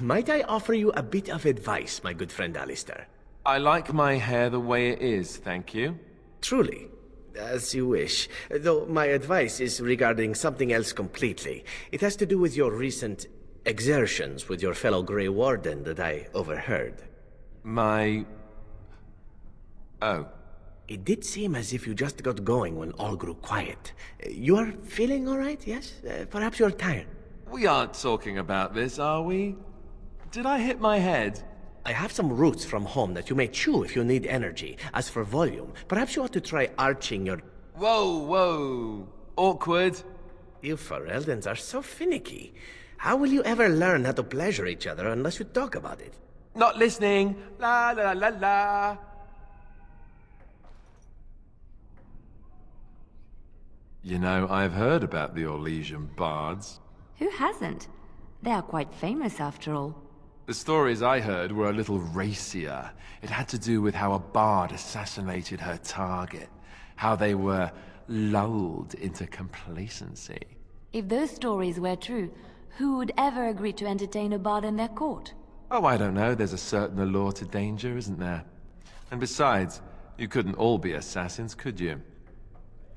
Might I offer you a bit of advice, my good friend Alistair? I like my hair the way it is, thank you. Truly, as you wish. Though my advice is regarding something else completely. It has to do with your recent exertions with your fellow Grey Warden that I overheard. Oh. It did seem as if you just got going when all grew quiet. You are feeling all right, yes? Perhaps you're tired. We aren't talking about this, are we? Did I hit my head? I have some roots from home that you may chew if you need energy. As for volume, perhaps you ought to try arching your... Whoa. Awkward. You Fereldans are so finicky. How will you ever learn how to pleasure each other unless you talk about it? Not listening. La la la la. You know, I've heard about the Orlesian bards. Who hasn't? They are quite famous after all. The stories I heard were a little racier. It had to do with how a bard assassinated her target. How they were lulled into complacency. If those stories were true, who would ever agree to entertain a bard in their court? Oh, I don't know. There's a certain allure to danger, isn't there? And besides, you couldn't all be assassins, could you?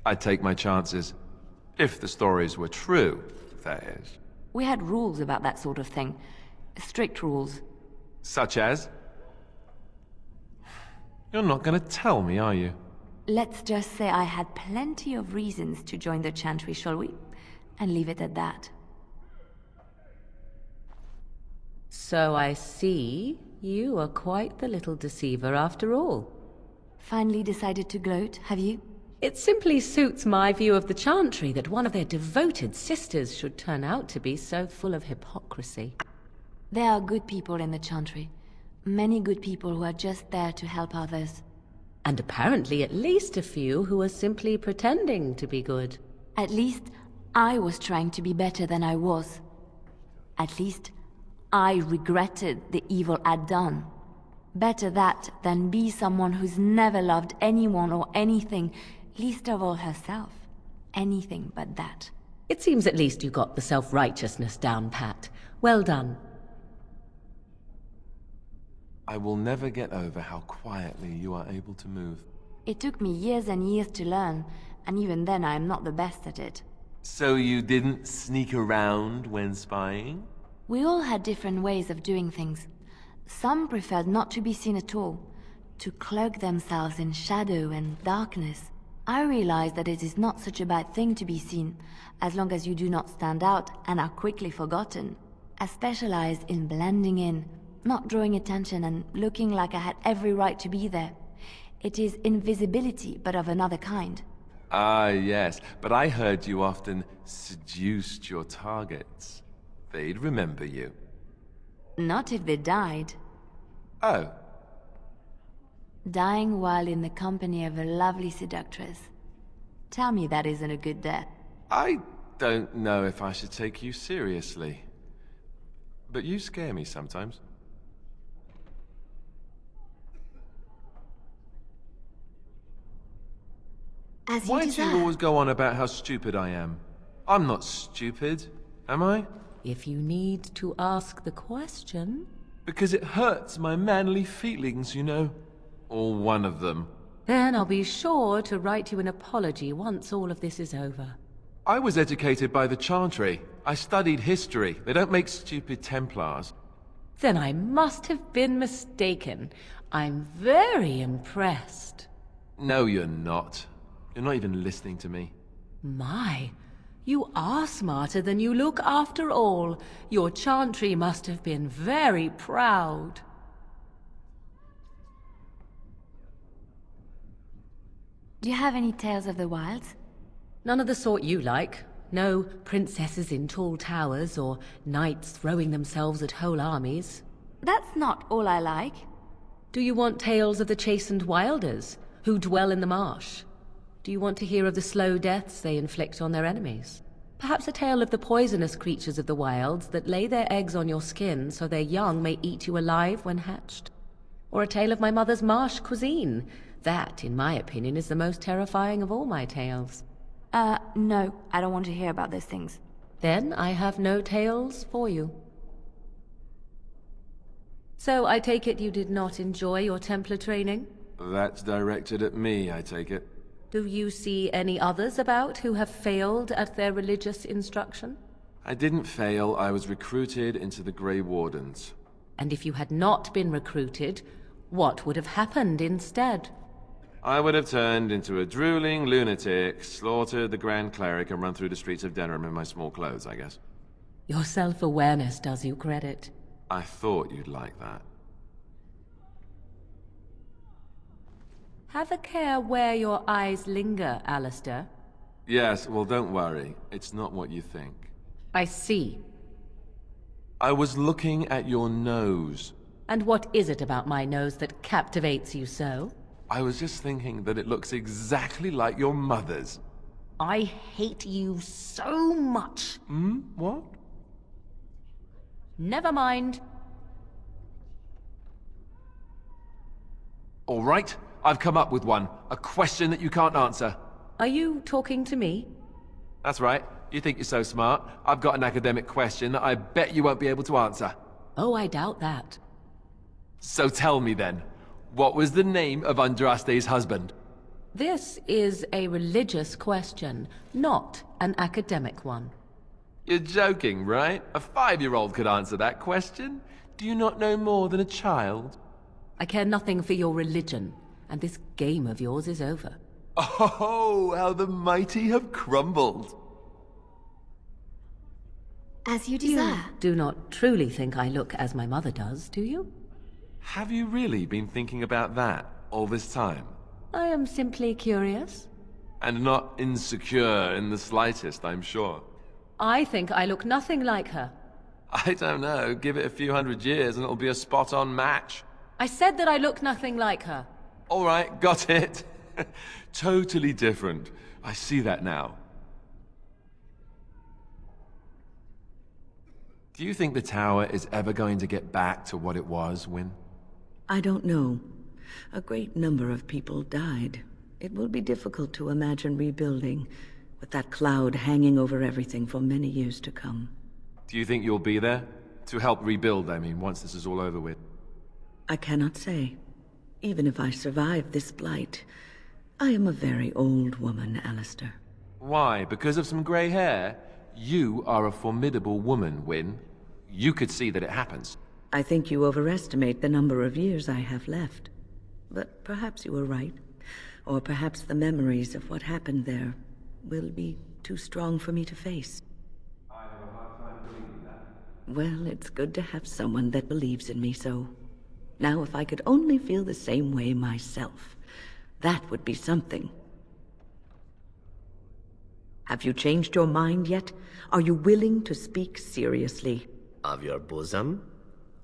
I'd take my chances. If the stories were true, that is. We had rules about that sort of thing. Strict rules. Such as? You're not gonna tell me, are you? Let's just say I had plenty of reasons to join the Chantry, shall we? And leave it at that. So I see you are quite the little deceiver after all. Finally decided to gloat, have you? It simply suits my view of the Chantry that one of their devoted sisters should turn out to be so full of hypocrisy. There are good people in the Chantry. Many good people who are just there to help others. And apparently at least a few who are simply pretending to be good. At least I was trying to be better than I was. At least I regretted the evil I'd done. Better that than be someone who's never loved anyone or anything, least of all herself. Anything but that. It seems at least you got the self-righteousness down pat. Well done. I will never get over how quietly you are able to move. It took me years and years to learn, and even then I am not the best at it. So you didn't sneak around when spying? We all had different ways of doing things. Some preferred not to be seen at all, to cloak themselves in shadow and darkness. I realized that it is not such a bad thing to be seen, as long as you do not stand out and are quickly forgotten. I specialized in blending in, not drawing attention and looking like I had every right to be there. It is invisibility, but of another kind. Ah, yes, but I heard you often seduced your targets. They'd remember you. Not if they died. Oh. Dying while in the company of a lovely seductress. Tell me that isn't a good death. I don't know if I should take you seriously. But you scare me sometimes. As you Why do desire. you always go on about how stupid I am? I'm not stupid, am I? If you need to ask the question... Because it hurts my manly feelings, you know. Or one of them. Then I'll be sure to write you an apology once all of this is over. I was educated by the Chantry. I studied history. They don't make stupid Templars. Then I must have been mistaken. I'm very impressed. No, you're not. You're not even listening to me. My, you are smarter than you look after all. Your Chantry must have been very proud. Do you have any tales of the wilds? None of the sort you like. No princesses in tall towers or knights throwing themselves at whole armies. That's not all I like. Do you want tales of the chastened wilders who dwell in the marsh? Do you want to hear of the slow deaths they inflict on their enemies? Perhaps a tale of the poisonous creatures of the wilds that lay their eggs on your skin so their young may eat you alive when hatched? Or a tale of my mother's marsh cuisine? That, in my opinion, is the most terrifying of all my tales. No, I don't want to hear about those things. Then I have no tales for you. So I take it you did not enjoy your Templar training? That's directed at me, I take it. Do you see any others about who have failed at their religious instruction? I didn't fail, I was recruited into the Grey Wardens. And if you had not been recruited, what would have happened instead? I would have turned into a drooling lunatic, slaughtered the Grand Cleric, and run through the streets of Denerim in my small clothes, I guess. Your self-awareness does you credit. I thought you'd like that. Have a care where your eyes linger, Alistair. Yes, well, don't worry. It's not what you think. I see. I was looking at your nose. And what is it about my nose that captivates you so? I was just thinking that it looks exactly like your mother's. I hate you so much. What? Never mind. All right, I've come up with one. A question that you can't answer. Are you talking to me? That's right. You think you're so smart. I've got an academic question that I bet you won't be able to answer. Oh, I doubt that. So tell me then, what was the name of Andraste's husband? This is a religious question, not an academic one. You're joking, right? A 5-year-old could answer that question. Do you not know more than a child? I care nothing for your religion, and this game of yours is over. Oh, how the mighty have crumbled. As you desire. Do not truly think I look as my mother does, do you? Have you really been thinking about that all this time? I am simply curious. And not insecure in the slightest, I'm sure. I think I look nothing like her. I don't know. Give it a few hundred years and it'll be a spot-on match. I said that I look nothing like her. All right, got it. Totally different. I see that now. Do you think the tower is ever going to get back to what it was, Wynne? I don't know. A great number of people died. It will be difficult to imagine rebuilding, with that cloud hanging over everything for many years to come. Do you think you'll be there? To help rebuild, I mean, once this is all over with. I cannot say. Even if I survive this blight, I am a very old woman, Alistair. Why? Because of some grey hair? You are a formidable woman, Wynne. You could see that it happens. I think you overestimate the number of years I have left. But perhaps you are right. Or perhaps the memories of what happened there will be too strong for me to face. I have a hard time believing that. Well, it's good to have someone that believes in me so. Now, if I could only feel the same way myself, that would be something. Have you changed your mind yet? Are you willing to speak seriously? Of your bosom?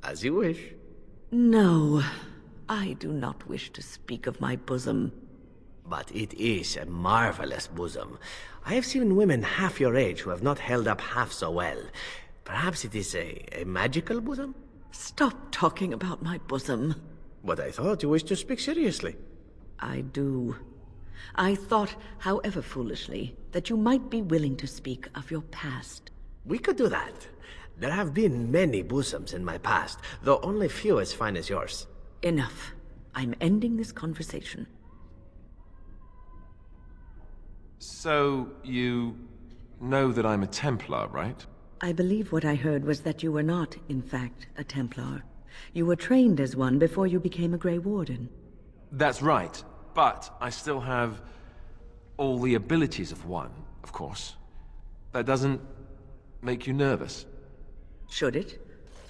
As you wish. No, I do not wish to speak of my bosom. But it is a marvelous bosom. I have seen women half your age who have not held up half so well. Perhaps it is a magical bosom? Stop talking about my bosom. But I thought you wished to speak seriously. I do. I thought, however foolishly, that you might be willing to speak of your past. We could do that. There have been many bosoms in my past, though only few as fine as yours. Enough. I'm ending this conversation. So, you know that I'm a Templar, right? I believe what I heard was that you were not, in fact, a Templar. You were trained as one before you became a Grey Warden. That's right, but I still have all the abilities of one, of course. That doesn't make you nervous. Should it?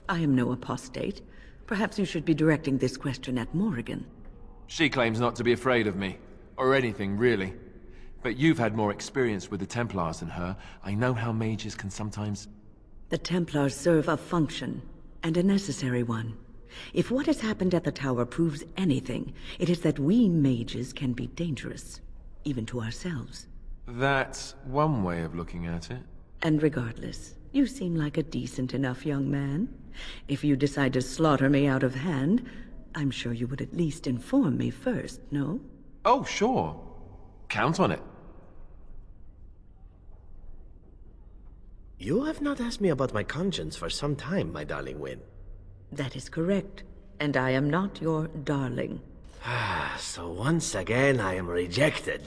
I am no apostate. Perhaps you should be directing this question at Morrigan. She claims not to be afraid of me, or anything, really. But you've had more experience with the Templars than her. I know how mages can sometimes... The Templars serve a function, and a necessary one. If what has happened at the tower proves anything, it is that we mages can be dangerous, even to ourselves. That's one way of looking at it. And regardless, you seem like a decent enough young man. If you decide to slaughter me out of hand, I'm sure you would at least inform me first, no? Oh, sure. Count on it. You have not asked me about my conscience for some time, my darling Wynne. That is correct. And I am not your darling. So once again I am rejected,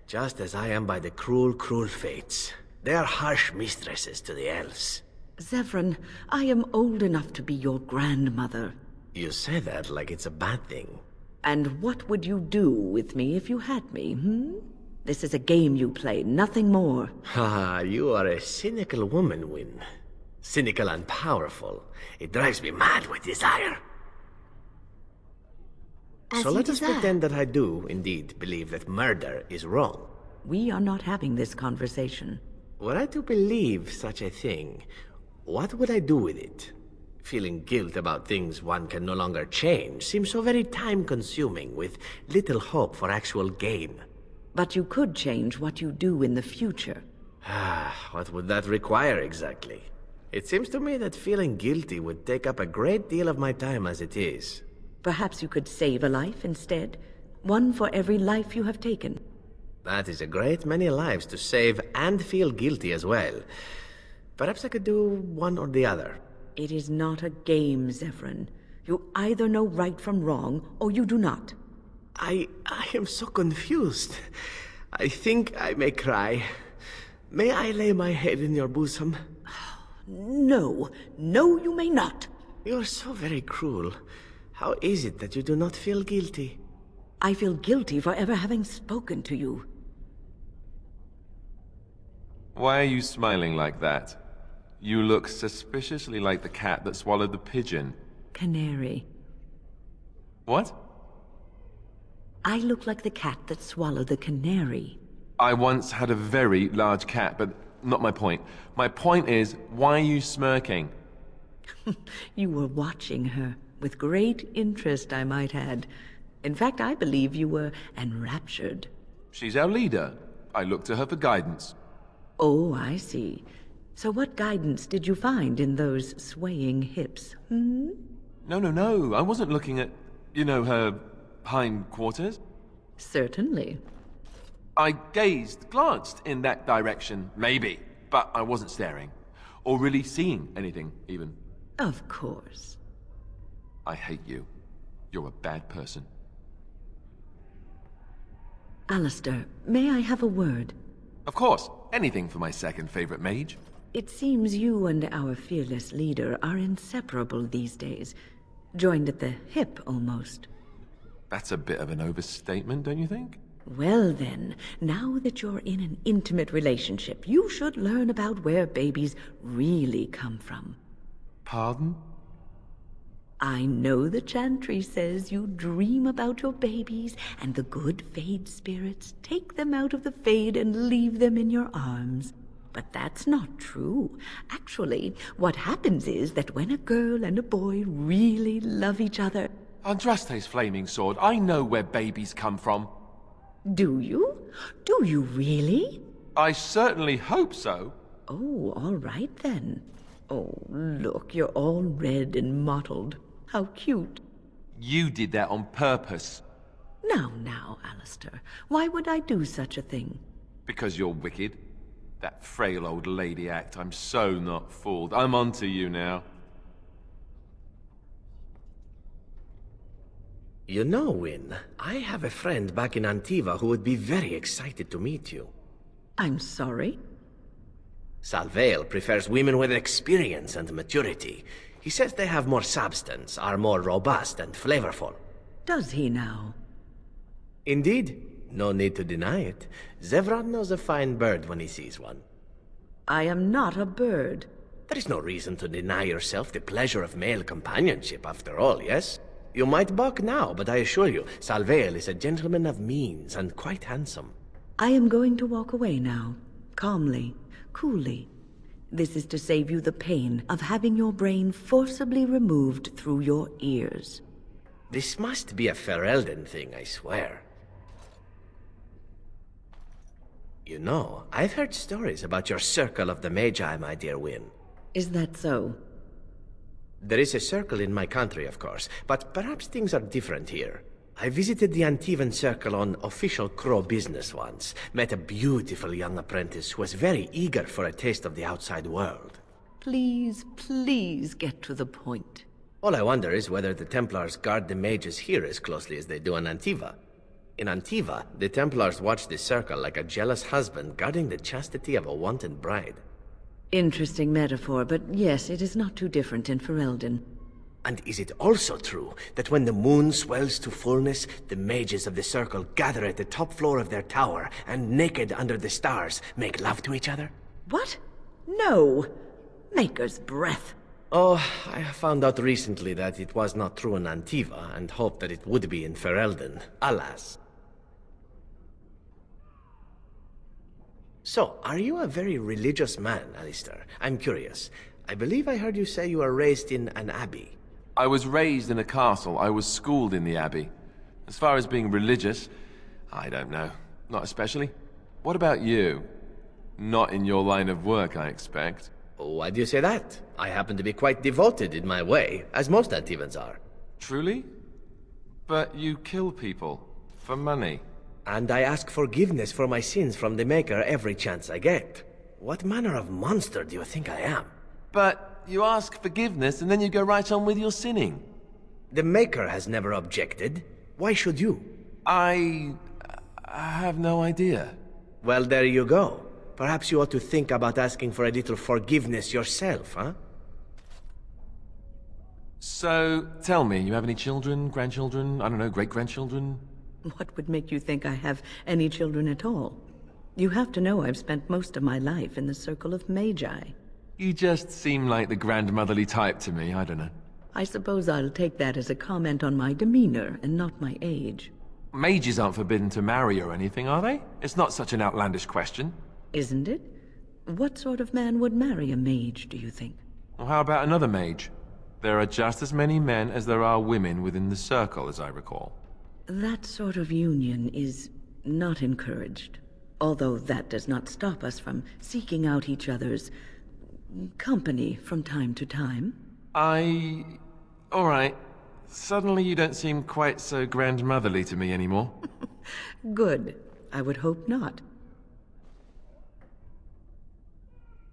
just as I am by the cruel, cruel fates. They are harsh mistresses to the elves. Zevran, I am old enough to be your grandmother. You say that like it's a bad thing. And what would you do with me if you had me, This is a game you play, nothing more. You are a cynical woman, Wynne. Cynical and powerful. It drives me mad with desire. So let us pretend that I do, indeed, believe that murder is wrong. We are not having this conversation. Were I to believe such a thing, what would I do with it? Feeling guilt about things one can no longer change seems so very time-consuming, with little hope for actual gain. But you could change what you do in the future. What would that require exactly? It seems to me that feeling guilty would take up a great deal of my time as it is. Perhaps you could save a life instead. One for every life you have taken. That is a great many lives to save and feel guilty as well. Perhaps I could do one or the other. It is not a game, Zevran. You either know right from wrong, or you do not. I am so confused. I think I may cry. May I lay my head in your bosom? No, no, you may not. You are so very cruel. How is it that you do not feel guilty? I feel guilty for ever having spoken to you. Why are you smiling like that? You look suspiciously like the cat that swallowed the pigeon. Canary. What? I look like the cat that swallowed the canary. I once had a very large cat, but not my point. My point is, why are you smirking? You were watching her, with great interest, I might add. In fact, I believe you were enraptured. She's our leader. I look to her for guidance. Oh, I see. So what guidance did you find in those swaying hips, No. I wasn't looking at, her hind quarters. Certainly. I glanced in that direction, maybe, but I wasn't staring. Or really seeing anything, even. Of course. I hate you. You're a bad person. Alistair, may I have a word? Of course, anything for my second favorite mage. It seems you and our fearless leader are inseparable these days. Joined at the hip, almost. That's a bit of an overstatement, don't you think? Well then, now that you're in an intimate relationship, you should learn about where babies really come from. Pardon? I know the chantry says you dream about your babies, and the good Fade spirits take them out of the Fade and leave them in your arms. But that's not true. Actually, what happens is that when a girl and a boy really love each other... Andraste's flaming sword, I know where babies come from. Do you? Do you really? I certainly hope so. Oh, all right then. Oh, look, you're all red and mottled. How cute. You did that on purpose. Now, Alistair. Why would I do such a thing? Because you're wicked. That frail old lady act, I'm so not fooled. I'm onto you now. You know, Wynne, I have a friend back in Antiva who would be very excited to meet you. I'm sorry? Salvail prefers women with experience and maturity. He says they have more substance, are more robust and flavorful. Does he now? Indeed. No need to deny it. Zevran knows a fine bird when he sees one. I am not a bird. There is no reason to deny yourself the pleasure of male companionship, after all, yes? You might balk now, but I assure you, Salvail is a gentleman of means and quite handsome. I am going to walk away now. Calmly, coolly. This is to save you the pain of having your brain forcibly removed through your ears. This must be a Ferelden thing, I swear. You know, I've heard stories about your Circle of the Magi, my dear Wynne. Is that so? There is a circle in my country, of course, but perhaps things are different here. I visited the Antivan Circle on official Crow business once, met a beautiful young apprentice who was very eager for a taste of the outside world. Please, please get to the point. All I wonder is whether the Templars guard the mages here as closely as they do on Antiva. In Antiva, the Templars watch the circle like a jealous husband guarding the chastity of a wanton bride. Interesting metaphor, but yes, it is not too different in Ferelden. And is it also true that when the moon swells to fullness, the mages of the circle gather at the top floor of their tower and, naked under the stars, make love to each other? What? No! Maker's breath. Oh, I found out recently that it was not true in Antiva, and hoped that it would be in Ferelden. Alas. So, are you a very religious man, Alistair? I'm curious. I believe I heard you say you were raised in an abbey. I was raised in a castle. I was schooled in the abbey. As far as being religious, I don't know. Not especially. What about you? Not in your line of work, I expect. Why do you say that? I happen to be quite devoted in my way, as most Antivans are. Truly? But you kill people. For money. And I ask forgiveness for my sins from the Maker every chance I get. What manner of monster do you think I am? But you ask forgiveness and then you go right on with your sinning. The Maker has never objected. Why should you? I have no idea. Well, there you go. Perhaps you ought to think about asking for a little forgiveness yourself, huh? So, tell me, you have any children, grandchildren, I don't know, great-grandchildren? What would make you think I have any children at all? You have to know I've spent most of my life in the circle of magi. You just seem like the grandmotherly type to me, I don't know. I suppose I'll take that as a comment on my demeanor and not my age. Mages aren't forbidden to marry or anything, are they? It's not such an outlandish question. Isn't it? What sort of man would marry a mage, do you think? Well, how about another mage? There are just as many men as there are women within the circle, as I recall. That sort of union is not encouraged. Although that does not stop us from seeking out each other's company from time to time. All right. Suddenly you don't seem quite so grandmotherly to me anymore. Good. I would hope not.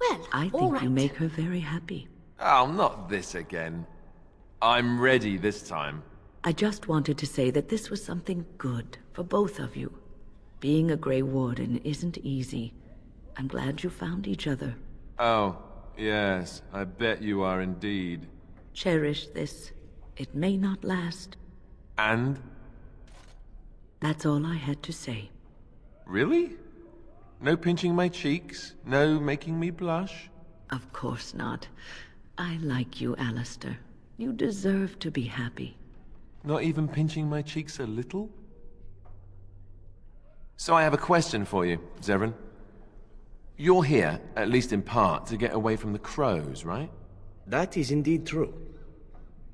Well, I think you make her very happy. Oh, not this again. I'm ready this time. I just wanted to say that this was something good for both of you. Being a Grey Warden isn't easy. I'm glad you found each other. Oh, yes, I bet you are indeed. Cherish this. It may not last. And? That's all I had to say. Really? No pinching my cheeks? No making me blush? Of course not. I like you, Alistair. You deserve to be happy. Not even pinching my cheeks a little? So I have a question for you, Zevran. You're here, at least in part, to get away from the crows, right? That is indeed true.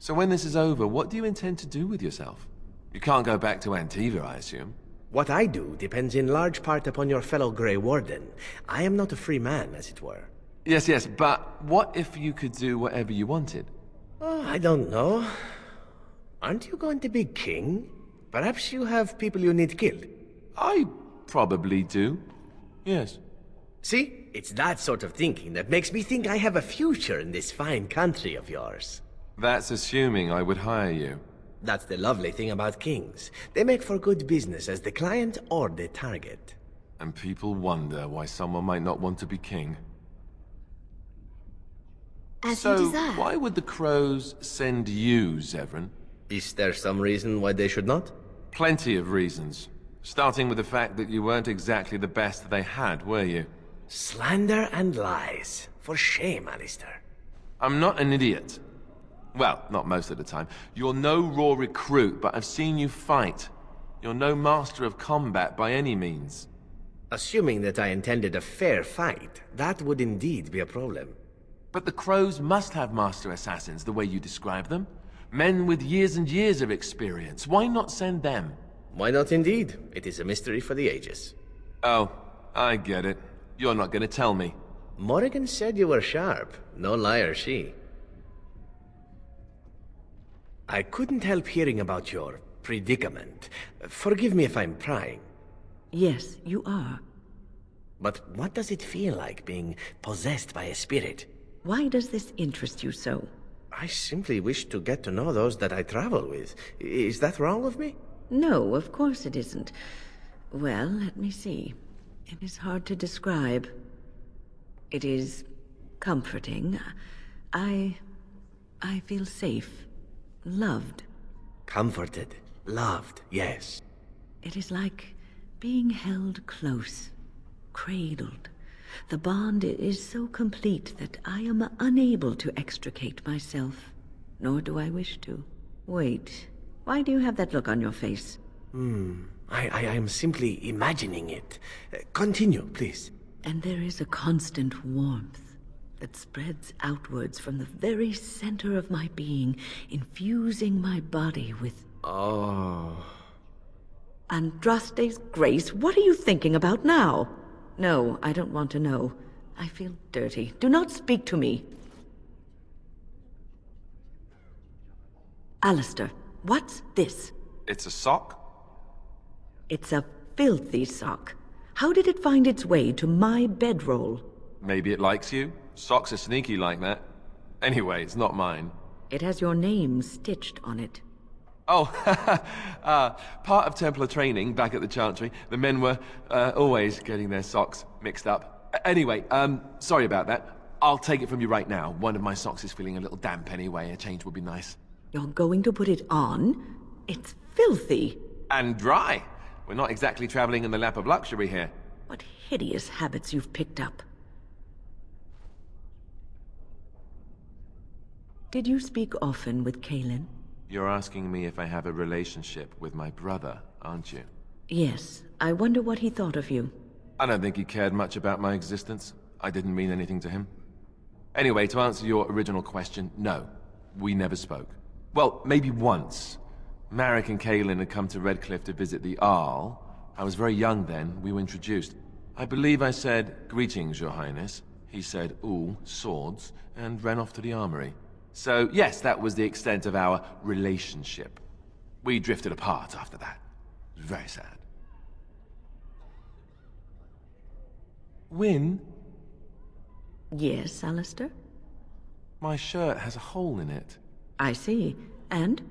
So when this is over, what do you intend to do with yourself? You can't go back to Antiva, I assume. What I do depends in large part upon your fellow Grey Warden. I am not a free man, as it were. Yes, but what if you could do whatever you wanted? Oh, I don't know. Aren't you going to be king? Perhaps you have people you need killed. I probably do. Yes. See? It's that sort of thinking that makes me think I have a future in this fine country of yours. That's assuming I would hire you. That's the lovely thing about kings. They make for good business as the client or the target. And people wonder why someone might not want to be king. As you desire. Why would the crows send you, Zevran? Is there some reason why they should not? Plenty of reasons. Starting with the fact that you weren't exactly the best they had, were you? Slander and lies. For shame, Alistair. I'm not an idiot. Well, not most of the time. You're no raw recruit, but I've seen you fight. You're no master of combat by any means. Assuming that I intended a fair fight, that would indeed be a problem. But the crows must have master assassins, the way you describe them. Men with years and years of experience. Why not send them? Why not indeed? It is a mystery for the ages. Oh, I get it. You're not going to tell me. Morrigan said you were sharp. No liar, she. I couldn't help hearing about your predicament. Forgive me if I'm prying. Yes, you are. But what does it feel like being possessed by a spirit? Why does this interest you so? I simply wish to get to know those that I travel with. Is that wrong of me? No, of course it isn't. Well, let me see. It is hard to describe. It is comforting. I feel safe. Loved. Comforted. Loved, yes. It is like being held close. Cradled. The bond is so complete that I am unable to extricate myself. Nor do I wish to. Wait. Why do you have that look on your face? I am simply imagining it. Continue, please. And there is a constant warmth that spreads outwards from the very center of my being, infusing my body with... Oh... Andraste's grace, what are you thinking about now? No, I don't want to know. I feel dirty. Do not speak to me. Alistair, what's this? It's a sock? It's a filthy sock. How did it find its way to my bedroll? Maybe it likes you? Socks are sneaky like that. Anyway, it's not mine. It has your name stitched on it. Oh, part of Templar training back at the Chantry, the men were always getting their socks mixed up. Anyway, sorry about that. I'll take it from you right now. One of my socks is feeling a little damp anyway. A change would be nice. You're going to put it on? It's filthy. And dry. We're not exactly traveling in the lap of luxury here. What hideous habits you've picked up. Did you speak often with Kaelin? You're asking me if I have a relationship with my brother, aren't you? Yes. I wonder what he thought of you. I don't think he cared much about my existence. I didn't mean anything to him. Anyway, to answer your original question, no. We never spoke. Well, maybe once. Marek and Kaelin had come to Redcliffe to visit the Arl. I was very young then. We were introduced. I believe I said, "Greetings, Your Highness." He said, "Ooh, swords," and ran off to the armory. So, yes, that was the extent of our relationship. We drifted apart after that. It was very sad. Wynne? Yes, Alistair? My shirt has a hole in it. I see. And?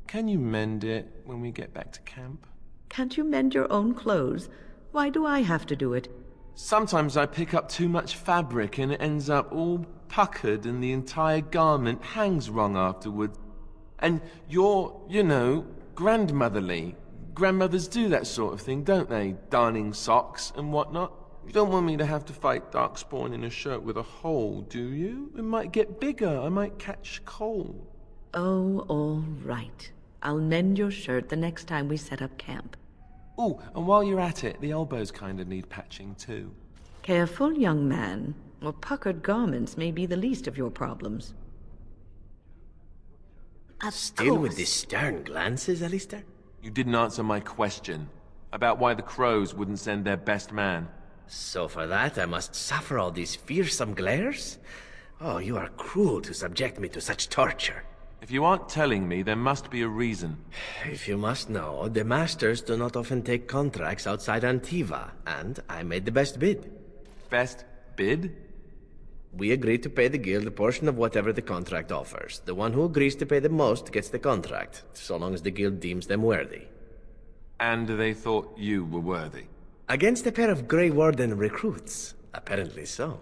Can you mend it when we get back to camp? Can't you mend your own clothes? Why do I have to do it? Sometimes I pick up too much fabric and it ends up all puckered and the entire garment hangs wrong afterwards. And you're, you know, grandmotherly. Grandmothers do that sort of thing, don't they? Darning socks and whatnot. You don't want me to have to fight Darkspawn in a shirt with a hole, do you? It might get bigger. I might catch cold. Oh, all right. I'll mend your shirt the next time we set up camp. Oh, and while you're at it, the elbows kind of need patching too. Careful, young man. Or puckered garments may be the least of your problems. Still with these stern glances, Alistair? You didn't answer my question about why the Crows wouldn't send their best man. So for that, I must suffer all these fearsome glares? Oh, you are cruel to subject me to such torture. If you aren't telling me, there must be a reason. If you must know, the masters do not often take contracts outside Antiva, and I made the best bid. Best bid? We agreed to pay the guild a portion of whatever the contract offers. The one who agrees to pay the most gets the contract, so long as the guild deems them worthy. And they thought you were worthy? Against a pair of Grey Warden recruits. Apparently so.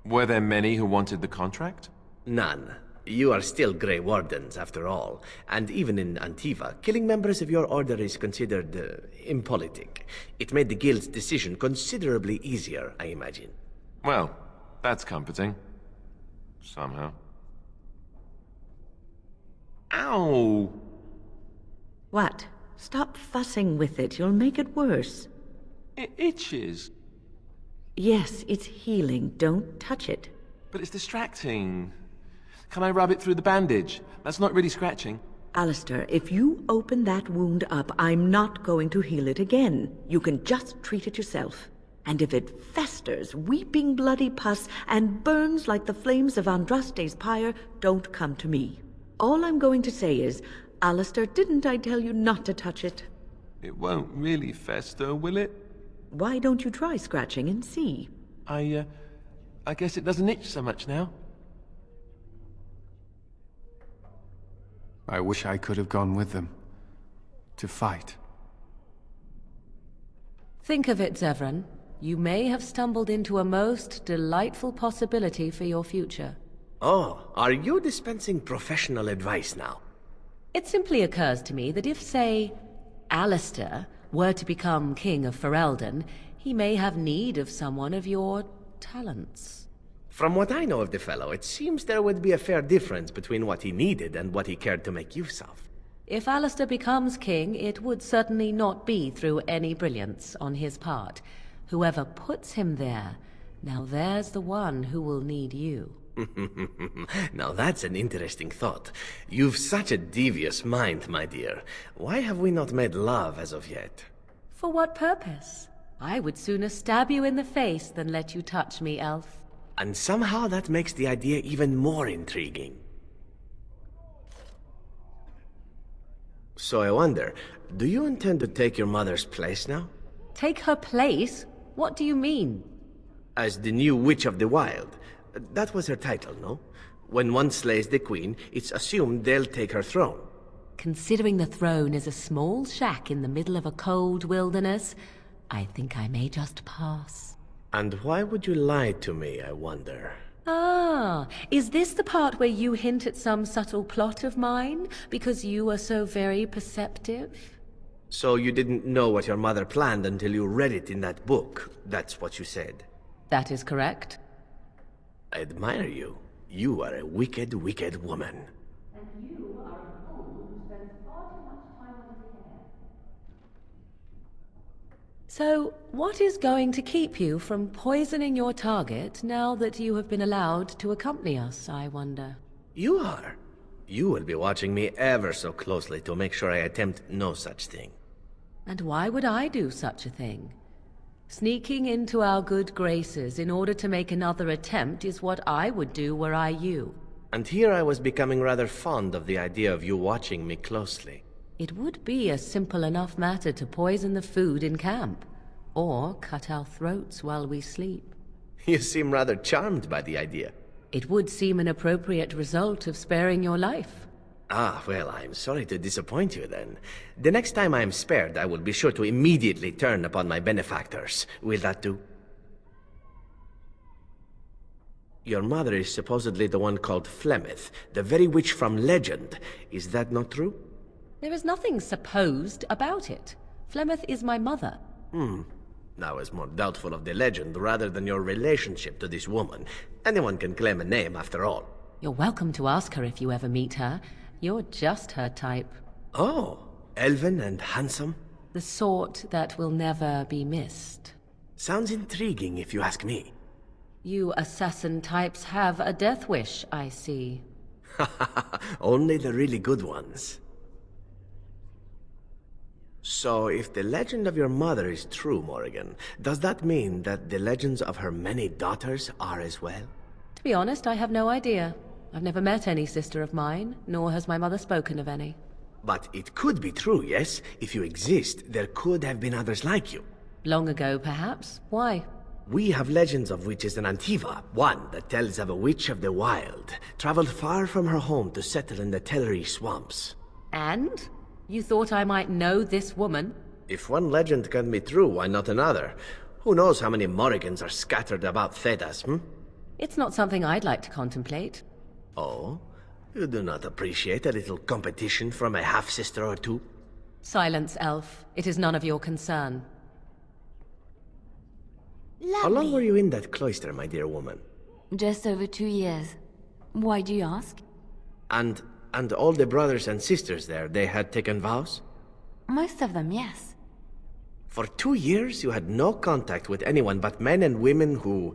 Were there many who wanted the contract? None. You are still Grey Wardens, after all. And even in Antiva, killing members of your order is considered impolitic. It made the guild's decision considerably easier, I imagine. Well, that's comforting. Somehow. Ow! What? Stop fussing with it. You'll make it worse. It itches. Yes, it's healing. Don't touch it. But it's distracting. Can I rub it through the bandage? That's not really scratching. Alistair, if you open that wound up, I'm not going to heal it again. You can just treat it yourself. And if it festers, weeping bloody pus, and burns like the flames of Andraste's pyre, don't come to me. All I'm going to say is, Alistair, didn't I tell you not to touch it? It won't really fester, will it? Why don't you try scratching and see? I guess it doesn't itch so much now. I wish I could have gone with them. To fight. Think of it, Zevran. You may have stumbled into a most delightful possibility for your future. Oh, are you dispensing professional advice now? It simply occurs to me that if, say, Alistair were to become King of Ferelden, he may have need of someone of your talents. From what I know of the fellow, it seems there would be a fair difference between what he needed and what he cared to make use of. If Alistair becomes king, it would certainly not be through any brilliance on his part. Whoever puts him there, now there's the one who will need you. Now that's an interesting thought. You've such a devious mind, my dear. Why have we not made love as of yet? For what purpose? I would sooner stab you in the face than let you touch me, elf. And somehow that makes the idea even more intriguing. So I wonder, do you intend to take your mother's place now? Take her place? What do you mean? As the new Witch of the Wild. That was her title, no? When one slays the queen, it's assumed they'll take her throne. Considering the throne is a small shack in the middle of a cold wilderness, I think I may just pass. And why would you lie to me, I wonder? Ah, is this the part where you hint at some subtle plot of mine, because you are so very perceptive? So you didn't know what your mother planned until you read it in that book, that's what you said? That is correct. I admire you. You are a wicked, wicked woman. And you are a fool who spends far too much time on his hair. So, what is going to keep you from poisoning your target now that you have been allowed to accompany us, I wonder? You are. You will be watching me ever so closely to make sure I attempt no such thing. And why would I do such a thing? Sneaking into our good graces in order to make another attempt is what I would do were I you. And here I was becoming rather fond of the idea of you watching me closely. It would be a simple enough matter to poison the food in camp, or cut our throats while we sleep. You seem rather charmed by the idea. It would seem an appropriate result of sparing your life. Ah, well, I'm sorry to disappoint you then. The next time I am spared, I will be sure to immediately turn upon my benefactors. Will that do? Your mother is supposedly the one called Flemeth, the very witch from legend. Is that not true? There is nothing supposed about it. Flemeth is my mother. I was more doubtful of the legend rather than your relationship to this woman. Anyone can claim a name after all. You're welcome to ask her if you ever meet her. You're just her type. Oh, elven and handsome? The sort that will never be missed. Sounds intriguing if you ask me. You assassin types have a death wish, I see. Only the really good ones. So, if the legend of your mother is true, Morrigan, does that mean that the legends of her many daughters are as well? To be honest, I have no idea. I've never met any sister of mine, nor has my mother spoken of any. But it could be true, yes? If you exist, there could have been others like you. Long ago, perhaps. Why? We have legends of witches in Antiva. One that tells of a witch of the wild, traveled far from her home to settle in the Tellery swamps. And? You thought I might know this woman? If one legend can be true, why not another? Who knows how many Morrigans are scattered about Thedas, It's not something I'd like to contemplate. Oh? You do not appreciate a little competition from a half-sister or two? Silence, elf. It is none of your concern. How long were you in that cloister, my dear woman? Just over 2 years. Why do you ask? And all the brothers and sisters there, they had taken vows? Most of them, yes. For 2 years, you had no contact with anyone but men and women who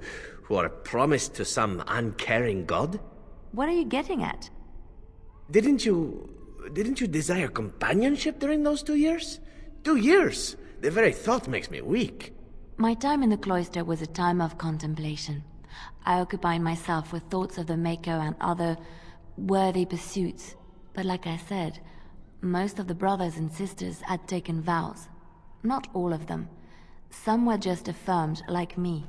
are promised to some uncaring god? What are you getting at? Didn't you desire companionship during those 2 years? 2 years! The very thought makes me weak. My time in the cloister was a time of contemplation. I occupied myself with thoughts of the Maker and other worthy pursuits. But like I said, most of the brothers and sisters had taken vows. Not all of them. Some were just affirmed, like me.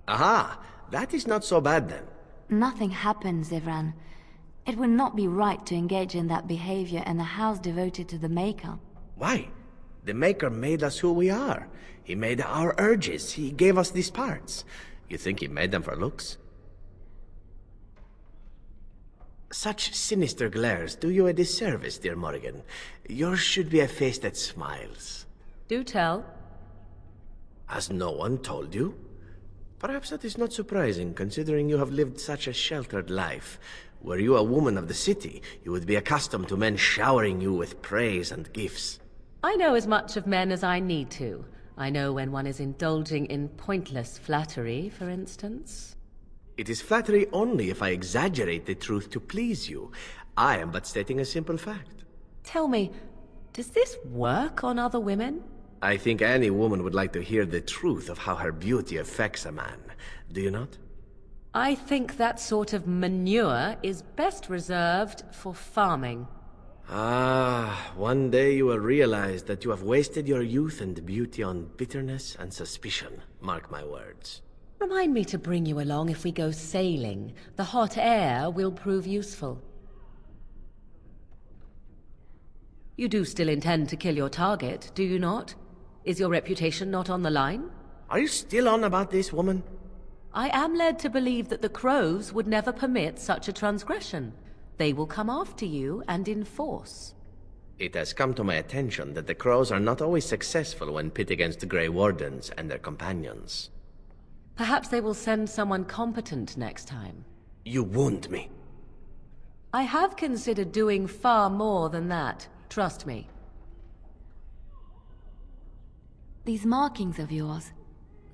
Aha! That is not so bad then. Nothing happened, Zevran. It would not be right to engage in that behavior in a house devoted to the Maker. Why? The Maker made us who we are. He made our urges. He gave us these parts. You think he made them for looks? Such sinister glares do you a disservice, dear Morrigan. Yours should be a face that smiles. Do tell. Has no one told you? Perhaps that is not surprising, considering you have lived such a sheltered life. Were you a woman of the city, you would be accustomed to men showering you with praise and gifts. I know as much of men as I need to. I know when one is indulging in pointless flattery, for instance. It is flattery only if I exaggerate the truth to please you. I am but stating a simple fact. Tell me, does this work on other women? I think any woman would like to hear the truth of how her beauty affects a man. Do you not? I think that sort of manure is best reserved for farming. Ah, one day you will realize that you have wasted your youth and beauty on bitterness and suspicion. Mark my words. Remind me to bring you along if we go sailing. The hot air will prove useful. You do still intend to kill your target, do you not? Is your reputation not on the line? Are you still on about this, woman? I am led to believe that the crows would never permit such a transgression. They will come after you and enforce. It has come to my attention that the crows are not always successful when pit against the Grey Wardens and their companions. Perhaps they will send someone competent next time. You wound me. I have considered doing far more than that, trust me. These markings of yours,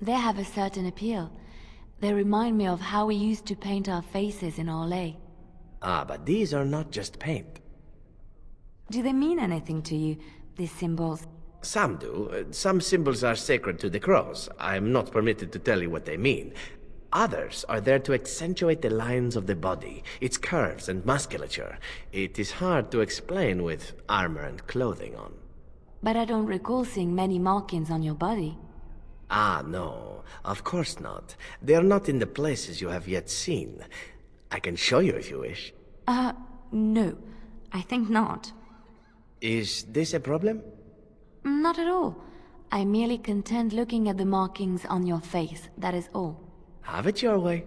they have a certain appeal. They remind me of how we used to paint our faces in Orlais. Ah, but these are not just paint. Do they mean anything to you, these symbols? Some do. Some symbols are sacred to the crows. I am not permitted to tell you what they mean. Others are there to accentuate the lines of the body, its curves and musculature. It is hard to explain with armor and clothing on. But I don't recall seeing many markings on your body. Ah, no. Of course not. They are not in the places you have yet seen. I can show you if you wish. No. I think not. Is this a problem? Not at all. I'm merely content looking at the markings on your face, that is all. Have it your way.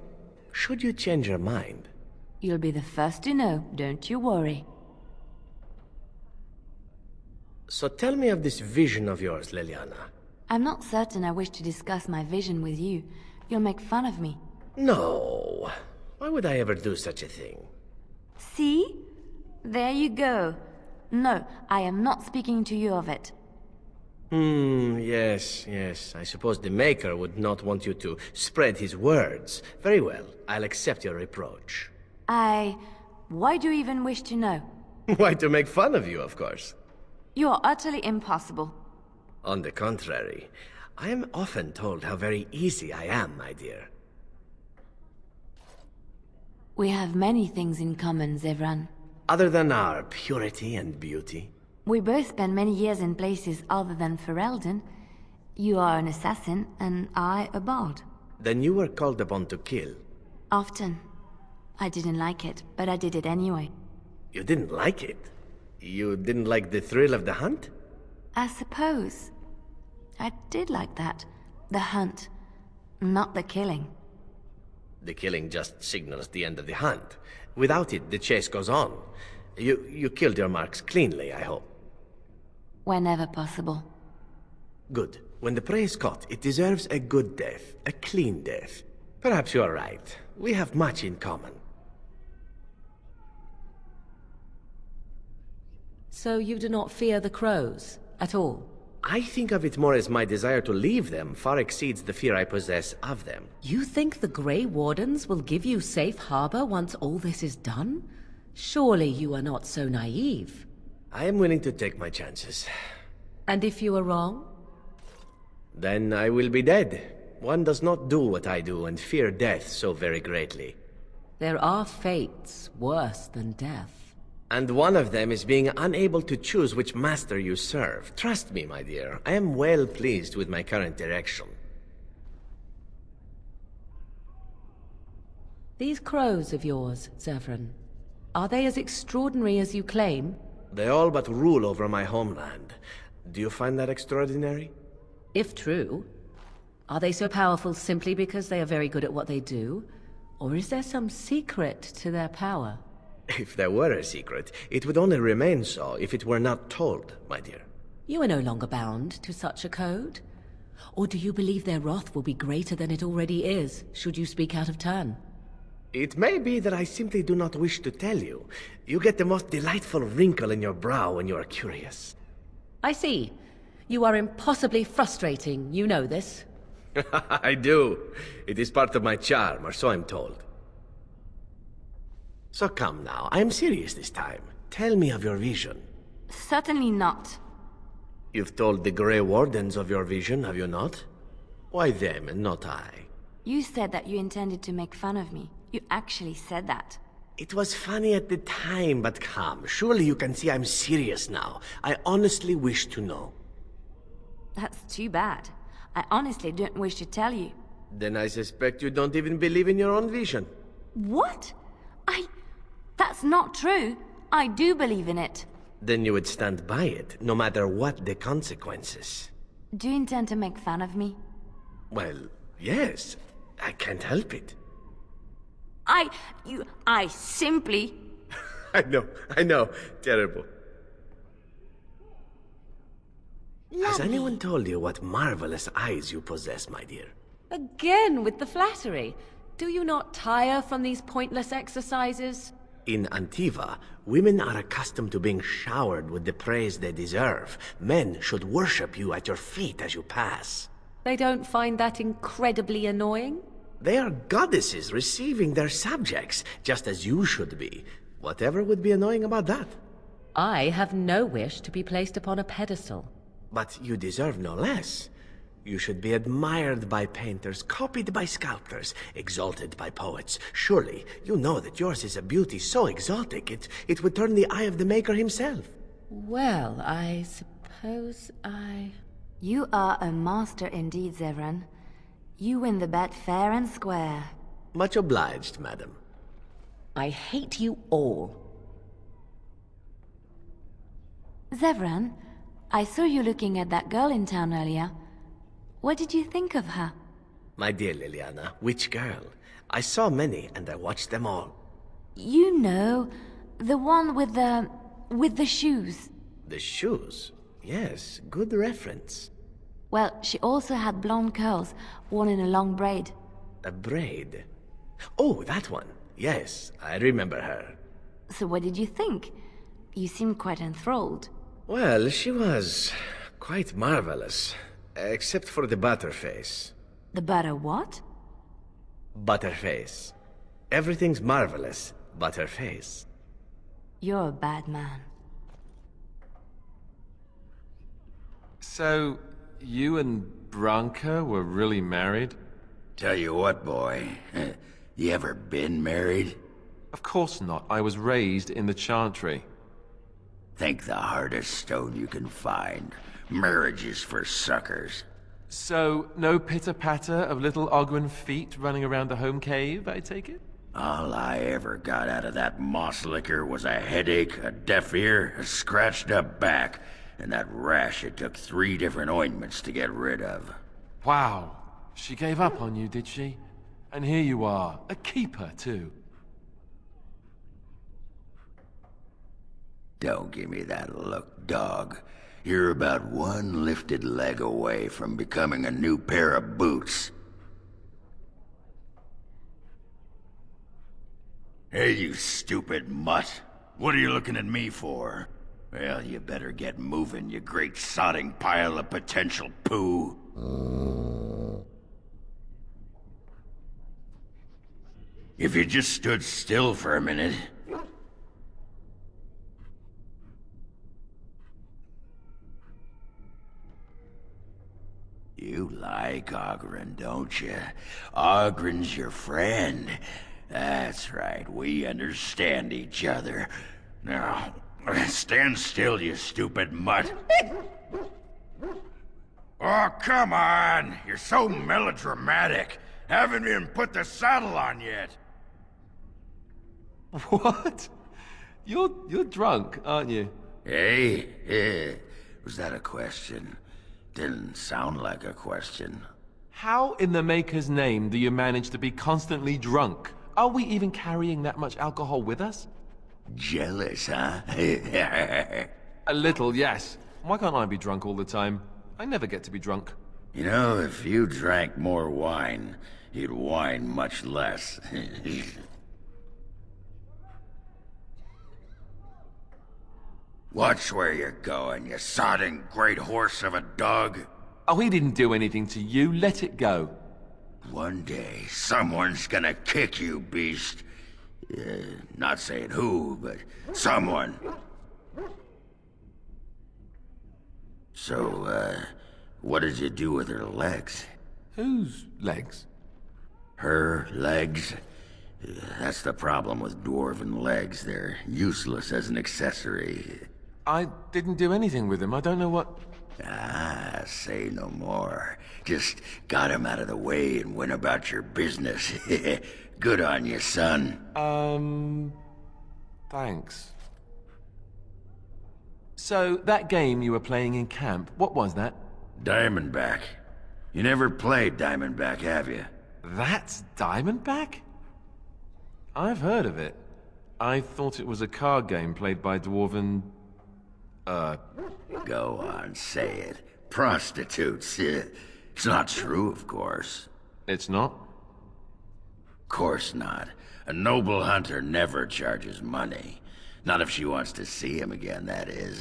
Should you change your mind? You'll be the first to know, don't you worry. So tell me of this vision of yours, Liliana. I'm not certain I wish to discuss my vision with you. You'll make fun of me. No. Why would I ever do such a thing? See? There you go. No, I am not speaking to you of it. Yes. I suppose the Maker would not want you to spread his words. Very well, I'll accept your reproach. Why do you even wish to know? Why, to make fun of you, of course. You are utterly impossible. On the contrary, I am often told how very easy I am, my dear. We have many things in common, Zevran. Other than our purity and beauty. We both spent many years in places other than Ferelden. You are an assassin, and I a bard. Then you were called upon to kill. Often. I didn't like it, but I did it anyway. You didn't like it? You didn't like the thrill of the hunt? I suppose. I did like that. The hunt. Not the killing. The killing just signals the end of the hunt. Without it, the chase goes on. You killed your marks cleanly, I hope. Whenever possible. Good. When the prey is caught, it deserves a good death. A clean death. Perhaps you are right. We have much in common. So you do not fear the crows, at all? I think of it more as my desire to leave them far exceeds the fear I possess of them. You think the Grey Wardens will give you safe harbor once all this is done? Surely you are not so naive. I am willing to take my chances. And if you are wrong? Then I will be dead. One does not do what I do and fear death so very greatly. There are fates worse than death. And one of them is being unable to choose which master you serve. Trust me, my dear, I am well pleased with my current direction. These crows of yours, Zevran, Are they as extraordinary as you claim? They all but rule over my homeland. Do you find that extraordinary? If true, are they so powerful simply because they are very good at what they do? Or is there some secret to their power? If there were a secret, it would only remain so if it were not told, my dear. You are no longer bound to such a code? Or do you believe their wrath will be greater than it already is, should you speak out of turn? It may be that I simply do not wish to tell you. You get the most delightful wrinkle in your brow when you are curious. I see. You are impossibly frustrating, you know this. I do. It is part of my charm, or so I'm told. So come now, I am serious this time. Tell me of your vision. Certainly not. You've told the Grey Wardens of your vision, have you not? Why them and not I? You said that you intended to make fun of me. You actually said that. It was funny at the time, but come, surely you can see I'm serious now. I honestly wish to know. That's too bad. I honestly don't wish to tell you. Then I suspect you don't even believe in your own vision. What? That's not true. I do believe in it. Then you would stand by it, no matter what the consequences. Do you intend to make fun of me? Well, yes. I can't help it. I simply... I know. Terrible. Has anyone told you what marvelous eyes you possess, my dear? Again with the flattery. Do you not tire from these pointless exercises? In Antiva, women are accustomed to being showered with the praise they deserve. Men should worship you at your feet as you pass. They don't find that incredibly annoying? They are goddesses receiving their subjects, just as you should be. Whatever would be annoying about that? I have no wish to be placed upon a pedestal. But you deserve no less. You should be admired by painters, copied by sculptors, exalted by poets. Surely, you know that yours is a beauty so exotic, it would turn the eye of the maker himself. Well, I suppose I... You are a master indeed, Zevran. You win the bet fair and square. Much obliged, madam. I hate you all. Zevran, I saw you looking at that girl in town earlier. What did you think of her? My dear Liliana, which girl? I saw many, and I watched them all. You know, the one with the shoes. The shoes? Yes, good reference. Well, she also had blonde curls, worn in a long braid. A braid? Oh, that one. Yes, I remember her. So what did you think? You seemed quite enthralled. Well, she was quite marvelous. Except for the butterface. The butter what? Butterface. Everything's marvelous, but her face. You're a bad man. So, you and Branka were really married? Tell you what, boy. You ever been married? Of course not. I was raised in the Chantry. Think the hardest stone you can find. Marriage is for suckers. So, no pitter-patter of little Ogren feet running around the home cave, I take it? All I ever got out of that moss liquor was a headache, a deaf ear, a scratched up back, and that rash it took 3 different ointments to get rid of. Wow. She gave up on you, did she? And here you are, a keeper, too. Don't give me that look, dog. You're about 1 lifted leg away from becoming a new pair of boots. Hey, you stupid mutt. What are you looking at me for? Well, you better get moving, you great sodding pile of potential poo. If you just stood still for a minute... You like Ogren, don't you? Ogren's your friend. That's right, we understand each other. Now, stand still, you stupid mutt. Oh, come on! You're so melodramatic. Haven't even put the saddle on yet. What? You're drunk, aren't you? Hey, was that a question? Didn't sound like a question. How in the Maker's name do you manage to be constantly drunk? Are we even carrying that much alcohol with us? Jealous, huh? A little, yes. Why can't I be drunk all the time? I never get to be drunk. You know, if you drank more wine, you'd whine much less. Watch where you're going, you sodding great horse of a dog. Oh, he didn't do anything to you. Let it go. One day, someone's gonna kick you, beast. Not saying who, but someone. So, what did you do with her legs? Whose legs? Her legs? That's the problem with dwarven legs. They're useless as an accessory. I didn't do anything with him. I don't know what... Ah, say no more. Just got him out of the way and went about your business. Good on you, son. Thanks. So, that game you were playing in camp, what was that? Diamondback. You never played Diamondback, have you? That's Diamondback? I've heard of it. I thought it was a card game played by dwarven... Go on, say it. Prostitutes. It's not true, of course. It's not? Course not. A noble hunter never charges money. Not if she wants to see him again, that is.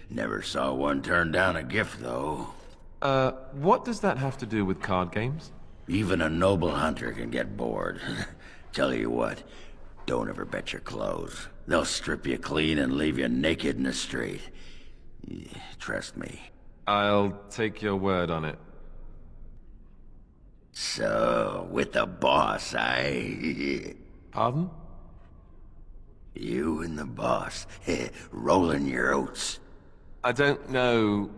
Never saw one turn down a gift, though. What does that have to do with card games? Even a noble hunter can get bored. Tell you what, don't ever bet your clothes. They'll strip you clean and leave you naked in the street. Trust me. I'll take your word on it. So, with the boss, Pardon? You and the boss, rolling your oats. I don't know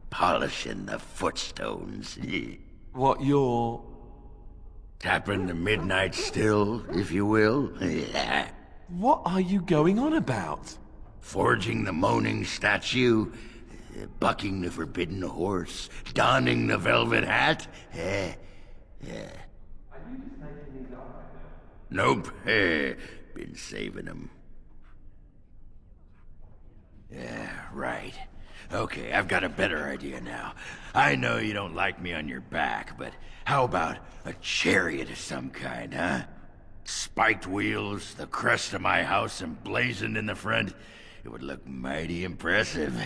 Polishing the footstones. what you're... Tapping the midnight still, if you will. What are you going on about? Forging the moaning statue, bucking the forbidden horse, donning the velvet hat. Nope. Been saving them. Yeah, right. Okay, I've got a better idea now. I know you don't like me on your back, but how about a chariot of some kind, huh? Spiked wheels, the crest of my house emblazoned in the front. It would look mighty impressive.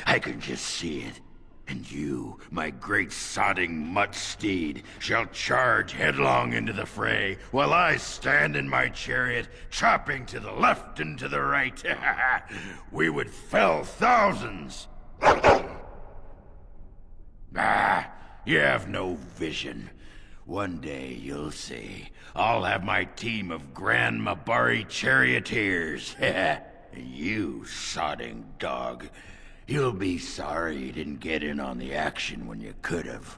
I can just see it. And you, my great sodding mutt steed, shall charge headlong into the fray, while I stand in my chariot, chopping to the left and to the right. We would fell thousands. You have no vision. One day you'll see. I'll have my team of Grand Mabari charioteers. And you, sodding dog, you'll be sorry you didn't get in on the action when you could have.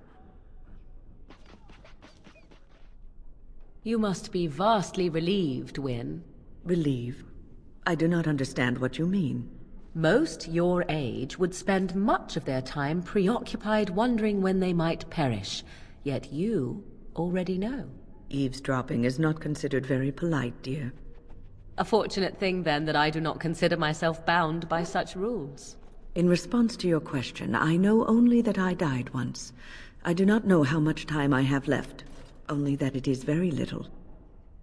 You must be vastly relieved, Wynne. Relieved? I do not understand what you mean. Most your age would spend much of their time preoccupied wondering when they might perish, yet you already know. Eavesdropping is not considered very polite, dear. A fortunate thing, then, that I do not consider myself bound by such rules. In response to your question, I know only that I died once. I do not know how much time I have left, only that it is very little.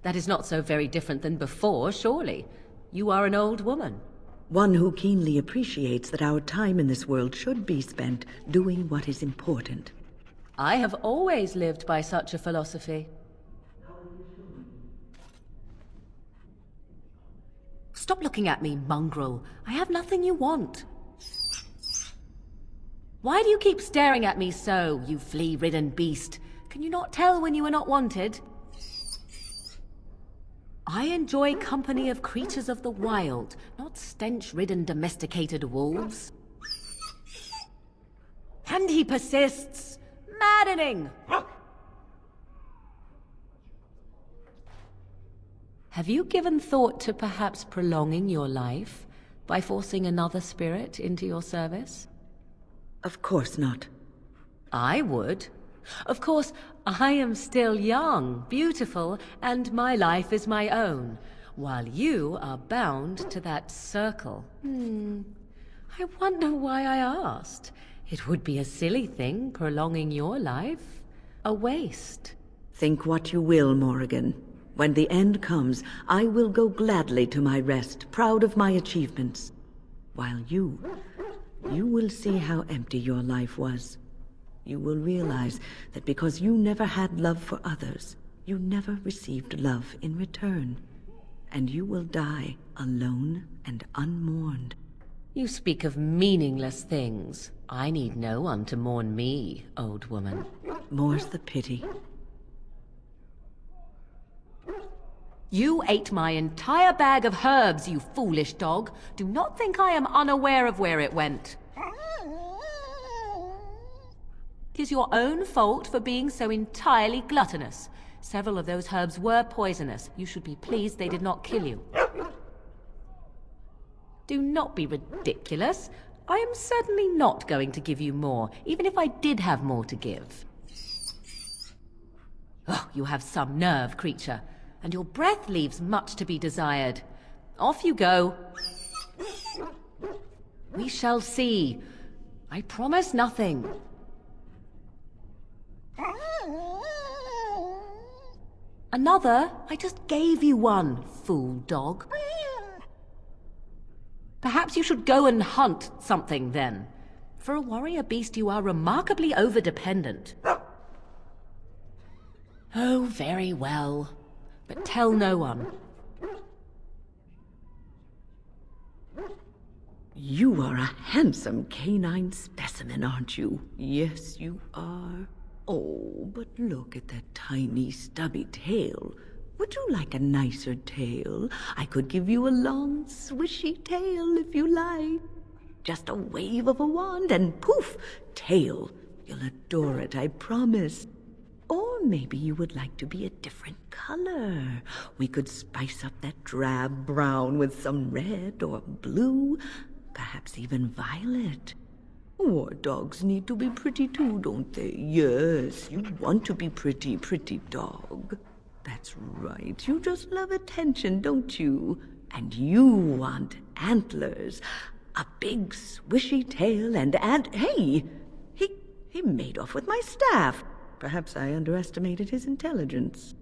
That is not so very different than before, surely. You are an old woman. One who keenly appreciates that our time in this world should be spent doing what is important. I have always lived by such a philosophy. Stop looking at me, mongrel. I have nothing you want. Why do you keep staring at me so, you flea-ridden beast? Can you not tell when you are not wanted? I enjoy company of creatures of the wild, not stench-ridden domesticated wolves. And he persists. Maddening! Have you given thought to perhaps prolonging your life by forcing another spirit into your service? Of course not. I would. Of course, I am still young, beautiful, and my life is my own, while you are bound to that circle. I wonder why I asked. It would be a silly thing, prolonging your life. A waste. Think what you will, Morrigan. When the end comes, I will go gladly to my rest, proud of my achievements. While you will see how empty your life was. You will realize that because you never had love for others, you never received love in return. And you will die alone and unmourned. You speak of meaningless things. I need no one to mourn me, old woman. More's the pity. You ate my entire bag of herbs, you foolish dog. Do not think I am unaware of where it went. 'Tis your own fault for being so entirely gluttonous. Several of those herbs were poisonous. You should be pleased they did not kill you. Do not be ridiculous. I am certainly not going to give you more, even if I did have more to give. Oh, you have some nerve, creature, and your breath leaves much to be desired. Off you go. We shall see. I promise nothing. Another? I just gave you one, fool dog. Perhaps you should go and hunt something, then. For a warrior beast, you are remarkably over-dependent. Oh, very well. But tell no one. You are a handsome canine specimen, aren't you? Yes, you are. Oh, but look at that tiny, stubby tail. Would you like a nicer tail? I could give you a long, swishy tail if you like. Just a wave of a wand and poof, tail. You'll adore it, I promise. Or maybe you would like to be a different color. We could spice up that drab brown with some red or blue, perhaps even violet. War dogs need to be pretty too, don't they? Yes, you want to be pretty, pretty dog. That's right, you just love attention, don't you? And you want antlers, a big swishy tail and hey! He made off with my staff. Perhaps I underestimated his intelligence.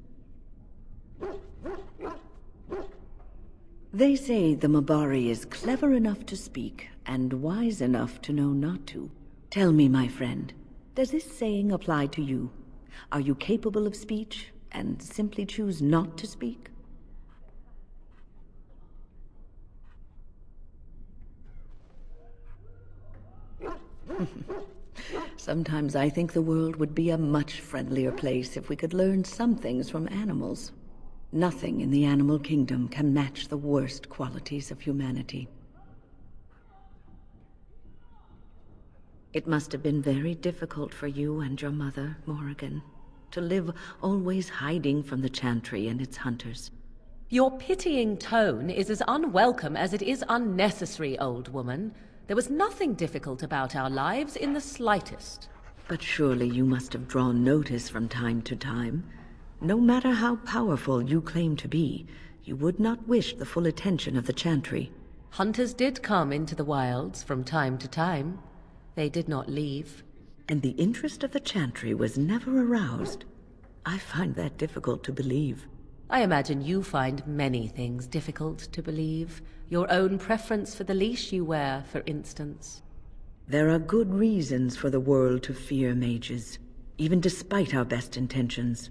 They say the Mabari is clever enough to speak and wise enough to know not to. Tell me, my friend, does this saying apply to you? Are you capable of speech and simply choose not to speak? Sometimes I think the world would be a much friendlier place if we could learn some things from animals. Nothing in the animal kingdom can match the worst qualities of humanity. It must have been very difficult for you and your mother, Morrigan, to live always hiding from the Chantry and its hunters. Your pitying tone is as unwelcome as it is unnecessary, old woman. There was nothing difficult about our lives in the slightest. But surely you must have drawn notice from time to time. No matter how powerful you claim to be, you would not wish the full attention of the Chantry. Hunters did come into the wilds from time to time. They did not leave. And the interest of the Chantry was never aroused. I find that difficult to believe. I imagine you find many things difficult to believe. Your own preference for the leash you wear, for instance. There are good reasons for the world to fear mages, even despite our best intentions.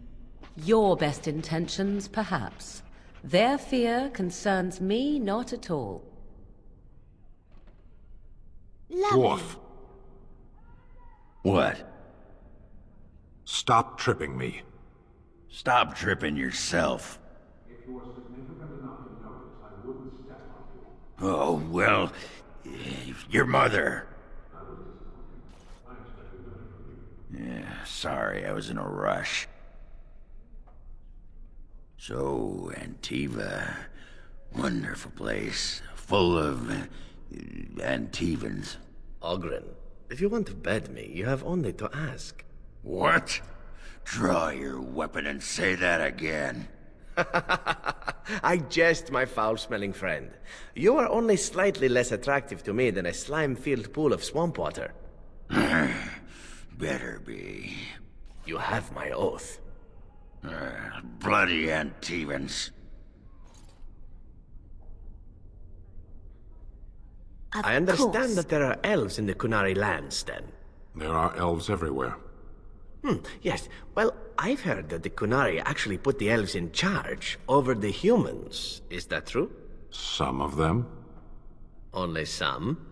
Your best intentions, perhaps. Their fear concerns me not at all. Dwarf, What? stop tripping me. Stop tripping yourself. If you were significant enough to notice, I wouldn't step on you. Oh, well, your mother. I was disappointed. I expected better from you. Yeah, sorry, I was in a rush. So, Antiva. Wonderful place. Full of... Antivans. Ogren, if you want to bed me, you have only to ask. What? Draw your weapon and say that again. I jest, my foul-smelling friend. You are only slightly less attractive to me than a slime-filled pool of swamp water. Better be. You have my oath. Bloody Antivans. I understand that there are elves in the Kunari lands, then. There are elves everywhere. Yes. Well, I've heard that the Kunari actually put the elves in charge over the humans. Is that true? Some of them. Only some?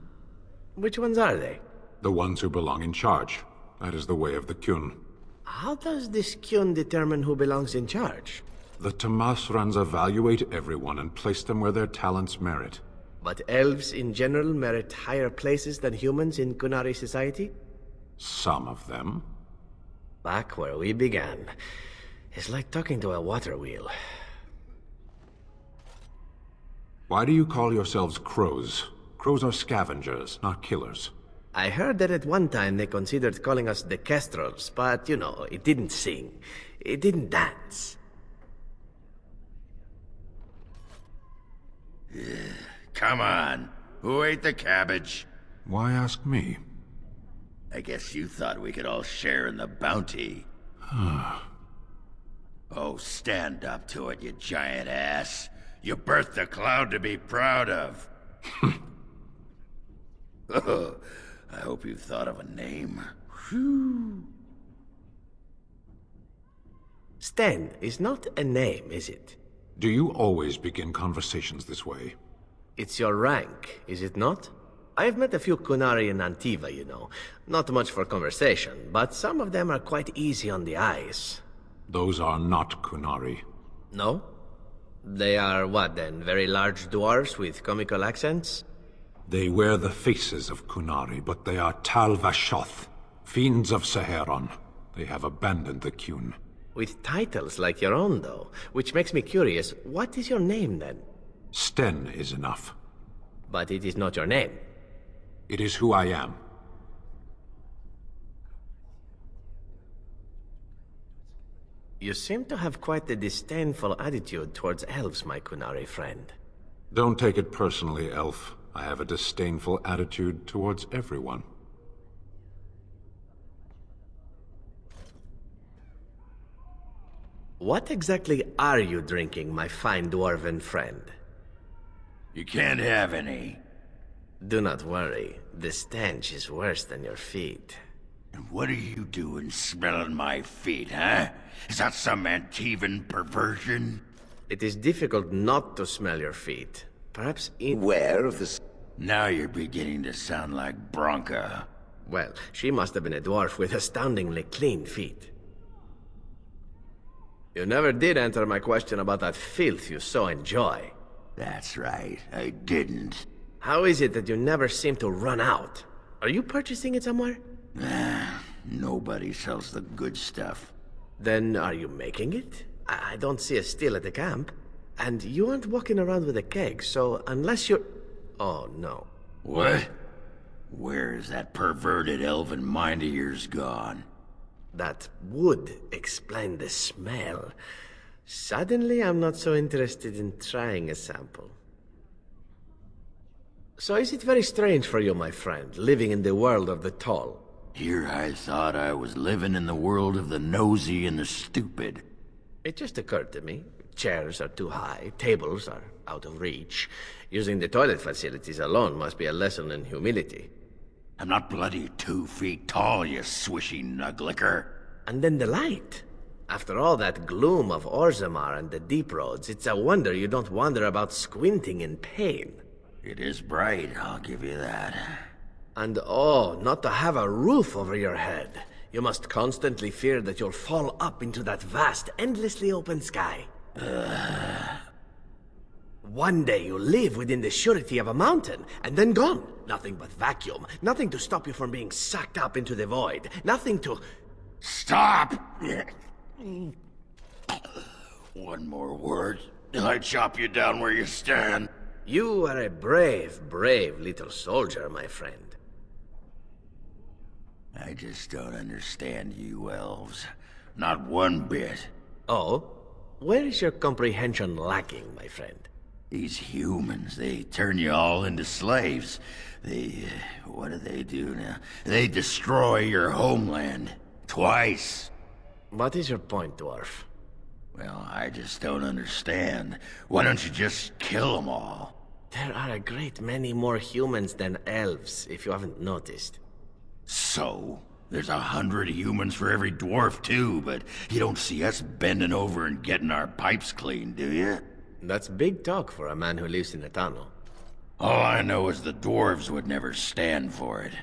Which ones are they? The ones who belong in charge. That is the way of the Kyun. How does this Kyun determine who belongs in charge? The Tamasrans evaluate everyone and place them where their talents merit. But elves in general merit higher places than humans in Kunari society? Some of them. Back where we began. It's like talking to a water wheel. Why do you call yourselves crows? Crows are scavengers, not killers. I heard that at one time they considered calling us the Kestrels, but you know, it didn't sing. It didn't dance. Come on. Who ate the cabbage? Why ask me? I guess you thought we could all share in the bounty. Oh, stand up to it, you giant ass. You birthed a cloud to be proud of. I hope you've thought of a name. Sten is not a name, is it? Do you always begin conversations this way? It's your rank, is it not? I've met a few Kunari in Antiva, you know. Not much for conversation, but some of them are quite easy on the eyes. Those are not Kunari. No? They are what then? Very large dwarves with comical accents? They wear the faces of Kunari, but they are Tal Vashoth, fiends of Seheron. They have abandoned the Kyun. With titles like your own, though. Which makes me curious, what is your name then? Sten is enough. But it is not your name. It is who I am. You seem to have quite a disdainful attitude towards elves, my Kunari friend. Don't take it personally, Elf. I have a disdainful attitude towards everyone. What exactly are you drinking, my fine dwarven friend? You can't have any. Do not worry. The stench is worse than your feet. And what are you doing smelling my feet, huh? Is that some Antivan perversion? It is difficult not to smell your feet. Perhaps Beware of this. Now you're beginning to sound like Bronca. Well, she must have been a dwarf with astoundingly clean feet. You never did answer my question about that filth you so enjoy. That's right, I didn't. How is it that you never seem to run out? Are you purchasing it somewhere? Nobody sells the good stuff. Then are you making it? I don't see a still at the camp. And you aren't walking around with a keg, so unless you're... Oh, no. What? Where is that perverted elven mind of yours gone? That would explain the smell. Suddenly, I'm not so interested in trying a sample. So is it very strange for you, my friend, living in the world of the tall? Here I thought I was living in the world of the nosy and the stupid. It just occurred to me. Chairs are too high, tables are out of reach. Using the toilet facilities alone must be a lesson in humility. I'm not bloody 2 feet tall, you swishy nuglicker. And then the light. After all that gloom of Orzammar and the deep roads, it's a wonder you don't wander about squinting in pain. It is bright, I'll give you that. And oh, not to have a roof over your head. You must constantly fear that you'll fall up into that vast, endlessly open sky. One day you'll live within the surety of a mountain, and then gone. Nothing but vacuum. Nothing to stop you from being sucked up into the void. Nothing to... Stop! One more word, and I chop you down where you stand. You are a brave, brave little soldier, my friend. I just don't understand you elves. Not one bit. Oh? Where is your comprehension lacking, my friend? These humans, they turn you all into slaves. What do they do now? They destroy your homeland. Twice. What is your point, dwarf? Well, I just don't understand. Why don't you just kill them all? There are a great many more humans than elves, if you haven't noticed. So? There's 100 humans for every dwarf, too, but you don't see us bending over and getting our pipes clean, do you? That's big talk for a man who lives in a tunnel. All I know is the dwarves would never stand for it.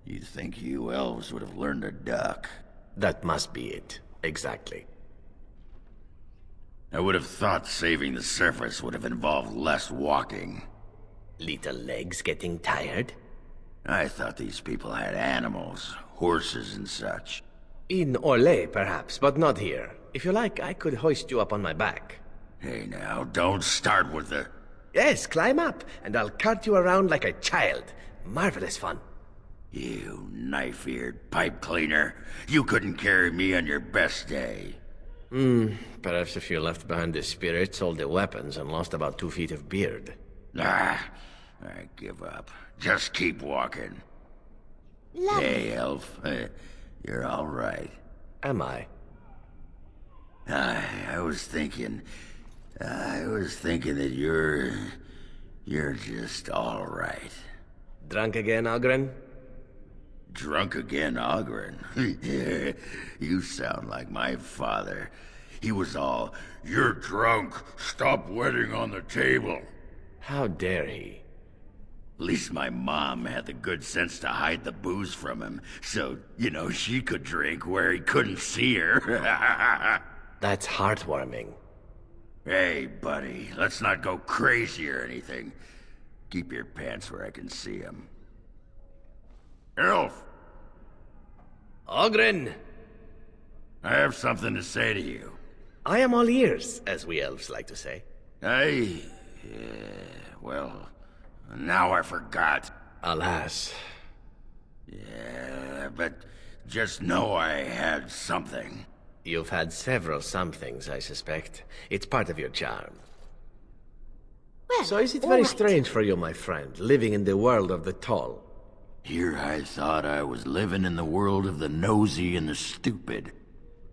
You'd think you elves would have learned to duck. That must be it. Exactly. I would have thought saving the surface would have involved less walking. Little legs getting tired? I thought these people had animals, horses and such. In Orlais, perhaps, but not here. If you like, I could hoist you up on my back. Hey now, don't start with the... Yes, climb up, and I'll cart you around like a child. Marvelous fun. You knife-eared pipe cleaner. You couldn't carry me on your best day. Perhaps if you left behind the spirits, all the weapons, and lost about 2 feet of beard. Ah, I give up. Just keep walking. Lovely. Hey, elf. You're all right. Am I? I was thinking that you're just all right. Drunk again, Ogren? Drunk again, Ogren? You sound like my father. He was all, "You're drunk. Stop wetting on the table." How dare he? At least my mom had the good sense to hide the booze from him, so, she could drink where he couldn't see her. That's heartwarming. Hey, buddy, let's not go crazy or anything. Keep your pants where I can see them. Elf! Ogren! I have something to say to you. I am all ears, as we elves like to say. Well, now I forgot. Alas. Yeah, but just know I had something. You've had several somethings, I suspect. It's part of your charm. Well, So is it all very right. strange for you, my friend, living in the world of the tall? Here I thought I was living in the world of the nosy and the stupid.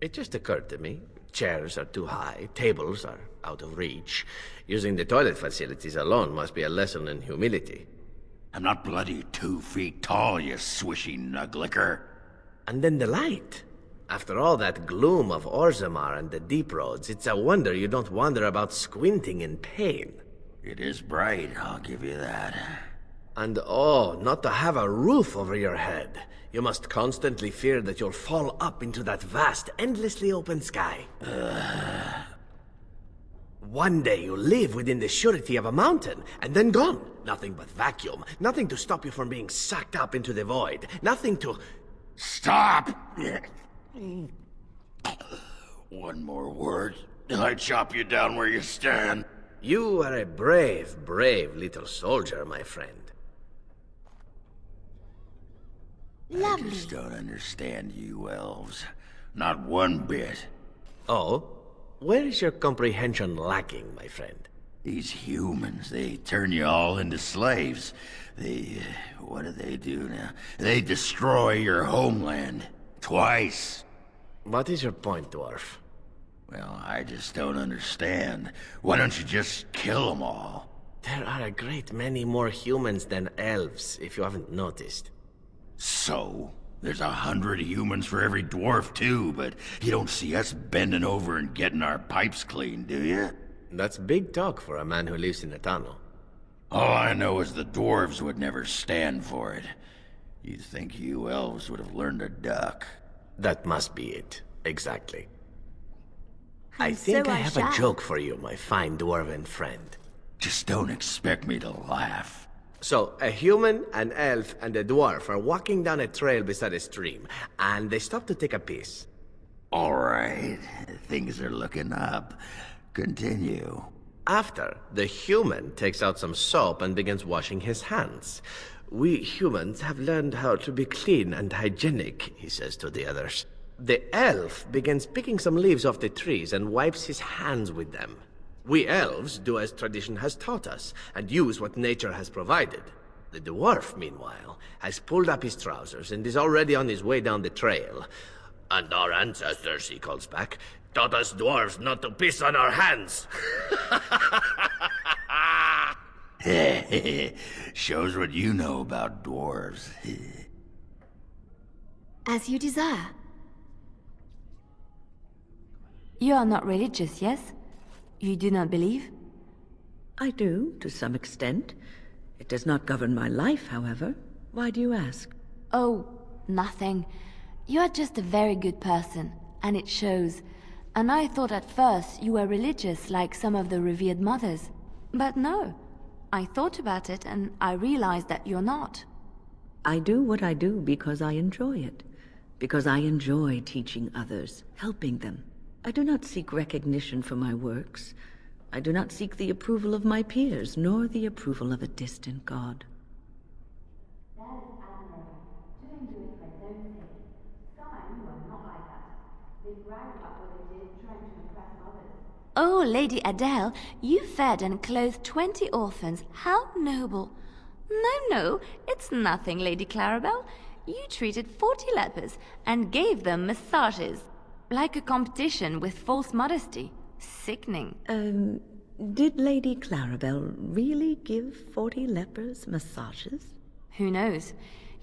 It just occurred to me. Chairs are too high, tables are out of reach. Using the toilet facilities alone must be a lesson in humility. I'm not bloody 2 feet tall, you swishy nuglicker. And then the light. After all that gloom of Orzammar and the deep roads, it's a wonder you don't wander about squinting in pain. It is bright, I'll give you that. And oh, not to have a roof over your head. You must constantly fear that you'll fall up into that vast, endlessly open sky. One day you'll live within the surety of a mountain, and then gone. Nothing but vacuum. Nothing to stop you from being sucked up into the void. Nothing to... Stop! One more word, and I chop you down where you stand. You are a brave, brave little soldier, my friend. I Lovely. just don't understand you elves. Not one bit. Oh? Where is your comprehension lacking, my friend? These humans, they turn you all into slaves. What do they do now? They destroy your homeland. Twice. What is your point, dwarf? Well, I just don't understand. Why don't you just kill them all? There are a great many more humans than elves, if you haven't noticed. So? There's 100 humans for every dwarf, too, but you don't see us bending over and getting our pipes clean, do you? That's big talk for a man who lives in a tunnel. All I know is the dwarves would never stand for it. You'd think you elves would have learned to duck. That must be it. Exactly. I And think so I I have a shall. joke for you, my fine dwarven friend. Just don't expect me to laugh. So, a human, an elf, and a dwarf are walking down a trail beside a stream, and they stop to take a piss. All right, things are looking up. Continue. After, the human takes out some soap and begins washing his hands. We humans have learned how to be clean and hygienic, he says to the others. The elf begins picking some leaves off the trees and wipes his hands with them. We elves do as tradition has taught us, and use what nature has provided. The dwarf, meanwhile, has pulled up his trousers and is already on his way down the trail. And our ancestors, he calls back, taught us dwarves not to piss on our hands. Shows what you know about dwarves. As you desire. You are not religious, yes? You do not believe? I do, to some extent. It does not govern my life, however. Why do you ask? Oh, nothing. You are just a very good person, and it shows. And I thought at first you were religious like some of the revered mothers. But no. I thought about it, and I realized that you're not. I do what I do because I enjoy it. Because I enjoy teaching others, helping them. I do not seek recognition for my works. I do not seek the approval of my peers, nor the approval of a distant god. That is admirable. Doing good for its own sake. Some I knew are not like that. They brag about what they did, trying to impress others. Oh, Lady Adele, you fed and clothed 20 orphans. How noble. No, it's nothing, Lady Clarabelle. You treated 40 lepers and gave them massages. Like a competition with false modesty. Sickening. Did Lady Clarabelle really give 40 lepers massages? Who knows?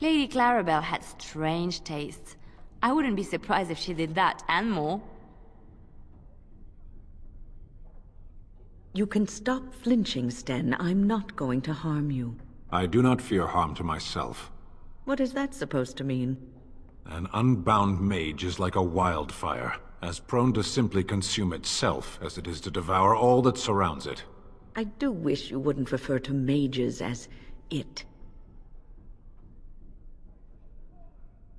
Lady Clarabelle had strange tastes. I wouldn't be surprised if she did that and more. You can stop flinching, Sten. I'm not going to harm you. I do not fear harm to myself. What is that supposed to mean? An unbound mage is like a wildfire, as prone to simply consume itself as it is to devour all that surrounds it. I do wish you wouldn't refer to mages as it.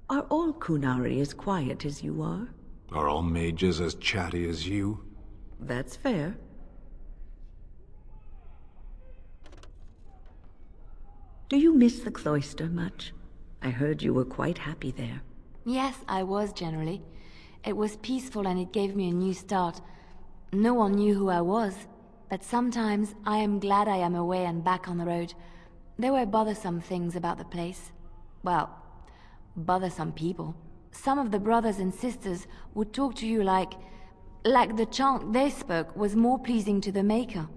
Are all Qunari as quiet as you are? Are all mages as chatty as you? That's fair. Do you miss the cloister much? I heard you were quite happy there. Yes, I was generally. It was peaceful and it gave me a new start. No one knew who I was, but sometimes I am glad I am away and back on the road. There were bothersome things about the place. Well, bothersome people. Some of the brothers and sisters would talk to you like the chant they spoke was more pleasing to the Maker.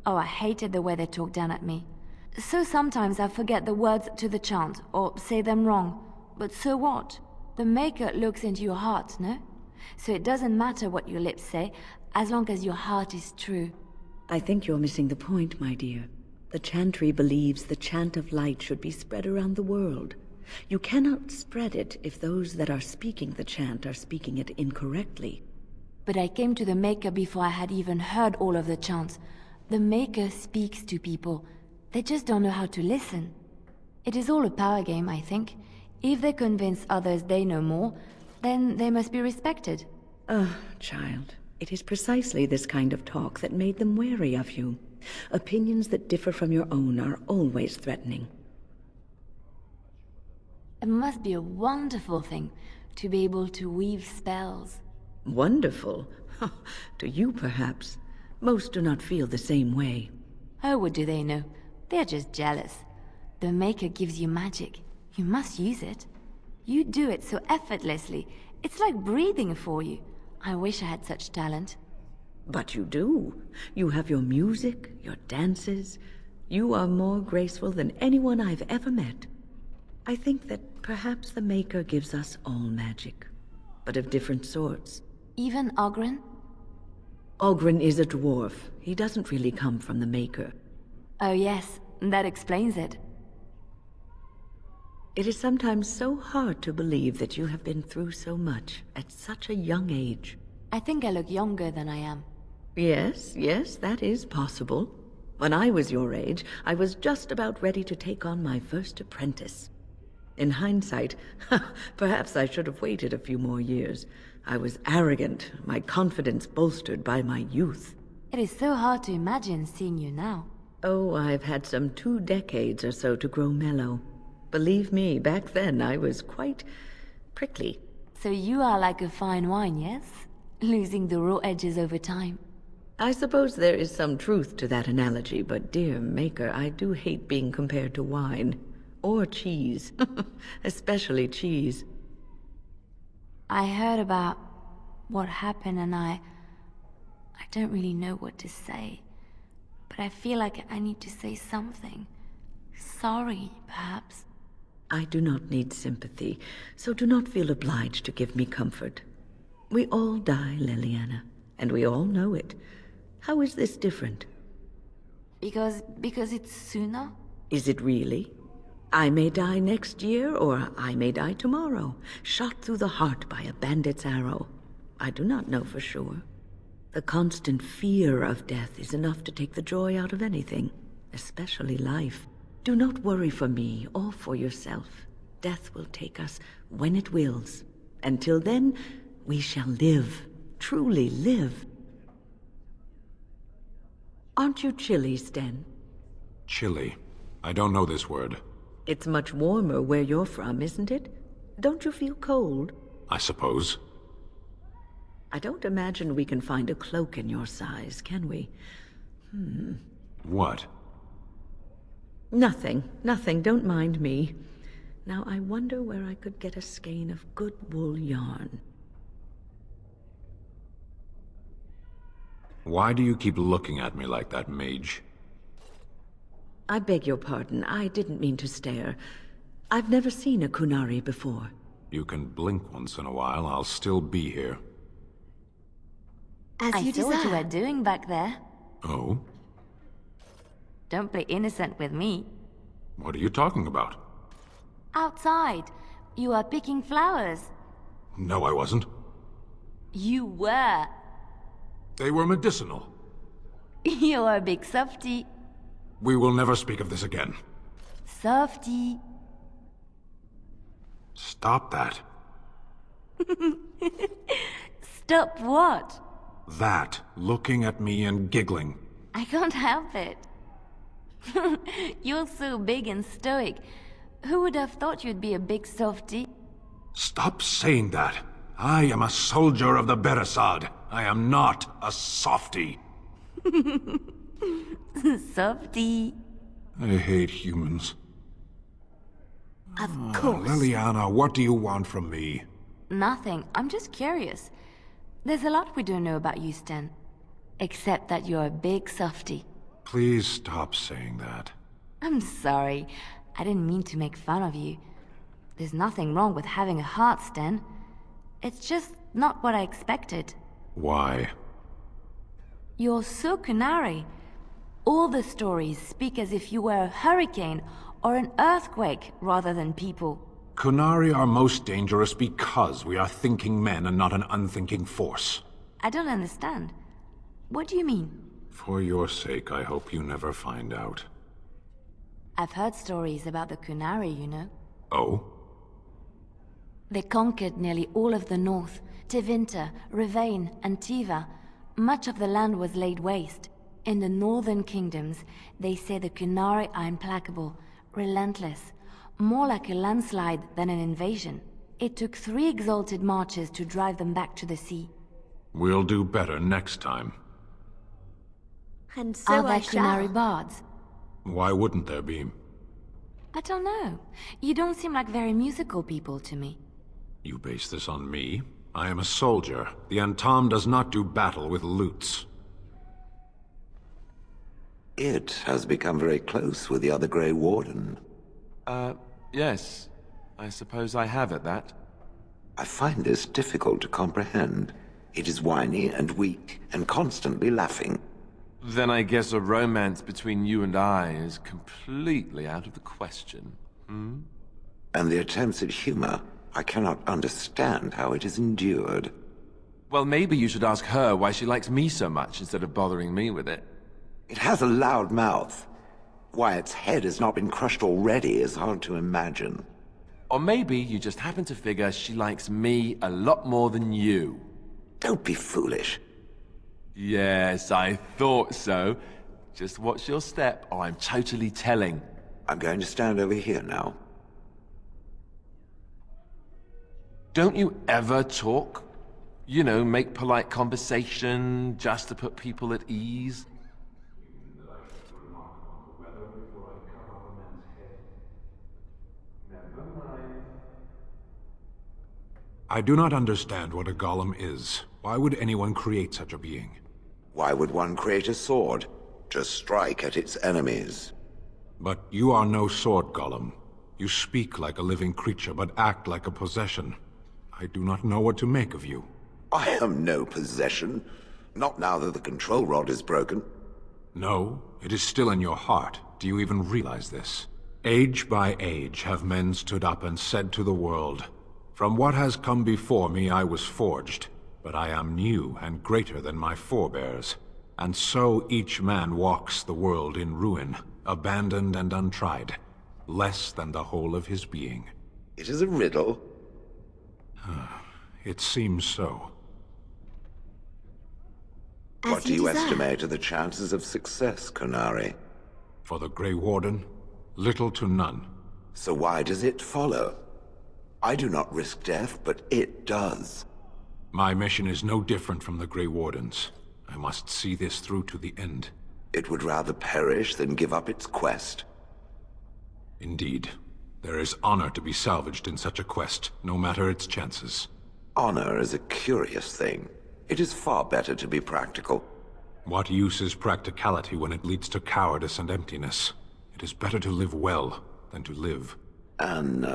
Oh, I hated the way they talked down at me. So sometimes I forget the words to the chant, or say them wrong. But so what? The Maker looks into your heart, no? So it doesn't matter what your lips say, as long as your heart is true. I think you're missing the point, my dear. The chantry believes the chant of light should be spread around the world. You cannot spread it if those that are speaking the chant are speaking it incorrectly. But I came to the Maker before I had even heard all of the chants. The Maker speaks to people. They just don't know how to listen. It is all a power game, I think. If they convince others they know more, then they must be respected. Child, it is precisely this kind of talk that made them wary of you. Opinions that differ from your own are always threatening. It must be a wonderful thing to be able to weave spells. Wonderful? To you, perhaps. Most do not feel the same way. Oh, what do they know? They're just jealous. The Maker gives you magic. You must use it. You do it so effortlessly. It's like breathing for you. I wish I had such talent. But you do. You have your music, your dances. You are more graceful than anyone I've ever met. I think that perhaps the Maker gives us all magic, but of different sorts. Even Ogren? Ogren is a dwarf. He doesn't really come from the Maker. Oh yes, that explains it. It is sometimes so hard to believe that you have been through so much at such a young age. I think I look younger than I am. Yes, that is possible. When I was your age, I was just about ready to take on my first apprentice. In hindsight, perhaps I should have waited a few more years. I was arrogant, my confidence bolstered by my youth. It is so hard to imagine seeing you now. Oh, I've had some 2 decades or so to grow mellow. Believe me, back then I was quite prickly. So you are like a fine wine, yes? Losing the raw edges over time. I suppose there is some truth to that analogy, but dear Maker, I do hate being compared to wine. Or cheese. Especially cheese. I heard about what happened and I don't really know what to say. But I feel like I need to say something. Sorry, perhaps. I do not need sympathy, so do not feel obliged to give me comfort. We all die, Leliana, and we all know it. How is this different? Because it's sooner? Is it really? I may die next year, or I may die tomorrow, shot through the heart by a bandit's arrow. I do not know for sure. The constant fear of death is enough to take the joy out of anything, especially life. Do not worry for me or for yourself. Death will take us when it wills. Until then, we shall live, truly live. Aren't you chilly, Sten? Chilly. I don't know this word. It's much warmer where you're from, isn't it? Don't you feel cold? I suppose. I don't imagine we can find a cloak in your size, can we? What? Nothing. Don't mind me. Now I wonder where I could get a skein of good wool yarn. Why do you keep looking at me like that, mage? I beg your pardon. I didn't mean to stare. I've never seen a Kunari before. You can blink once in a while, I'll still be here. As I saw what you were doing back there. Oh? Don't play innocent with me. What are you talking about? Outside. You are picking flowers. No, I wasn't. You were. They were medicinal. You're a big softy. We will never speak of this again. Softy. Stop that. Stop what? That. Looking at me and giggling. I can't help it. You're so big and stoic. Who would have thought you'd be a big softy? Stop saying that. I am a soldier of the Beresad. I am not a softy. Softy. I hate humans. Of course. Leliana, what do you want from me? Nothing. I'm just curious. There's a lot we don't know about you, Sten. Except that you're a big softy. Please stop saying that. I'm sorry. I didn't mean to make fun of you. There's nothing wrong with having a heart, Sten. It's just not what I expected. Why? You're so Kunari. All the stories speak as if you were a hurricane or an earthquake rather than people. Kunari are most dangerous because we are thinking men and not an unthinking force. I don't understand. What do you mean? For your sake, I hope you never find out. I've heard stories about the Kunari, you know. Oh? They conquered nearly all of the north. Tevinter, Rivain, and Tiva. Much of the land was laid waste. In the northern kingdoms, they say the Kunari are implacable, relentless, more like a landslide than an invasion. It took 3 exalted marches to drive them back to the sea. We'll do better next time. And so are there Kunari bards? Why wouldn't there be? I don't know. You don't seem like very musical people to me. You base this on me? I am a soldier. The Antam does not do battle with lutes. It has become very close with the other Grey Warden. Yes. I suppose I have at that. I find this difficult to comprehend. It is whiny and weak and constantly laughing. Then I guess a romance between you and I is completely out of the question. Hmm? And the attempts at humor, I cannot understand how it is endured. Well, maybe you should ask her why she likes me so much instead of bothering me with it. It has a loud mouth. Why its head has not been crushed already is hard to imagine. Or maybe you just happen to figure she likes me a lot more than you. Don't be foolish. Yes, I thought so. Just watch your step, or I'm totally telling. I'm going to stand over here now. Don't you ever talk? You know, make polite conversation, just to put people at ease? I do not understand what a golem is. Why would anyone create such a being? Why would one create a sword? To strike at its enemies. But you are no sword golem. You speak like a living creature, but act like a possession. I do not know what to make of you. I am no possession. Not now that the control rod is broken. No, it is still in your heart. Do you even realize this? Age by age have men stood up and said to the world, "From what has come before me I was forged, but I am new and greater than my forebears." And so each man walks the world in ruin, abandoned and untried, less than the whole of his being. It is a riddle. It seems so. What do you estimate are the chances of success, Qunari? For the Grey Warden, little to none. So why does it follow? I do not risk death, but it does. My mission is no different from the Grey Warden's. I must see this through to the end. It would rather perish than give up its quest. Indeed. There is honor to be salvaged in such a quest, no matter its chances. Honor is a curious thing. It is far better to be practical. What use is practicality when it leads to cowardice and emptiness? It is better to live well than to live. An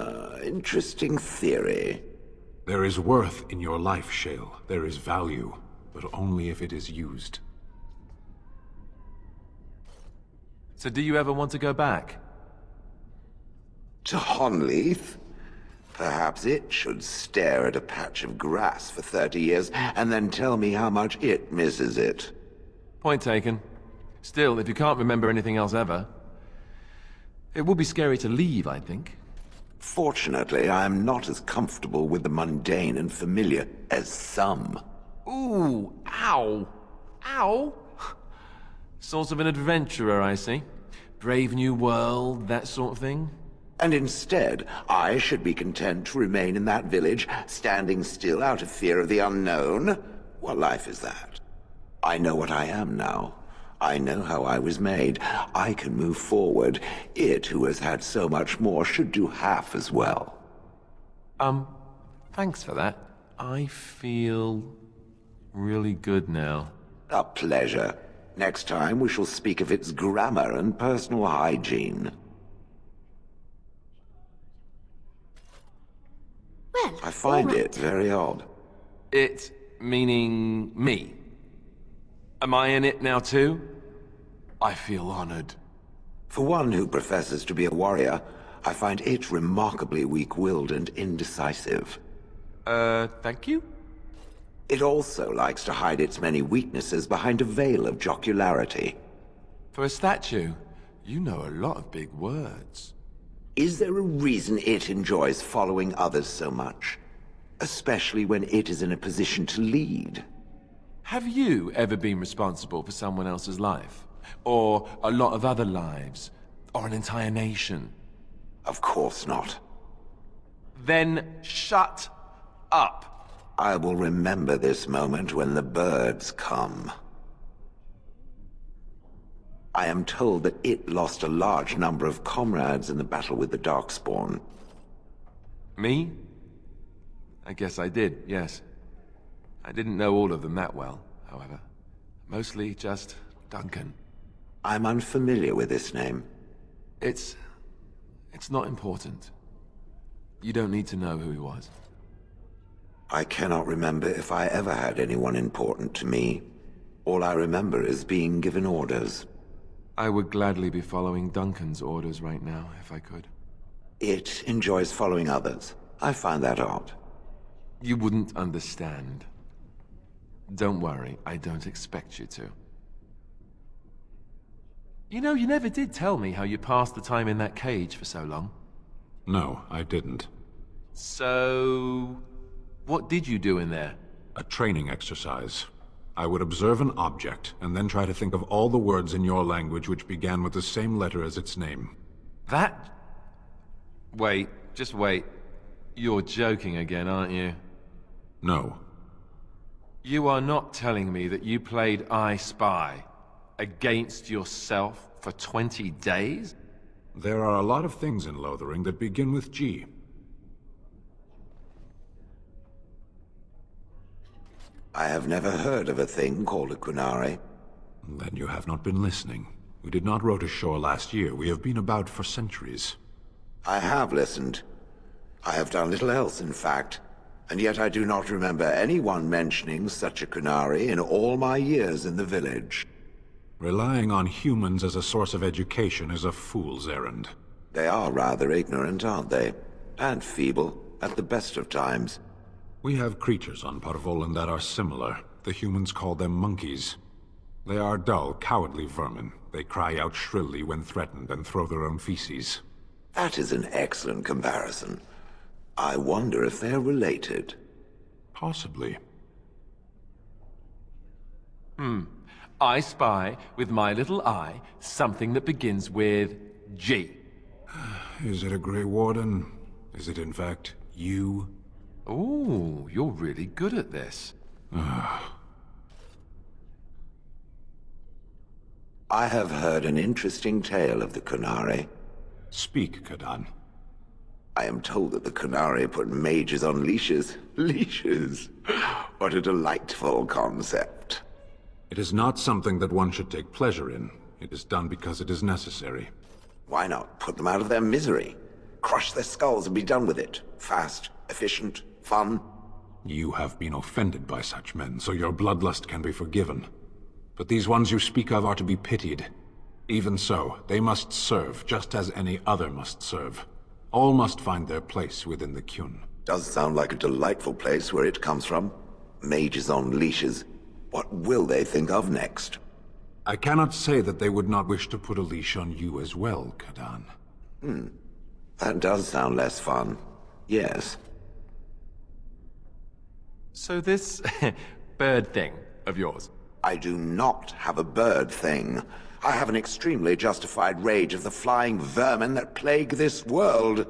interesting theory. There is worth in your life, Shale. There is value, but only if it is used. So do you ever want to go back? To Honleith? Perhaps it should stare at a patch of grass for 30 years and then tell me how much it misses it. Point taken. Still, if you can't remember anything else ever, it would be scary to leave, I think. Fortunately, I am not as comfortable with the mundane and familiar as some. Ooh, ow. Ow. Sort of an adventurer, I see. Brave new world, that sort of thing. And instead, I should be content to remain in that village, standing still out of fear of the unknown. What life is that? I know what I am now. I know how I was made. I can move forward. It, who has had so much more, should do half as well. Thanks for that. I feel really good now. A pleasure. Next time we shall speak of its grammar and personal hygiene. Well, I find all right. it very odd. It meaning me. Am I in it now too? I feel honored. For one who professes to be a warrior, I find it remarkably weak-willed and indecisive. Thank you? It also likes to hide its many weaknesses behind a veil of jocularity. For a statue, you know a lot of big words. Is there a reason it enjoys following others so much? Especially when it is in a position to lead? Have you ever been responsible for someone else's life? Or a lot of other lives? Or an entire nation? Of course not. Then shut up. I will remember this moment when the birds come. I am told that it lost a large number of comrades in the battle with the Darkspawn. Me? I guess I did, yes. I didn't know all of them that well, however. Mostly just Duncan. I'm unfamiliar with this name. It's not important. You don't need to know who he was. I cannot remember if I ever had anyone important to me. All I remember is being given orders. I would gladly be following Duncan's orders right now, if I could. It enjoys following others. I find that odd. You wouldn't understand. Don't worry, I don't expect you to. You know, you never did tell me how you passed the time in that cage for so long. No, I didn't. So... what did you do in there? A training exercise. I would observe an object, and then try to think of all the words in your language which began with the same letter as its name. That... Wait, just wait. You're joking again, aren't you? No. You are not telling me that you played I Spy against yourself for 20 days? There are a lot of things in Lothering that begin with G. I have never heard of a thing called a Qunari. Then you have not been listening. We did not row to shore last year. We have been about for centuries. I have listened. I have done little else, in fact. And yet I do not remember anyone mentioning such a Qunari in all my years in the village. Relying on humans as a source of education is a fool's errand. They are rather ignorant, aren't they? And feeble, at the best of times. We have creatures on Parvolan that are similar. The humans call them monkeys. They are dull, cowardly vermin. They cry out shrilly when threatened and throw their own feces. That is an excellent comparison. I wonder if they're related. Possibly. I spy, with my little eye, something that begins with G. Is it a Grey Warden? Is it in fact you? Ooh, you're really good at this. I have heard an interesting tale of the Qunari. Speak, Kadan. I am told that the Qunari put mages on leashes. Leashes? What a delightful concept. It is not something that one should take pleasure in. It is done because it is necessary. Why not put them out of their misery? Crush their skulls and be done with it. Fast, efficient, fun. You have been offended by such men, so your bloodlust can be forgiven. But these ones you speak of are to be pitied. Even so, they must serve, just as any other must serve. All must find their place within the Qun. Does sound like a delightful place where it comes from. Mages on leashes. What will they think of next? I cannot say that they would not wish to put a leash on you as well, Kadan. That does sound less fun. Yes. So this bird thing of yours. I do not have a bird thing. I have an extremely justified rage of the flying vermin that plague this world.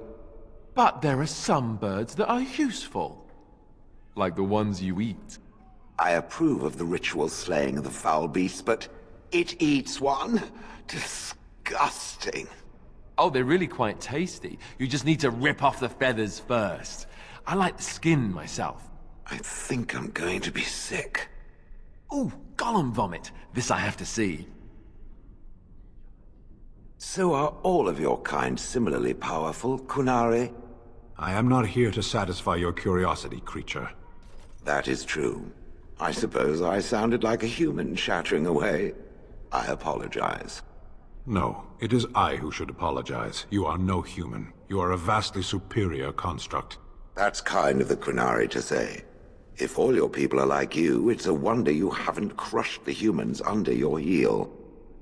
But there are some birds that are useful. Like the ones you eat. I approve of the ritual slaying of the foul beast, but it eats one? Disgusting. Oh, they're really quite tasty. You just need to rip off the feathers first. I like the skin myself. I think I'm going to be sick. Ooh, golem vomit. This I have to see. So are all of your kind similarly powerful, Qunari? I am not here to satisfy your curiosity, creature. That is true. I suppose I sounded like a human chattering away. I apologize. No, it is I who should apologize. You are no human. You are a vastly superior construct. That's kind of the Qunari to say. If all your people are like you, it's a wonder you haven't crushed the humans under your heel.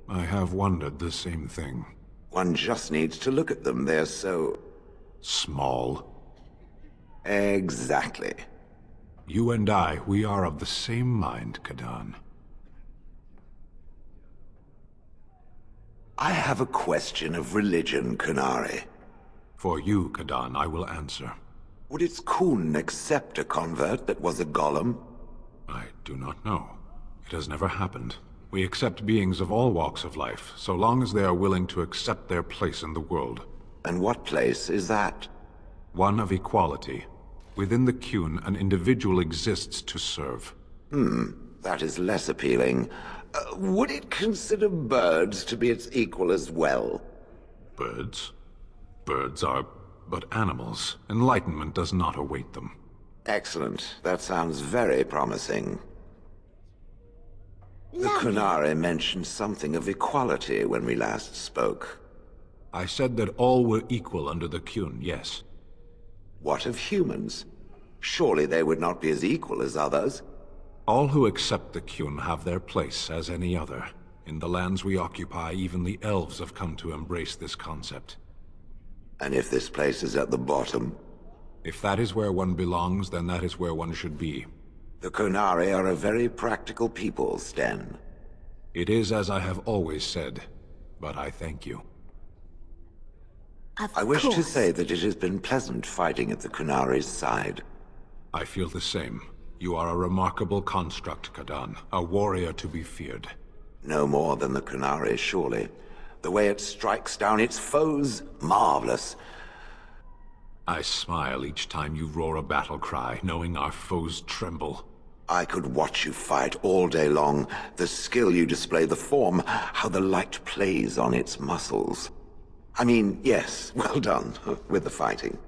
I have wondered the same thing. One just needs to look at them. They're so... small. Exactly. You and I, we are of the same mind, Kadan. I have a question of religion, Qunari. For you, Kadan, I will answer. Would its Qun accept a convert that was a golem? I do not know. It has never happened. We accept beings of all walks of life, so long as they are willing to accept their place in the world. And what place is that? One of equality. Within the Qun, an individual exists to serve. That is less appealing. Would it consider birds to be its equal as well? Birds? Birds are but animals. Enlightenment does not await them. Excellent. That sounds very promising. The Qunari mentioned something of equality when we last spoke. I said that all were equal under the Qun, yes. What of humans? Surely they would not be as equal as others? All who accept the Qun have their place as any other. In the lands we occupy, even the elves have come to embrace this concept. And if this place is at the bottom? If that is where one belongs, then that is where one should be. The Konari are a very practical people, Sten. It is as I have always said, but I thank you. Of I wish to course. say that it has been pleasant fighting at the Konari's side. I feel the same. You are a remarkable construct, Kadan. A warrior to be feared. No more than the Konari, surely. The way it strikes down its foes, marvelous. I smile each time you roar a battle cry, knowing our foes tremble. I could watch you fight all day long. The skill you display, the form, how the light plays on its muscles. I mean, yes, well done with the fighting.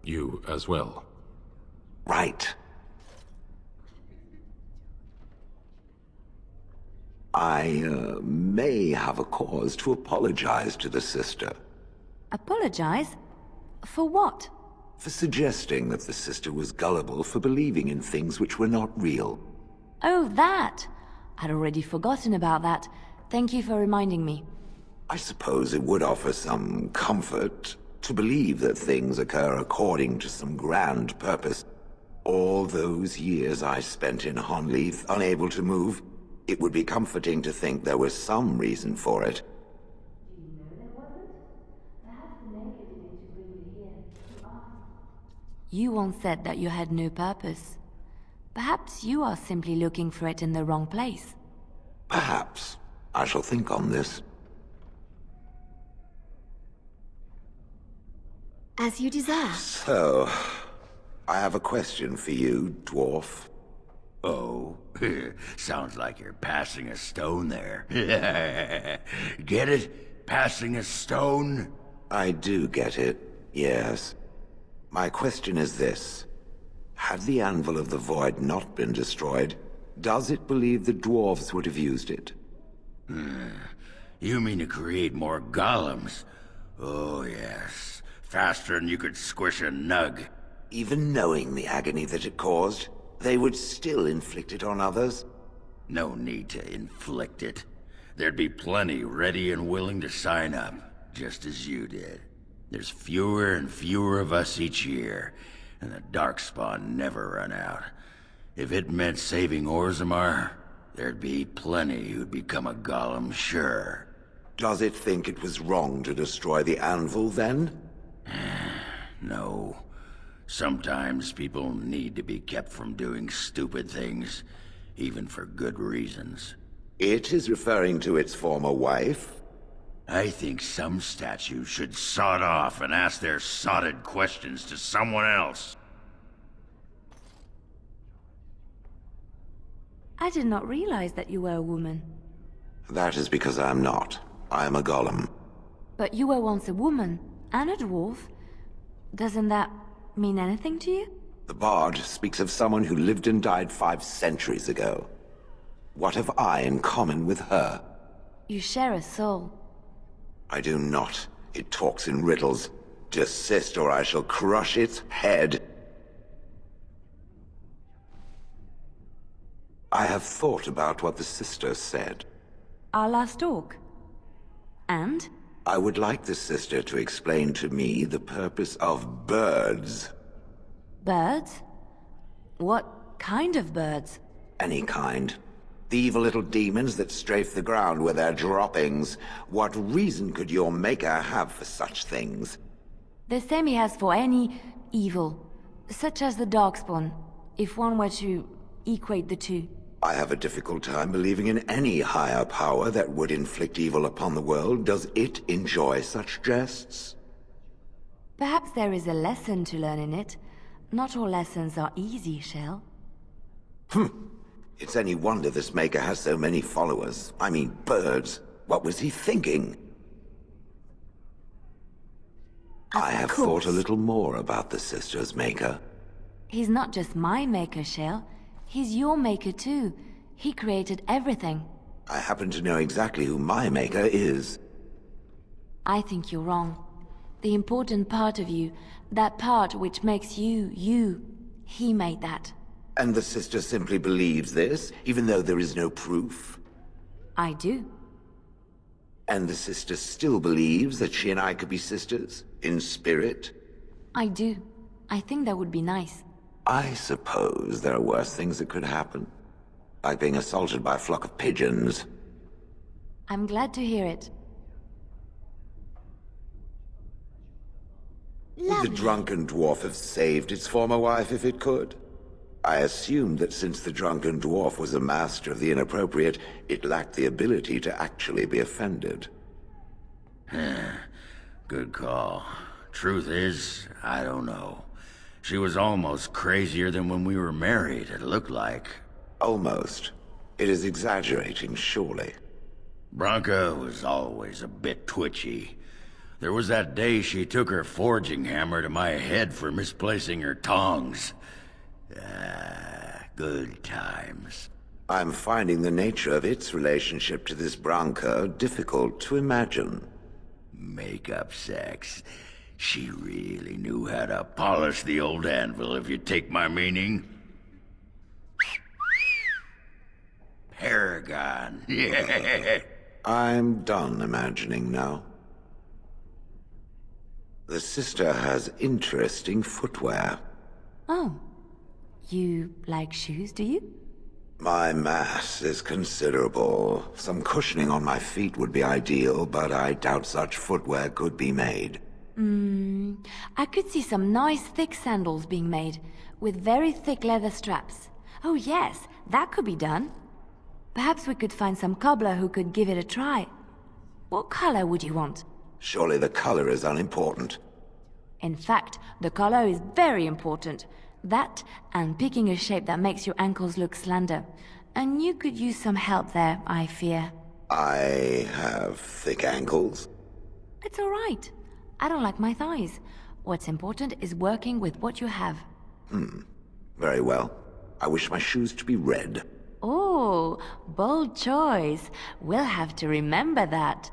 You as well. Right. I may have a cause to apologize to the sister. Apologize? For what? For suggesting that the sister was gullible for believing in things which were not real. Oh, that! I'd already forgotten about that. Thank you for reminding me. I suppose it would offer some comfort to believe that things occur according to some grand purpose. All those years I spent in Honleith, unable to move, it would be comforting to think there was some reason for it. You once said that you had no purpose. Perhaps you are simply looking for it in the wrong place. Perhaps. I shall think on this. As you deserve. So, I have a question for you, dwarf. Oh, sounds like you're passing a stone there. Get it? Passing a stone? I do get it, yes. My question is this. Had the Anvil of the Void not been destroyed, does it believe the dwarves would have used it? You mean to create more golems? Oh, yes. Faster than you could squish a nug. Even knowing the agony that it caused, they would still inflict it on others? No need to inflict it. There'd be plenty ready and willing to sign up, just as you did. There's fewer and fewer of us each year, and the Darkspawn never run out. If it meant saving Orzammar, there'd be plenty who'd become a golem, sure. Does it think it was wrong to destroy the Anvil, then? No. Sometimes people need to be kept from doing stupid things, even for good reasons. It is referring to its former wife? I think some statues should sod off and ask their sodded questions to someone else. I did not realize that you were a woman. That is because I am not. I am a golem. But you were once a woman, and a dwarf. Doesn't that mean anything to you? The Bard speaks of someone who lived and died 5 centuries ago. What have I in common with her? You share a soul. I do not. It talks in riddles. Desist or I shall crush its head. I have thought about what the sister said. Our last talk. And? I would like the sister to explain to me the purpose of birds. Birds? What kind of birds? Any kind. The evil little demons that strafe the ground with their droppings. What reason could your maker have for such things? The same he has for any evil, such as the Darkspawn, if one were to equate the two. I have a difficult time believing in any higher power that would inflict evil upon the world. Does it enjoy such jests? Perhaps there is a lesson to learn in it. Not all lessons are easy, Shell. It's any wonder this maker has so many followers. I mean, birds. What was he thinking? I have thought a little more about the sister's maker. He's not just my maker, Shell. He's your maker too. He created everything. I happen to know exactly who my maker is. I think you're wrong. The important part of you, that part which makes you, you, he made that. And the sister simply believes this, even though there is no proof? I do. And the sister still believes that she and I could be sisters? In spirit? I do. I think that would be nice. I suppose there are worse things that could happen. Like being assaulted by a flock of pigeons. I'm glad to hear it. Would the drunken dwarf have saved its former wife if it could? I assumed that since the drunken dwarf was a master of the inappropriate, it lacked the ability to actually be offended. Good call. Truth is, I don't know. She was almost crazier than when we were married, it looked like. Almost. It is exaggerating, surely. Branka was always a bit twitchy. There was that day she took her forging hammer to my head for misplacing her tongs. Good times. I'm finding the nature of its relationship to this Branka difficult to imagine. Make-up sex. She really knew how to polish the old anvil, if you take my meaning. Paragon. I'm done imagining now. The sister has interesting footwear. Oh. You like shoes, do you? My mass is considerable. Some cushioning on my feet would be ideal, but I doubt such footwear could be made. I could see some nice thick sandals being made, with very thick leather straps. Oh yes, that could be done. Perhaps we could find some cobbler who could give it a try. What color would you want? Surely the color is unimportant. In fact, the color is very important. That, and picking a shape that makes your ankles look slender. And you could use some help there, I fear. I have thick ankles. It's all right. I don't like my thighs. What's important is working with what you have. Very well. I wish my shoes to be red. Oh, bold choice. We'll have to remember that.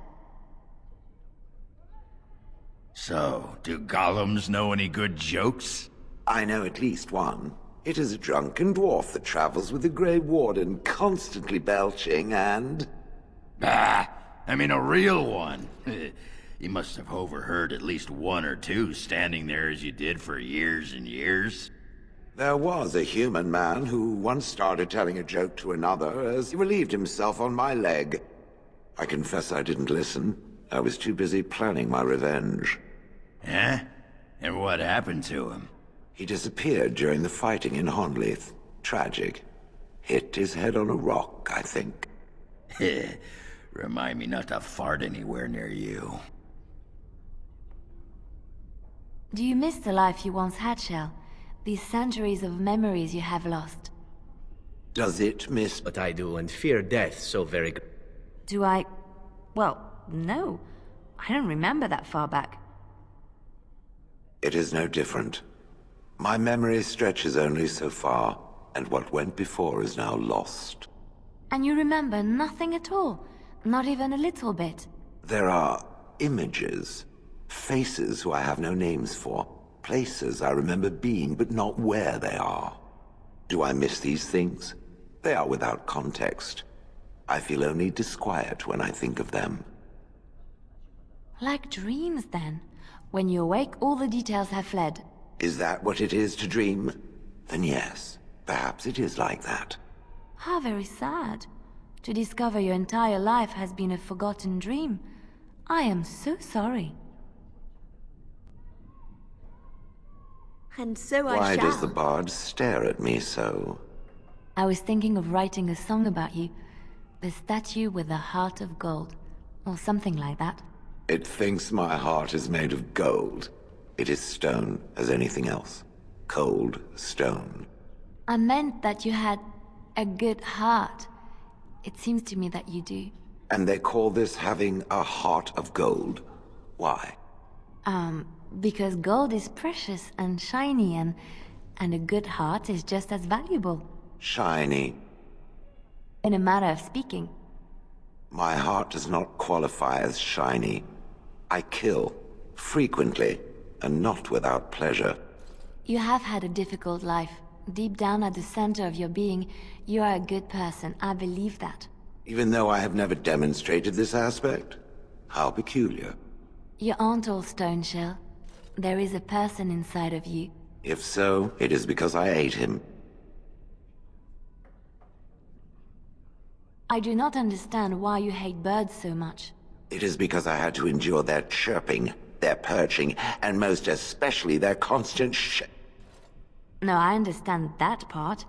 So, do golems know any good jokes? I know at least one. It is a drunken dwarf that travels with the Grey Warden, constantly belching and... Bah! I mean a real one. You must have overheard at least one or two standing there as you did for years and years. There was a human man who once started telling a joke to another as he relieved himself on my leg. I confess I didn't listen. I was too busy planning my revenge. Eh? And what happened to him? He disappeared during the fighting in Honleith. Tragic. Hit his head on a rock, I think. Remind me not to fart anywhere near you. Do you miss the life you once had, Shell? These centuries of memories you have lost? Does it miss... What I do and fear death so very... Do I... Well, no. I don't remember that far back. It is no different. My memory stretches only so far, and what went before is now lost. And you remember nothing at all? Not even a little bit? There are images, faces who I have no names for, places I remember being but not where they are. Do I miss these things? They are without context. I feel only disquiet when I think of them. Like dreams, then. When you awake, all the details have fled. Is that what it is to dream? Then yes, perhaps it is like that. How very sad. To discover your entire life has been a forgotten dream. I am so sorry. And so Why does the bard stare at me so? I was thinking of writing a song about you. The statue with a heart of gold. Or something like that. It thinks my heart is made of gold. It is stone as anything else. Cold stone. I meant that you had a good heart. It seems to me that you do. And they call this having a heart of gold. Why? Because gold is precious and shiny and a good heart is just as valuable. Shiny. In a manner of speaking. My heart does not qualify as shiny. I kill, frequently, and not without pleasure. You have had a difficult life. Deep down at the center of your being, you are a good person. I believe that. Even though I have never demonstrated this aspect? How peculiar. You aren't all stone, Shell. There is a person inside of you. If so, it is because I ate him. I do not understand why you hate birds so much. It is because I had to endure their chirping, their perching, and most especially their constant No, I understand that part,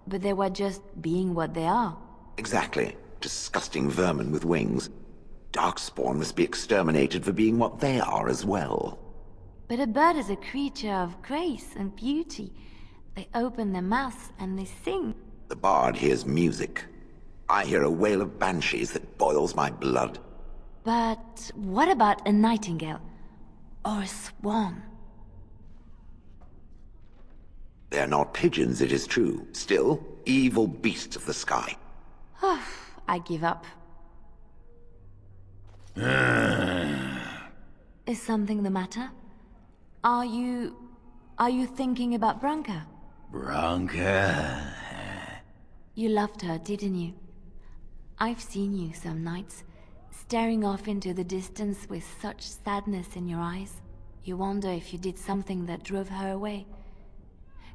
but they were just being what they are. Exactly. Disgusting vermin with wings. Darkspawn must be exterminated for being what they are as well. But a bird is a creature of grace and beauty. They open their mouths and they sing. The bard hears music. I hear a wail of banshees that boils my blood. But what about a nightingale? Or a swan? They are not pigeons, it is true. Still, evil beasts of the sky. I give up. Is something the matter? Are you thinking about Branka? Branka? You loved her, didn't you? I've seen you some nights, staring off into the distance with such sadness in your eyes. You wonder if you did something that drove her away.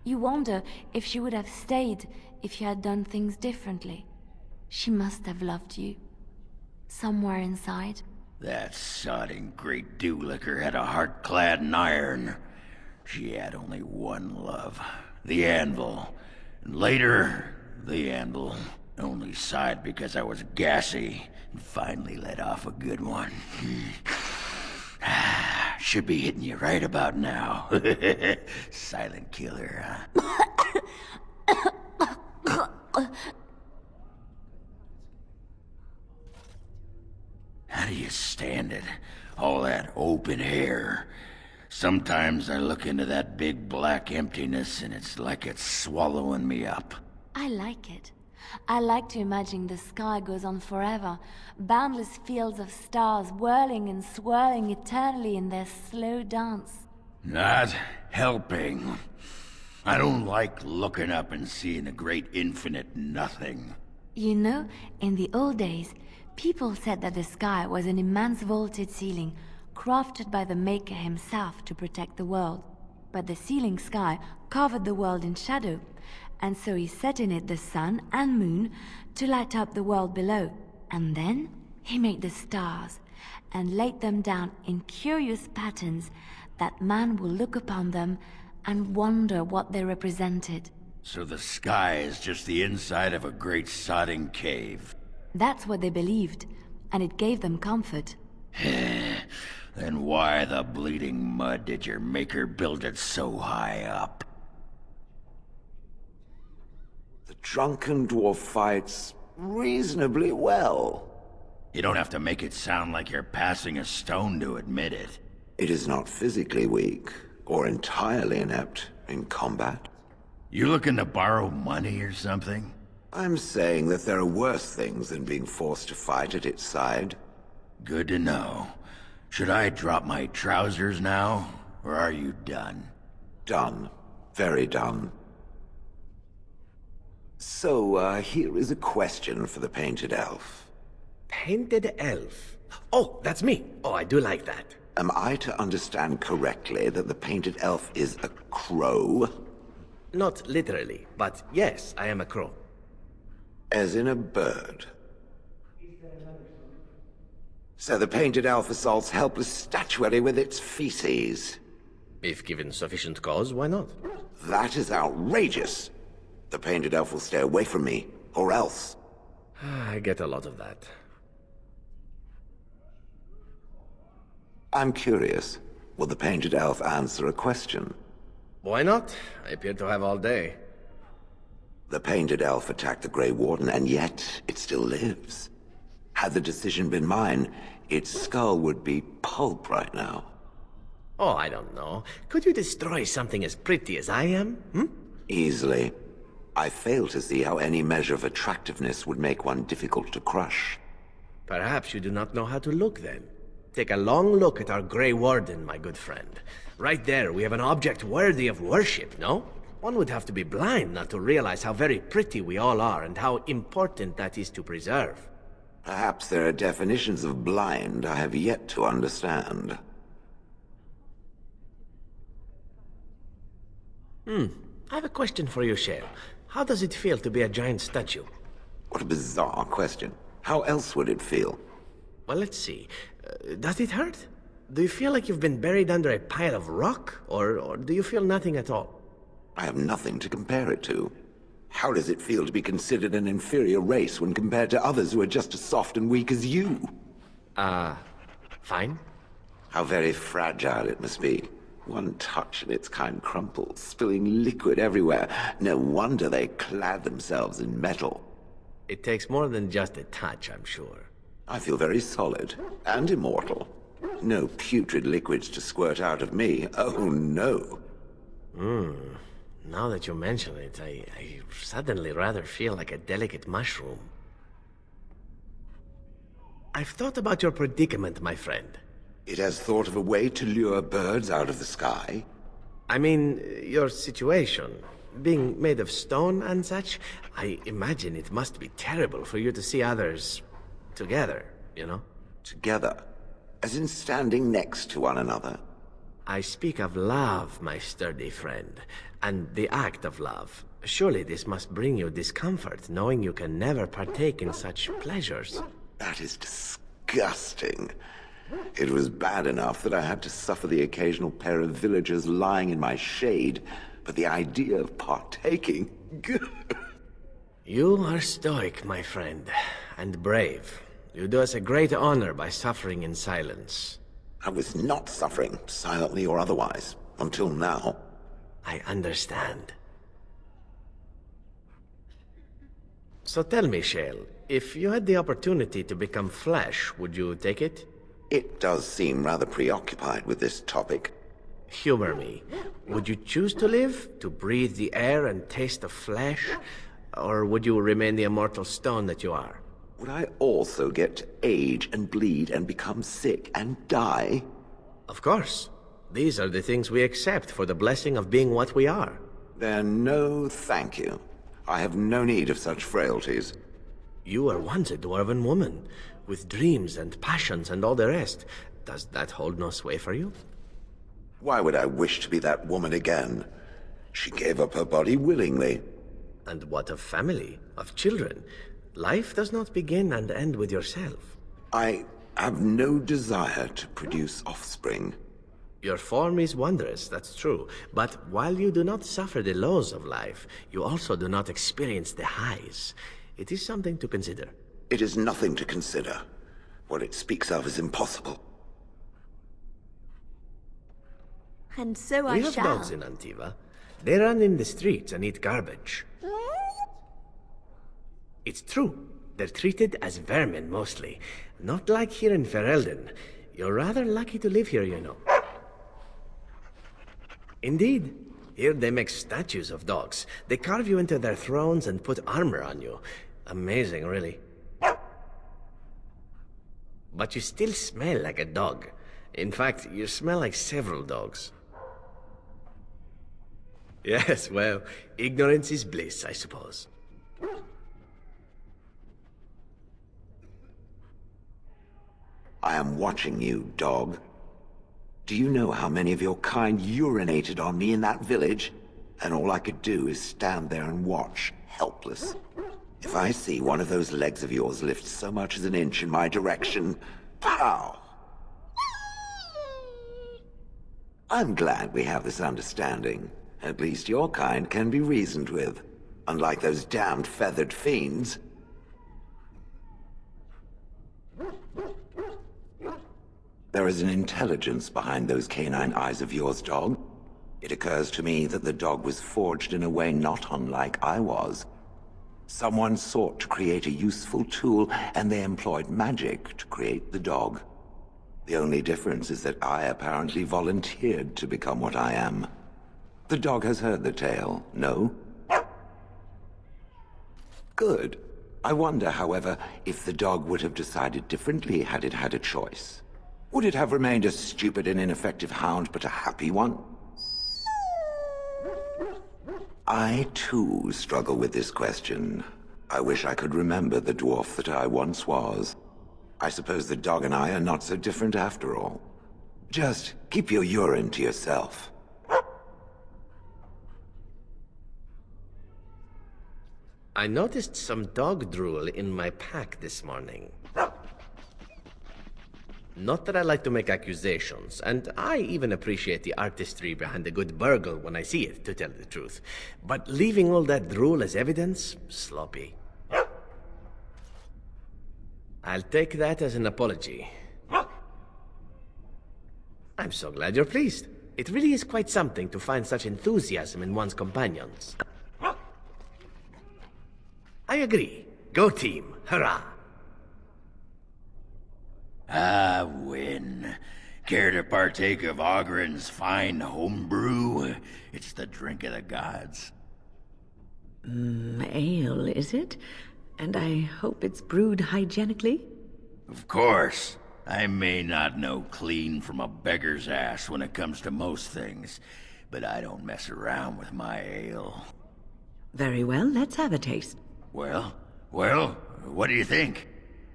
You wonder if she would have stayed if you had done things differently. She must have loved you. Somewhere inside. That sodding great dew-licker had a heart clad in iron. She had only one love, the anvil. And later, the anvil only sighed because I was gassy and finally let off a good one. Should be hitting you right about now. Silent killer, huh? How do you stand it? All that open hair. Sometimes I look into that big black emptiness and it's like it's swallowing me up. I like it. I like to imagine the sky goes on forever, boundless fields of stars whirling and swirling eternally in their slow dance. Not helping. I don't like looking up and seeing a great infinite nothing. You know, in the old days, people said that the sky was an immense vaulted ceiling, crafted by the Maker himself to protect the world. But the ceiling sky covered the world in shadow, and so he set in it the sun and moon to light up the world below. And then he made the stars, and laid them down in curious patterns that man will look upon them and wonder what they represented. So the sky is just the inside of a great sodding cave. That's what they believed, and it gave them comfort. Then why the bleeding mud did your maker build it so high up? The drunken dwarf fights reasonably well. You don't have to make it sound like you're passing a stone to admit it. It is not physically weak, or entirely inept in combat. You looking to borrow money or something? I'm saying that there are worse things than being forced to fight at its side. Good to know. Should I drop my trousers now, or are you done? Done. Very done. So, here is a question for the Painted Elf. Painted elf? Oh, that's me. Oh, I do like that. Am I to understand correctly that the Painted Elf is a crow? Not literally, but yes, I am a crow. As in a bird. So the Painted Elf assaults helpless statuary with its feces. If given sufficient cause, why not? That is outrageous. The Painted Elf will stay away from me, or else. I get a lot of that. I'm curious. Will the Painted Elf answer a question? Why not? I appear to have all day. The Painted Elf attacked the Grey Warden, and yet it still lives. Had the decision been mine, its skull would be pulp right now. Oh, I don't know. Could you destroy something as pretty as I am? Easily. I fail to see how any measure of attractiveness would make one difficult to crush. Perhaps you do not know how to look then. Take a long look at our Grey Warden, my good friend. Right there, we have an object worthy of worship, no? One would have to be blind not to realize how very pretty we all are and how important that is to preserve. Perhaps there are definitions of blind I have yet to understand. I have a question for you, Shale. How does it feel to be a giant statue? What a bizarre question. How else would it feel? Well, let's see. Does it hurt? Do you feel like you've been buried under a pile of rock? Or do you feel nothing at all? I have nothing to compare it to. How does it feel to be considered an inferior race when compared to others who are just as soft and weak as you? Fine. How very fragile it must be. One touch and its kind crumples, spilling liquid everywhere. No wonder they clad themselves in metal. It takes more than just a touch, I'm sure. I feel very solid and immortal. No putrid liquids to squirt out of me. Oh, no. Now that you mention it, I suddenly rather feel like a delicate mushroom. I've thought about your predicament, my friend. It has thought of a way to lure birds out of the sky? I mean, your situation. Being made of stone and such, I imagine it must be terrible for you to see others together, you know? Together? As in standing next to one another? I speak of love, my sturdy friend, and the act of love. Surely this must bring you discomfort, knowing you can never partake in such pleasures. That is disgusting. It was bad enough that I had to suffer the occasional pair of villagers lying in my shade, but the idea of partaking... You are stoic, my friend, and brave. You do us a great honor by suffering in silence. I was not suffering, silently or otherwise, until now. I understand. So tell me, Shale, if you had the opportunity to become flesh, would you take it? It does seem rather preoccupied with this topic. Humor me. Would you choose to live, to breathe the air and taste of flesh? Or would you remain the immortal stone that you are? Would I also get to age and bleed and become sick and die? Of course. These are the things we accept for the blessing of being what we are. Then no thank you. I have no need of such frailties. You were once a dwarven woman, with dreams and passions and all the rest. Does that hold no sway for you? Why would I wish to be that woman again? She gave up her body willingly. And what of family, of children? Life does not begin and end with yourself. I have no desire to produce offspring. Your form is wondrous, that's true. But while you do not suffer the lows of life, you also do not experience the highs. It is something to consider. It is nothing to consider. What it speaks of is impossible. And so We have dogs in Antiva. They run in the streets and eat garbage. It's true. They're treated as vermin, mostly. Not like here in Ferelden. You're rather lucky to live here, you know. Indeed. Here they make statues of dogs. They carve you into their thrones and put armor on you. Amazing, really. But you still smell like a dog. In fact, you smell like several dogs. Yes, well, ignorance is bliss, I suppose. I am watching you, dog. Do you know how many of your kind urinated on me in that village? And all I could do is stand there and watch, helpless. If I see one of those legs of yours lift so much as an inch in my direction, pow! I'm glad we have this understanding. At least your kind can be reasoned with. Unlike those damned feathered fiends. There is an intelligence behind those canine eyes of yours, dog. It occurs to me that the dog was forged in a way not unlike I was. Someone sought to create a useful tool, and they employed magic to create the dog. The only difference is that I apparently volunteered to become what I am. The dog has heard the tale, no? Good. I wonder, however, if the dog would have decided differently had it had a choice. Would it have remained a stupid and ineffective hound, but a happy one? I, too, struggle with this question. I wish I could remember the dwarf that I once was. I suppose the dog and I are not so different after all. Just keep your urine to yourself. I noticed some dog drool in my pack this morning. Not that I like to make accusations, and I even appreciate the artistry behind a good burgle when I see it, to tell the truth. But leaving all that drool as evidence? Sloppy. I'll take that as an apology. I'm so glad you're pleased. It really is quite something to find such enthusiasm in one's companions. I agree. Go team. Hurrah! Ah, Wynne. Care to partake of Ogren's fine homebrew? It's the drink of the gods. Ale, is it? And I hope it's brewed hygienically? Of course. I may not know clean from a beggar's ass when it comes to most things, but I don't mess around with my ale. Very well, let's have a taste. Well, what do you think?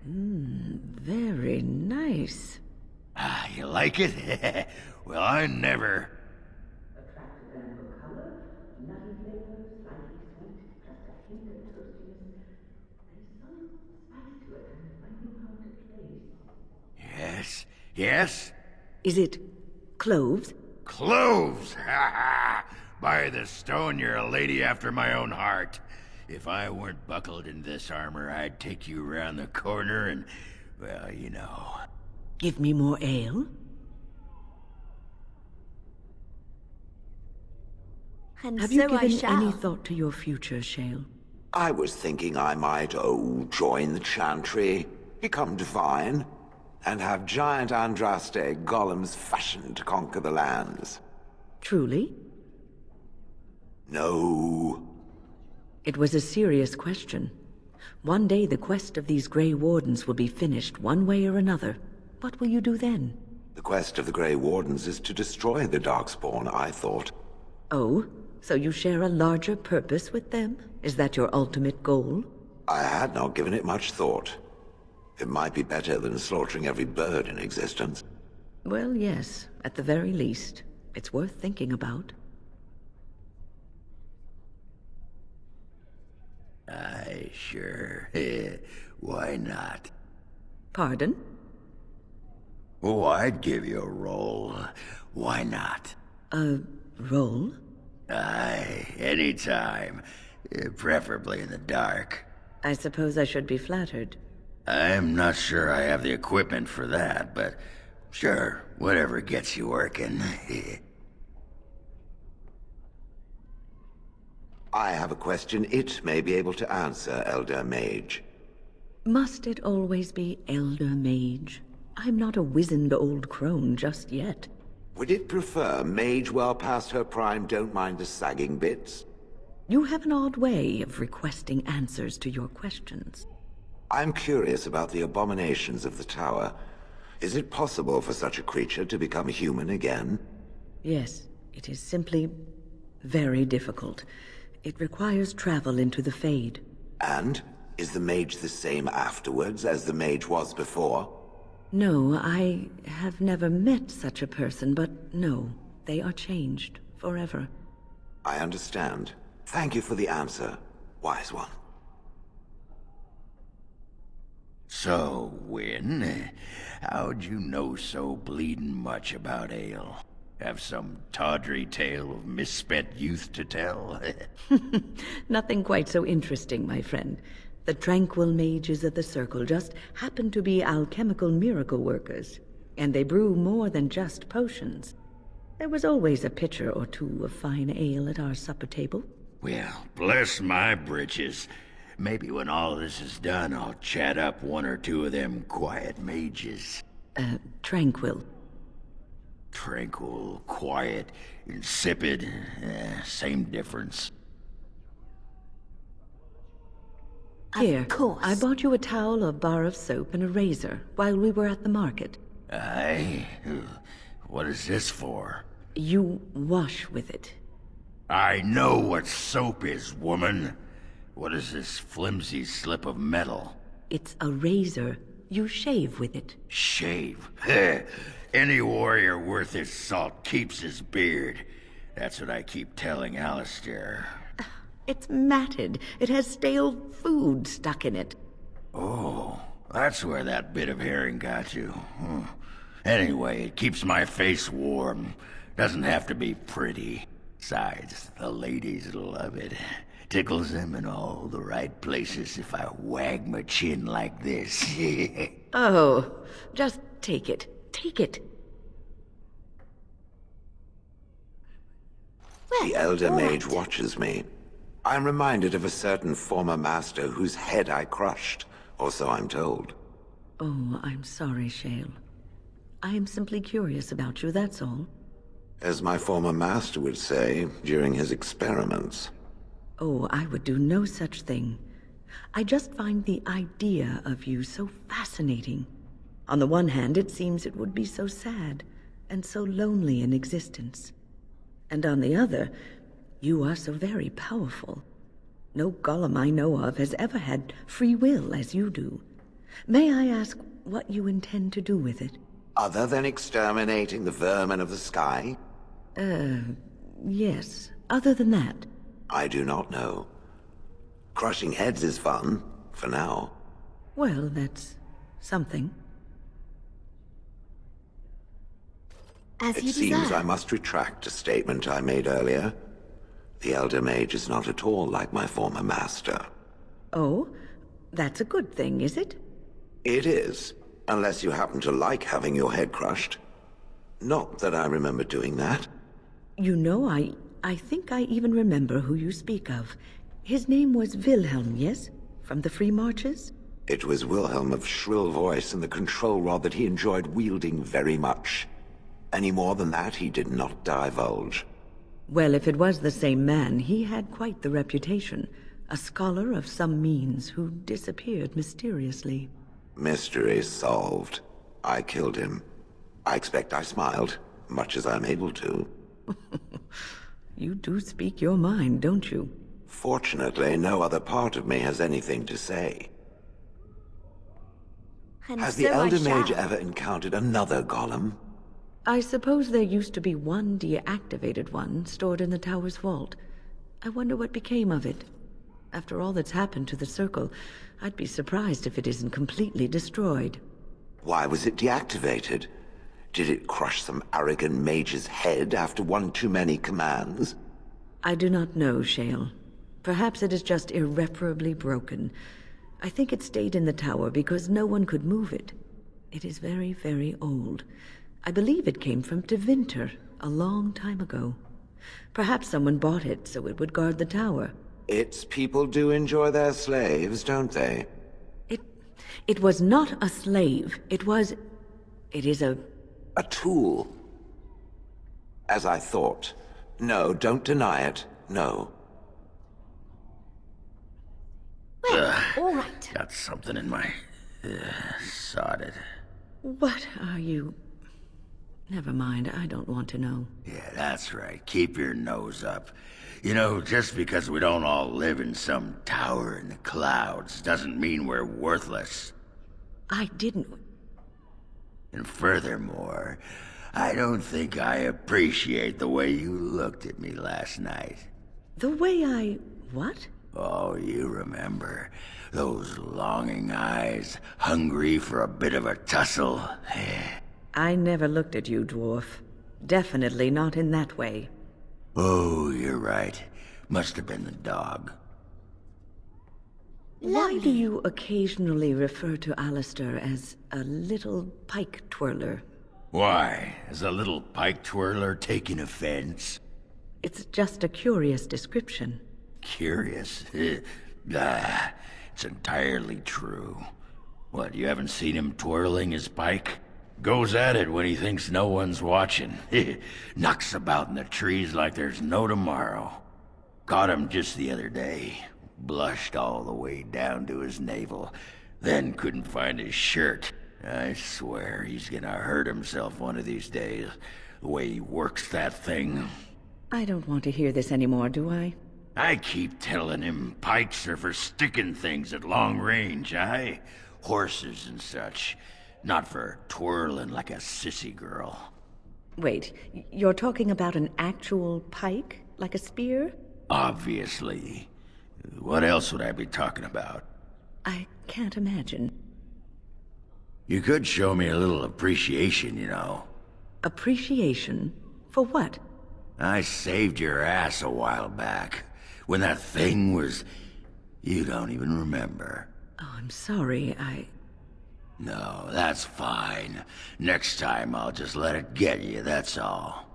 Very nice. Ah, you like it? Well, I never... Attractive amber color, nutty flavor, slightly sweet, just a hint of toastiness. There's some spice to it, and finding hard to place. Yes? Is it cloves? Cloves! Ha ha! By the stone, you're a lady after my own heart. If I weren't buckled in this armor, I'd take you around the corner and, well, you know. Give me more ale? And Have so you given I shall. any thought to your future, Shale? I was thinking I might, join the chantry, become divine, and have giant Andraste golems fashioned to conquer the lands. Truly? No. It was a serious question. One day the quest of these Grey Wardens will be finished one way or another. What will you do then? The quest of the Grey Wardens is to destroy the Darkspawn, I thought. Oh, so you share a larger purpose with them? Is that your ultimate goal? I had not given it much thought. It might be better than slaughtering every bird in existence. Well, yes, at the very least. It's worth thinking about. Aye, sure. Why not? Pardon? Oh, I'd give you a roll. Why not? A roll? Aye, anytime. Preferably in the dark. I suppose I should be flattered. I'm not sure I have the equipment for that, but sure, whatever gets you working. I have a question it may be able to answer, Elder Mage. Must it always be Elder Mage? I'm not a wizened old crone just yet. Would it prefer mage well past her prime don't mind the sagging bits? You have an odd way of requesting answers to your questions. I'm curious about the abominations of the tower. Is it possible for such a creature to become human again? Yes, it is simply very difficult. It requires travel into the Fade. And? Is the mage the same afterwards as the mage was before? No, I have never met such a person, but no, they are changed forever. I understand. Thank you for the answer, wise one. So, Wynne, how'd you know so bleedin' much about ale? Have some tawdry tale of misspent youth to tell? Nothing quite so interesting, my friend. The tranquil mages of the Circle just happen to be alchemical miracle workers, and they brew more than just potions. There was always a pitcher or two of fine ale at our supper table. Well, bless my britches. Maybe when all this is done, I'll chat up one or two of them quiet mages. Tranquil. Tranquil, quiet, insipid. Same difference. Here, Of course. I bought you a towel, a bar of soap, and a razor while we were at the market. Aye? What is this for? You wash with it. I know what soap is, woman. What is this flimsy slip of metal? It's a razor. You shave with it. Shave? Any warrior worth his salt keeps his beard. That's what I keep telling Alistair. It's matted. It has stale food stuck in it. Oh, that's where that bit of herring got you. Anyway, it keeps my face warm. Doesn't have to be pretty. Besides, the ladies love it. Tickles them in all the right places if I wag my chin like this. Oh, just take it. Take it. The Elder Mage watches me. I'm reminded of a certain former master whose head I crushed, or so I'm told. Oh, I'm sorry, Shale. I am simply curious about you, that's all. As my former master would say during his experiments. Oh, I would do no such thing. I just find the idea of you so fascinating. On the one hand, it seems it would be so sad, and so lonely in existence. And on the other, you are so very powerful. No golem I know of has ever had free will as you do. May I ask what you intend to do with it? Other than exterminating the vermin of the sky? Yes. Other than that? I do not know. Crushing heads is fun, for now. Well, that's something. As It you seems desire. I must retract a statement I made earlier. The Elder Mage is not at all like my former master. Oh? That's a good thing, is it? It is, unless you happen to like having your head crushed. Not that I remember doing that. You know, I think I even remember who you speak of. His name was Wilhelm, yes? From the Free Marches? It was Wilhelm of shrill voice and the control rod that he enjoyed wielding very much. Any more than that, he did not divulge. Well, if it was the same man, he had quite the reputation. A scholar of some means who disappeared mysteriously. Mystery solved. I killed him. I expect I smiled, much as I'm able to. You do speak your mind, don't you? Fortunately, no other part of me has anything to say. And Has so the I Elder Mage shall. ever encountered another golem? I suppose there used to be one deactivated one stored in the tower's vault. I wonder what became of it. After all that's happened to the Circle, I'd be surprised if it isn't completely destroyed. Why was it deactivated? Did it crush some arrogant mage's head after one too many commands? I do not know, Shale. Perhaps it is just irreparably broken. I think it stayed in the tower because no one could move it. It is very, very old. I believe it came from Banter a long time ago. Perhaps someone bought it so it would guard the tower. Its people do enjoy their slaves, don't they? It was not a slave. It is a... A tool. As I thought. No, don't deny it. No. Well, all right. Got something in my... sod it. What are you... Never mind, I don't want to know. Yeah, that's right. Keep your nose up. You know, just because we don't all live in some tower in the clouds doesn't mean we're worthless. I didn't... And furthermore, I don't think I appreciate the way you looked at me last night. The way I... What? Oh, you remember. Those longing eyes, hungry for a bit of a tussle. I never looked at you, dwarf. Definitely not in that way. Oh, you're right. Must have been the dog. Why do you occasionally refer to Alistair as a little pike twirler? Why? Is a little pike twirler taking offense? It's just a curious description. Curious? It's entirely true. What, you haven't seen him twirling his pike? Goes at it when he thinks no one's watching. Knocks about in the trees like there's no tomorrow. Caught him just the other day. Blushed all the way down to his navel. Then couldn't find his shirt. I swear he's gonna hurt himself one of these days. The way he works that thing. I don't want to hear this anymore, do I? I keep telling him pikes are for sticking things at long range, aye? Horses and such. Not for twirling like a sissy girl. Wait, you're talking about an actual pike? Like a spear? Obviously. What else would I be talking about? I can't imagine. You could show me a little appreciation, you know. Appreciation? For what? I saved your ass a while back. When that thing was... You don't even remember. Oh, I'm sorry, No, that's fine. Next time I'll just let it get you, that's all.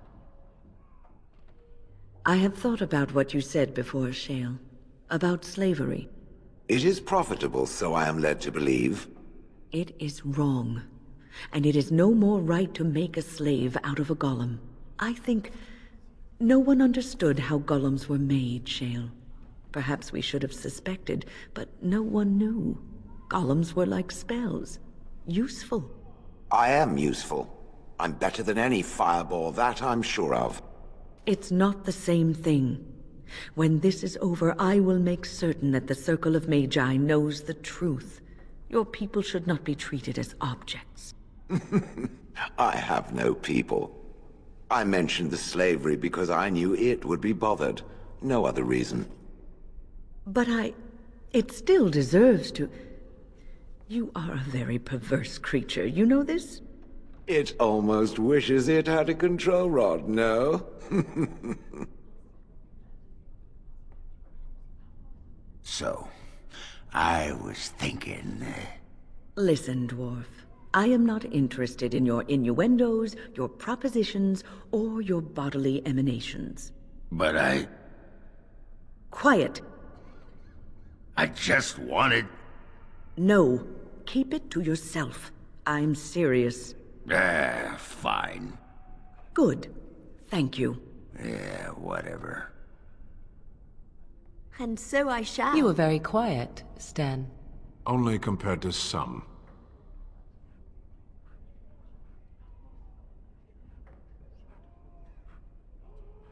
I have thought about what you said before, Shale. About slavery. It is profitable, so I am led to believe. It is wrong. And it is no more right to make a slave out of a golem. I think no one understood how golems were made, Shale. Perhaps we should have suspected, but no one knew. Golems were like spells. Useful. I am useful. I'm better than any fireball, that I'm sure of. It's not the same thing. When this is over, I will make certain that the Circle of Magi knows the truth. Your people should not be treated as objects. I have no people. I mentioned the slavery because I knew it would be bothered. No other reason. But it still deserves to... You are a very perverse creature, you know this? It almost wishes it had a control rod, no? So, I was thinking... Listen, dwarf. I am not interested in your innuendos, your propositions, or your bodily emanations. But Quiet. I just wanted... No. Keep it to yourself. I'm serious. Fine. Good. Thank you. Yeah, whatever. And so I shall. You were very quiet, Stan. Only compared to some.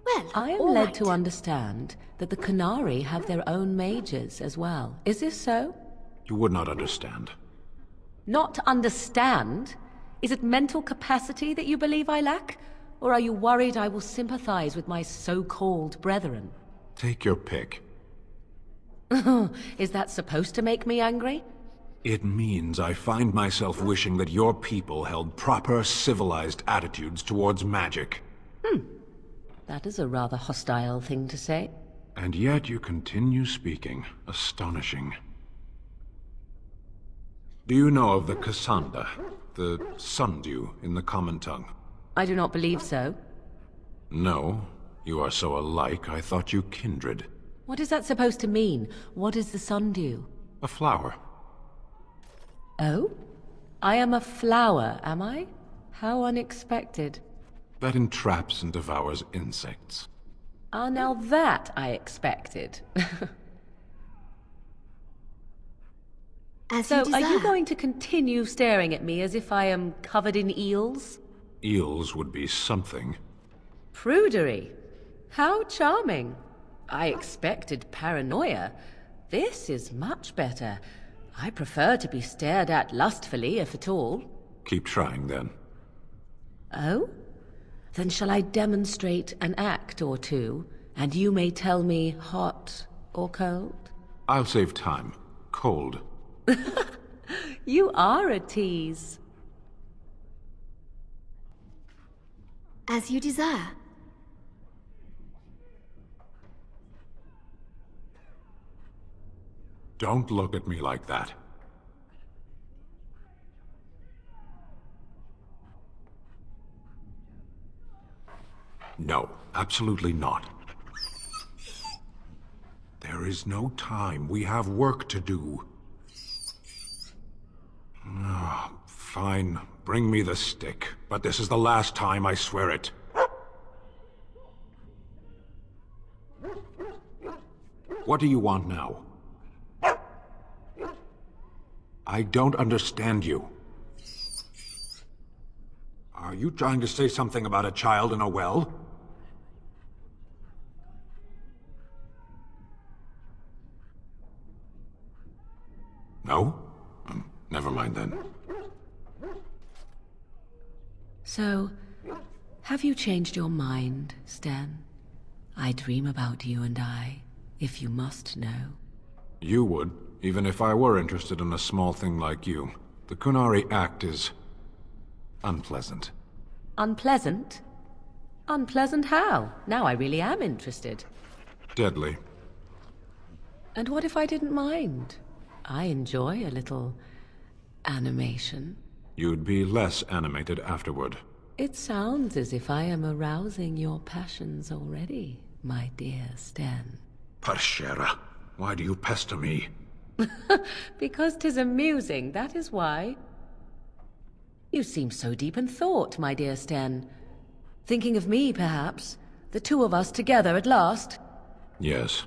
Well, I am all led right. to understand that the Canary have their own mages as well. Is this so? You would not understand. Not understand? Is it mental capacity that you believe I lack? Or are you worried I will sympathize with my so-called brethren? Take your pick. Is that supposed to make me angry? It means I find myself wishing that your people held proper, civilized attitudes towards magic. That is a rather hostile thing to say. And yet you continue speaking. Astonishing. Do you know of the Cassandra, the sundew in the common tongue? I do not believe so. No. You are so alike, I thought you kindred. What is that supposed to mean? What is the sundew? A flower. Oh? I am a flower, am I? How unexpected. That entraps and devours insects. Ah, now that I expected. As So, you are you desire. going to continue staring at me as if I am covered in eels? Eels would be something. Prudery. How charming. I expected paranoia. This is much better. I prefer to be stared at lustfully, if at all. Keep trying, then. Oh? Then shall I demonstrate an act or two, and you may tell me hot or cold? I'll save time. Cold. You are a tease. As you desire. Don't look at me like that. No, absolutely not. There is no time. We have work to do. Fine. Bring me the stick. But this is the last time, I swear it. What do you want now? I don't understand you. Are you trying to say something about a child in a well? No? Never mind then. So, have you changed your mind, Stan? I dream about you and I, if you must know. You would, even if I were interested in a small thing like you. The Kunari act is unpleasant. Unpleasant? Unpleasant how? Now I really am interested. Deadly. And what if I didn't mind? I enjoy a little animation. You'd be less animated afterward. It sounds as if I am arousing your passions already, my dear Sten. Parshera, why do you pester me? Because 'tis amusing, that is why. You seem so deep in thought, my dear Sten. Thinking of me, perhaps? The two of us together at last? Yes.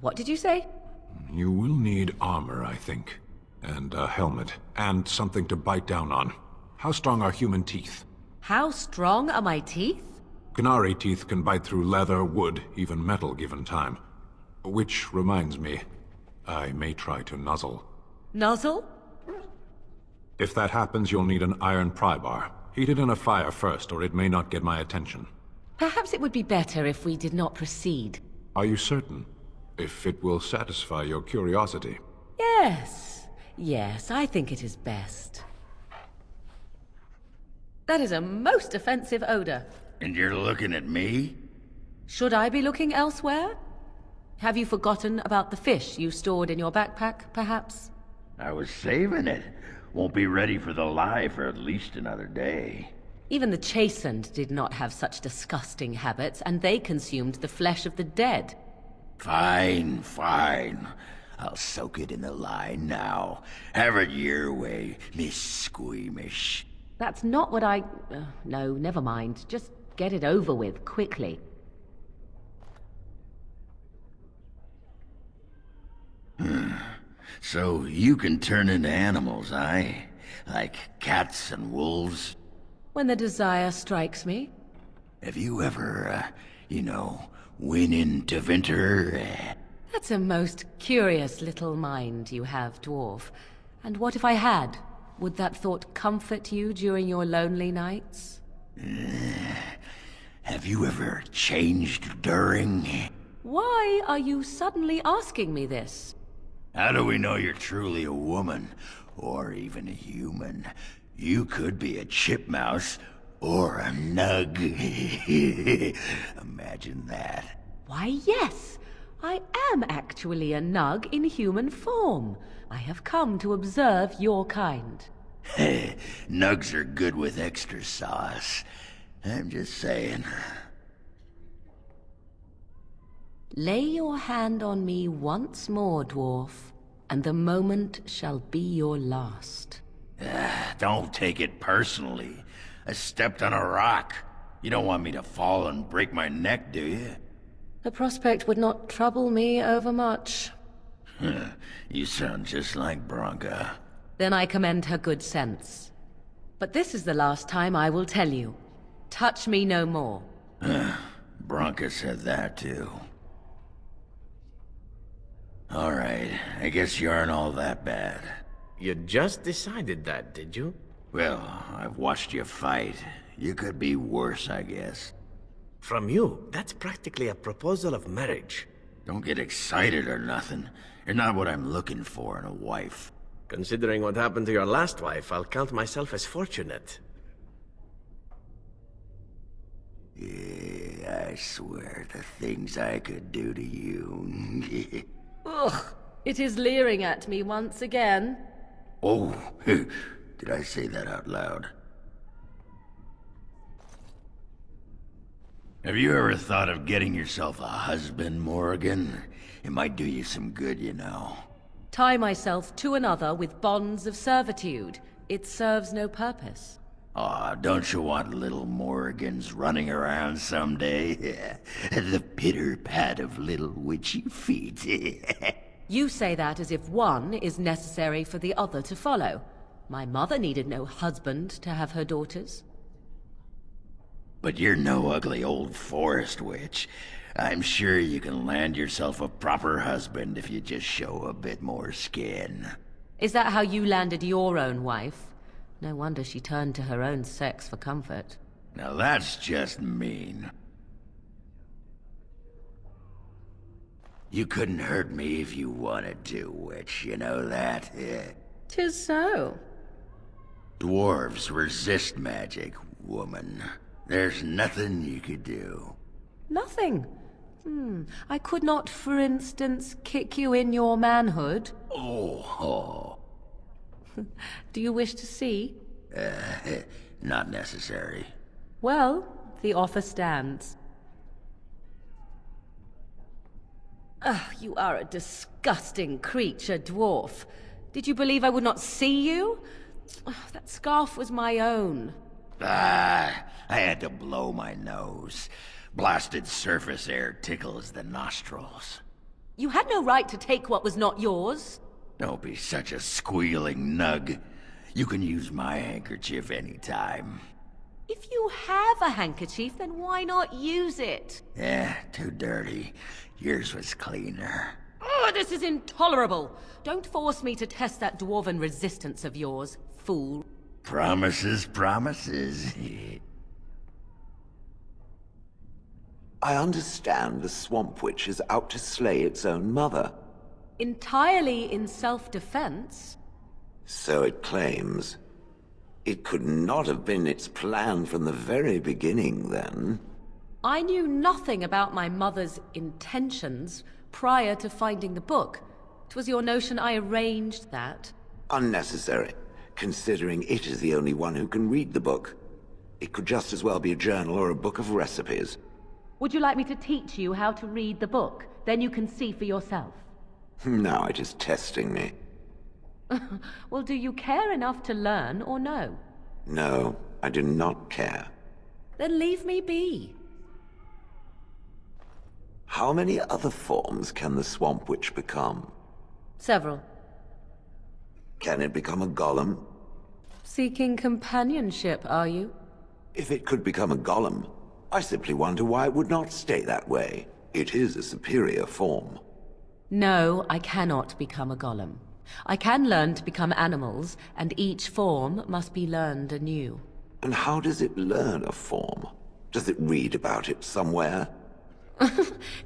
What did you say? You will need armor, I think. And a helmet. And something to bite down on. How strong are human teeth? How strong are my teeth? Kunari teeth can bite through leather, wood, even metal given time. Which reminds me, I may try to nuzzle. Nuzzle? If that happens, you'll need an iron pry bar. Heat it in a fire first, or it may not get my attention. Perhaps it would be better if we did not proceed. Are you certain? If it will satisfy your curiosity. Yes. Yes, I think it is best. That is a most offensive odor. And you're looking at me? Should I be looking elsewhere? Have you forgotten about the fish you stored in your backpack, perhaps? I was saving it. Won't be ready for the lie for at least another day. Even the chastened did not have such disgusting habits, and they consumed the flesh of the dead. Fine, fine. I'll soak it in the lie now. Have it your way, Miss Squeamish. That's not what I... no, never mind. Just get it over with, quickly. So you can turn into animals, aye? Like cats and wolves? When the desire strikes me. Have you ever, went into Banter? That's a most curious little mind you have, dwarf. And what if I had? Would that thought comfort you during your lonely nights? Have you ever changed during? Why are you suddenly asking me this? How do we know you're truly a woman, or even a human? You could be a chipmouse, or a nug. Imagine that. Why, yes! I am actually a nug in human form. I have come to observe your kind. Nugs are good with extra sauce. I'm just saying. Lay your hand on me once more, dwarf, and the moment shall be your last. Don't take it personally. I stepped on a rock. You don't want me to fall and break my neck, do you? The prospect would not trouble me overmuch. You sound just like Bronca. Then I commend her good sense. But this is the last time I will tell you. Touch me no more. Bronca said that too. Alright, I guess you aren't all that bad. You just decided that, did you? Well, I've watched you fight. You could be worse, I guess. From you, that's practically a proposal of marriage. Don't get excited or nothing. You're not what I'm looking for in a wife. Considering what happened to your last wife, I'll count myself as fortunate. Yeah, I swear, the things I could do to you. Ugh, it is leering at me once again. Oh, did I say that out loud? Have you ever thought of getting yourself a husband, Morrigan? It might do you some good, you know. Tie myself to another with bonds of servitude. It serves no purpose. Aw, don't you want little Morrigans running around someday? The pitter-pat of little witchy feet. You say that as if one is necessary for the other to follow. My mother needed no husband to have her daughters. But you're no ugly old forest witch. I'm sure you can land yourself a proper husband if you just show a bit more skin. Is that how you landed your own wife? No wonder she turned to her own sex for comfort. Now that's just mean. You couldn't hurt me if you wanted to, witch, you know that? Yeah. 'Tis so. Dwarves resist magic, woman. There's nothing you could do. Nothing. I could not, for instance, kick you in your manhood. Oh. Do you wish to see? Not necessary. Well, the offer stands. You are a disgusting creature, dwarf. Did you believe I would not see you? That scarf was my own. I had to blow my nose. Blasted surface air tickles the nostrils. You had no right to take what was not yours. Don't be such a squealing nug. You can use my handkerchief anytime. If you have a handkerchief, then why not use it? Too dirty. Yours was cleaner. Oh, this is intolerable. Don't force me to test that dwarven resistance of yours, fool. Promises. I understand the Swamp Witch is out to slay its own mother. Entirely in self-defense? So it claims. It could not have been its plan from the very beginning, then. I knew nothing about my mother's intentions prior to finding the book. 'Twas your notion I arranged that. Unnecessary, considering it is the only one who can read the book. It could just as well be a journal or a book of recipes. Would you like me to teach you how to read the book? Then you can see for yourself. Now it is testing me. Well, do you care enough to learn or no? No, I do not care. Then leave me be. How many other forms can the Swamp Witch become? Several. Can it become a golem? Seeking companionship, are you? If it could become a golem, I simply wonder why it would not stay that way. It is a superior form. No, I cannot become a golem. I can learn to become animals, and each form must be learned anew. And how does it learn a form? Does it read about it somewhere?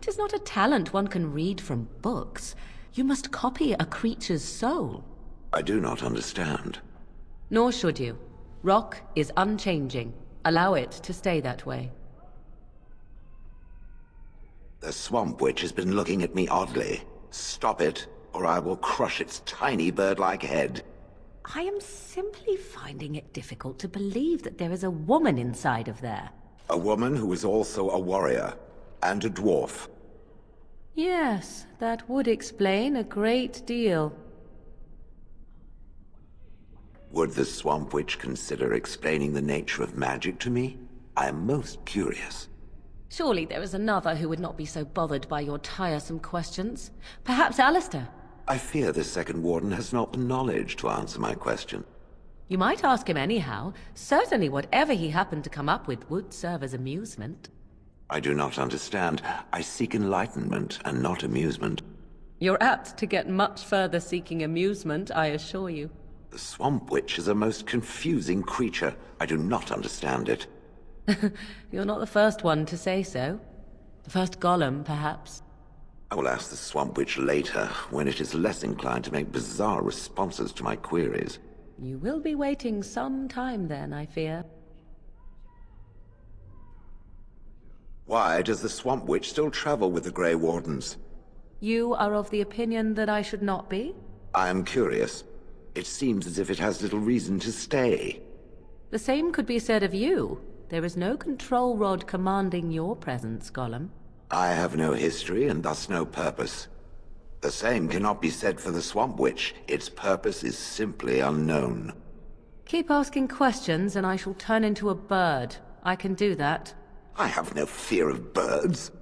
'Tis not a talent one can read from books. You must copy a creature's soul. I do not understand. Nor should you. Rock is unchanging. Allow it to stay that way. The Swamp Witch has been looking at me oddly. Stop it, or I will crush its tiny bird-like head. I am simply finding it difficult to believe that there is a woman inside of there. A woman who is also a warrior, and a dwarf. Yes, that would explain a great deal. Would the Swamp Witch consider explaining the nature of magic to me? I am most curious. Surely there is another who would not be so bothered by your tiresome questions. Perhaps Alistair. I fear the second warden has not the knowledge to answer my question. You might ask him anyhow. Certainly whatever he happened to come up with would serve as amusement. I do not understand. I seek enlightenment and not amusement. You're apt to get much further seeking amusement, I assure you. The Swamp Witch is a most confusing creature. I do not understand it. You're not the first one to say so. The first golem, perhaps. I will ask the Swamp Witch later, when it is less inclined to make bizarre responses to my queries. You will be waiting some time then, I fear. Why does the Swamp Witch still travel with the Grey Wardens? You are of the opinion that I should not be? I am curious. It seems as if it has little reason to stay. The same could be said of you. There is no control rod commanding your presence, Golem. I have no history and thus no purpose. The same cannot be said for the Swamp Witch. Its purpose is simply unknown. Keep asking questions and I shall turn into a bird. I can do that. I have no fear of birds.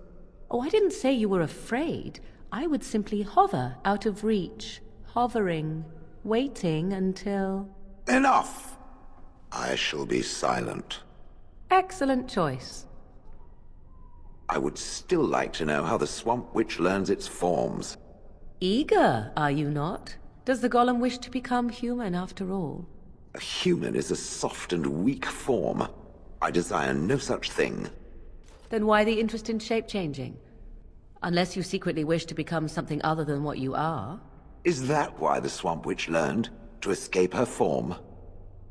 Oh, I didn't say you were afraid. I would simply hover out of reach. Hovering. Waiting until... Enough! I shall be silent. Excellent choice. I would still like to know how the Swamp Witch learns its forms. Eager, are you not? Does the golem wish to become human after all? A human is a soft and weak form. I desire no such thing. Then why the interest in shape-changing? Unless you secretly wish to become something other than what you are. Is that why the Swamp Witch learned? To escape her form?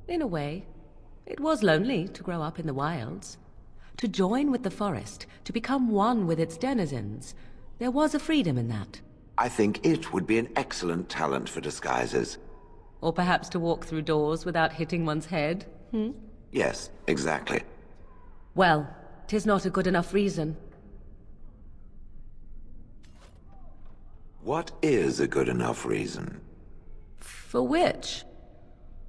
In a way. It was lonely to grow up in the wilds. To join with the forest, to become one with its denizens. There was a freedom in that. I think it would be an excellent talent for disguises. Or perhaps to walk through doors without hitting one's head. Yes, exactly. Well, 'tis not a good enough reason. What is a good enough reason? For which?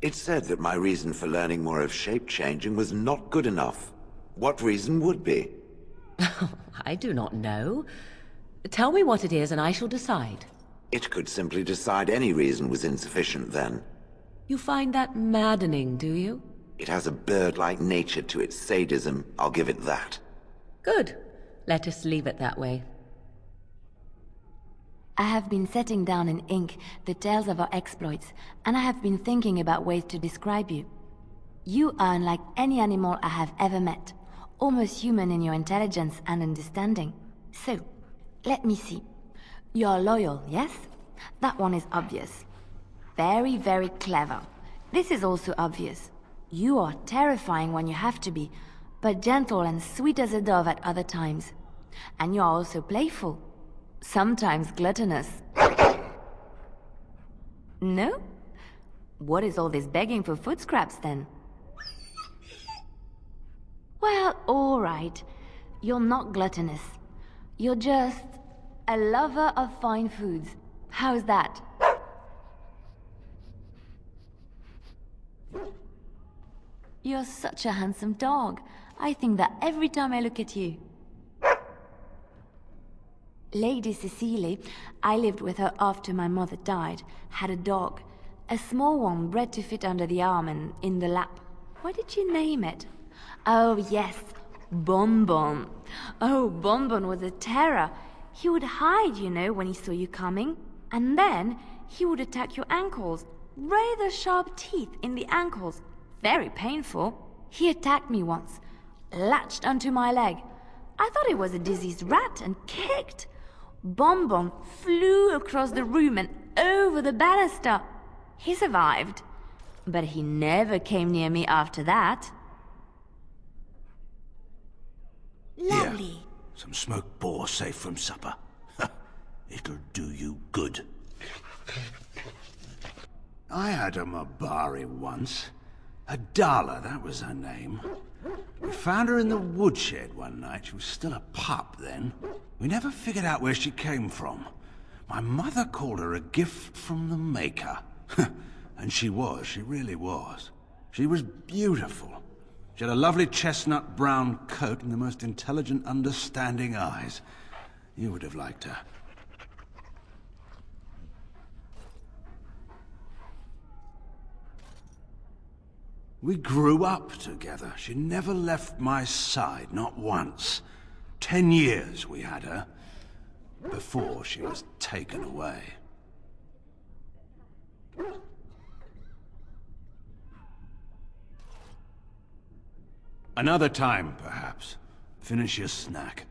It said that my reason for learning more of shape-changing was not good enough. What reason would be? I do not know. Tell me what it is and I shall decide. It could simply decide any reason was insufficient then. You find that maddening, do you? It has a bird-like nature to its sadism, I'll give it that. Good. Let us leave it that way. I have been setting down in ink the tales of our exploits, and I have been thinking about ways to describe you. You are unlike any animal I have ever met, almost human in your intelligence and understanding. So, let me see. You're loyal, yes? That one is obvious. Very, very clever. This is also obvious. You are terrifying when you have to be, but gentle and sweet as a dove at other times. And you are also playful. Sometimes gluttonous. No? What is all this begging for food scraps then? Well, all right. You're not gluttonous. You're just a lover of fine foods. How's that? You're such a handsome dog. I think that every time I look at you. Lady Cecily, I lived with her after my mother died, had a dog. A small one bred to fit under the arm and in the lap. What did you name it? Oh yes, Bonbon. Oh, Bonbon was a terror. He would hide, you know, when he saw you coming. And then he would attack your ankles. Rather sharp teeth in the ankles. Very painful. He attacked me once. Latched onto my leg. I thought it was a diseased rat and kicked. Bonbon flew across the room and over the banister. He survived, but he never came near me after that. Lovely. Here, some smoked boar safe from supper. It'll do you good. I had a Mabari once. Adala, that was her name. We found her in the woodshed one night. She was still a pup then. We never figured out where she came from. My mother called her a gift from the Maker. And she really was. She was beautiful. She had a lovely chestnut brown coat and the most intelligent, understanding eyes. You would have liked her. We grew up together. She never left my side, not once. 10 years we had her, before she was taken away. Another time, perhaps. Finish your snack.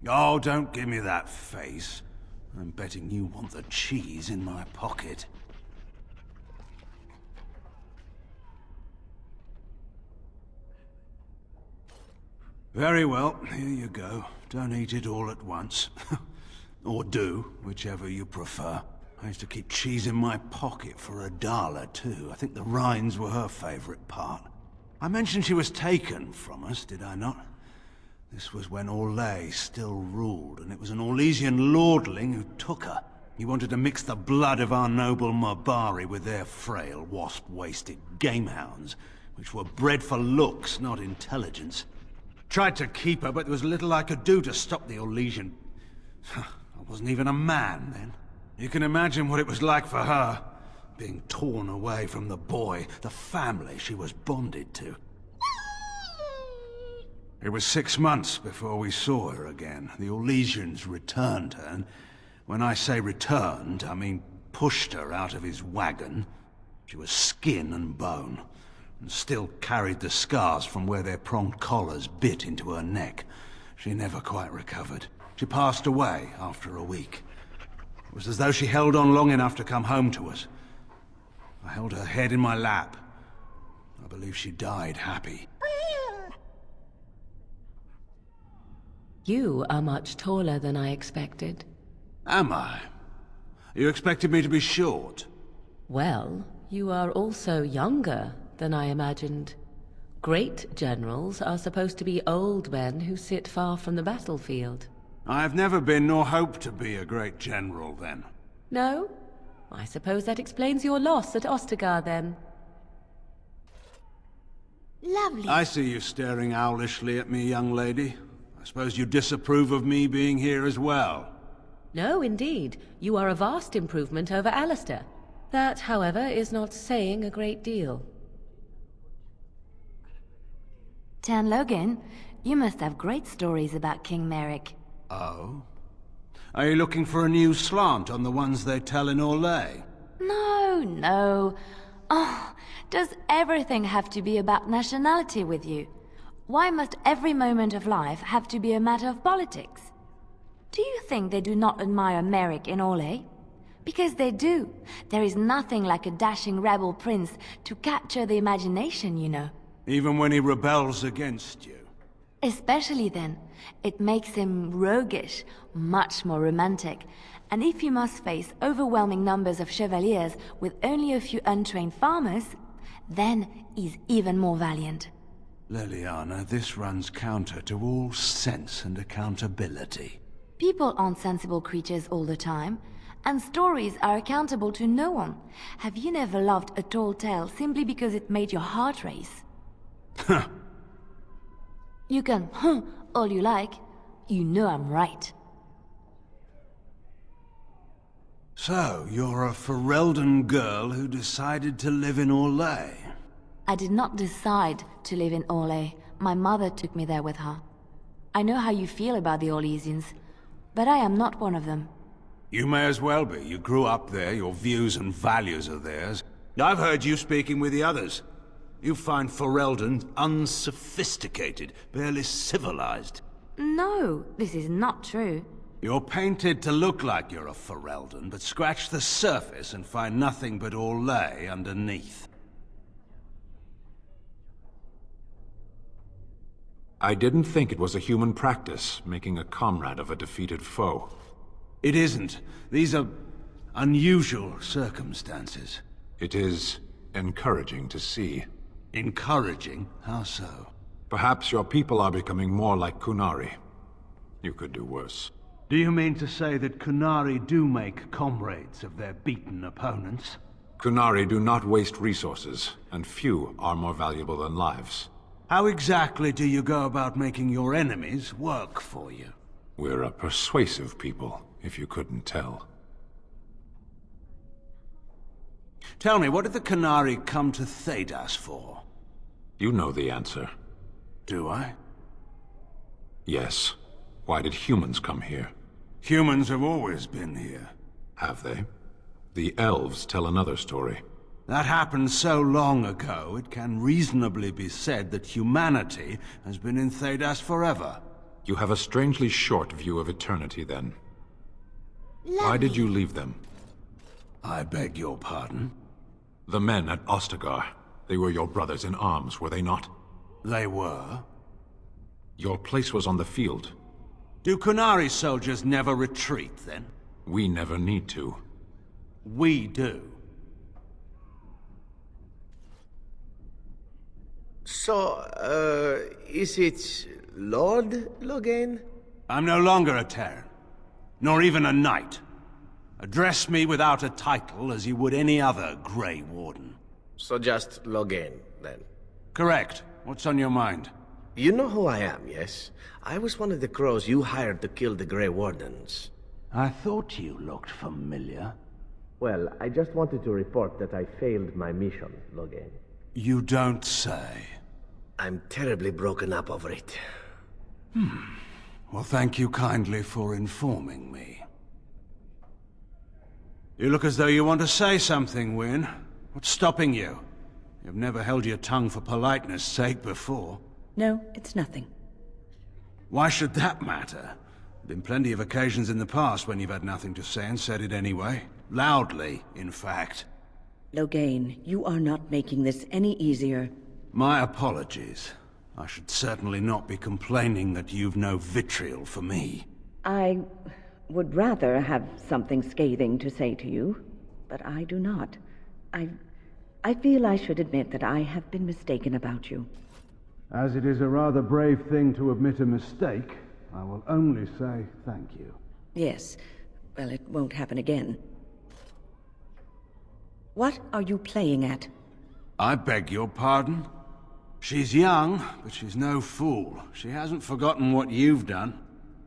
Oh, don't give me that face. I'm betting you want the cheese in my pocket. Very well, here you go. Don't eat it all at once. Or do, whichever you prefer. I used to keep cheese in my pocket for Adala, too. I think the rinds were her favorite part. I mentioned she was taken from us, did I not? This was when Orlais still ruled, and it was an Orlesian lordling who took her. He wanted to mix the blood of our noble Mabari with their frail, wasp-waisted gamehounds, which were bred for looks, not intelligence. Tried to keep her, but there was little I could do to stop the Orlesian. I wasn't even a man then. You can imagine what it was like for her, being torn away from the boy, the family she was bonded to. It was 6 months before we saw her again. The Orlesians returned her, and when I say returned, I mean pushed her out of his wagon. She was skin and bone. and still carried the scars from where their pronged collars bit into her neck. She never quite recovered. She passed away after a week. It was as though she held on long enough to come home to us. I held her head in my lap. I believe she died happy. You are much taller than I expected. Am I? You expected me to be short? Well, you are also younger than I imagined. Great generals are supposed to be old men who sit far from the battlefield. I have never been nor hope to be a great general, then. No? I suppose that explains your loss at Ostagar, then. Lovely. I see you staring owlishly at me, young lady. I suppose you disapprove of me being here as well. No, indeed. You are a vast improvement over Alistair. That, however, is not saying a great deal. Tan Logan, you must have great stories about King Merrick. Oh? Are you looking for a new slant on the ones they tell in Orlais? No. Oh, does everything have to be about nationality with you? Why must every moment of life have to be a matter of politics? Do you think they do not admire Merrick in Orlais? Because they do. There is nothing like a dashing rebel prince to capture the imagination, you know. Even when he rebels against you? Especially then. It makes him roguish, much more romantic. And if he must face overwhelming numbers of chevaliers with only a few untrained farmers, then he's even more valiant. Leliana, this runs counter to all sense and accountability. People aren't sensible creatures all the time, and stories are accountable to no one. Have you never loved a tall tale simply because it made your heart race? Huh. You can all you like. You know I'm right. So, you're a Ferelden girl who decided to live in Orlais? I did not decide to live in Orlais. My mother took me there with her. I know how you feel about the Orlesians, but I am not one of them. You may as well be. You grew up there, your views and values are theirs. I've heard you speaking with the others. You find Ferelden unsophisticated, barely civilized. No, this is not true. You're painted to look like you're a Ferelden, but scratch the surface and find nothing but Orlais underneath. I didn't think it was a human practice, making a comrade of a defeated foe. It isn't. These are unusual circumstances. It is encouraging to see. Encouraging? How so? Perhaps your people are becoming more like Qunari. You could do worse. Do you mean to say that Qunari do make comrades of their beaten opponents? Qunari do not waste resources, and few are more valuable than lives. How exactly do you go about making your enemies work for you? We're a persuasive people, if you couldn't tell. Tell me, what did the Qunari come to Thedas for? You know the answer. Do I? Yes. Why did humans come here? Humans have always been here. Have they? The elves tell another story. That happened so long ago, it can reasonably be said that humanity has been in Thedas forever. You have a strangely short view of eternity, then. Why did you leave them? I beg your pardon? The men at Ostagar. They were your brothers in arms, were they not? They were. Your place was on the field. Do Qunari soldiers never retreat, then? We never need to. We do. So, is it Lord Logan? I'm no longer a Terran, nor even a knight. Address me without a title as you would any other Grey Warden. So just Logan, then? Correct. What's on your mind? You know who I am, yes? I was one of the crows you hired to kill the Grey Wardens. I thought you looked familiar. Well, I just wanted to report that I failed my mission, Logan. You don't say. I'm terribly broken up over it. Well, thank you kindly for informing me. You look as though you want to say something, Wynne. What's stopping you? You've never held your tongue for politeness' sake before. No, it's nothing. Why should that matter? Been plenty of occasions in the past when you've had nothing to say and said it anyway. Loudly, in fact. Loghain, you are not making this any easier. My apologies. I should certainly not be complaining that you've no vitriol for me. I would rather have something scathing to say to you, but I do not. I feel I should admit that I have been mistaken about you. As it is a rather brave thing to admit a mistake, I will only say thank you. Yes. Well, it won't happen again. What are you playing at? I beg your pardon? She's young, but she's no fool. She hasn't forgotten what you've done.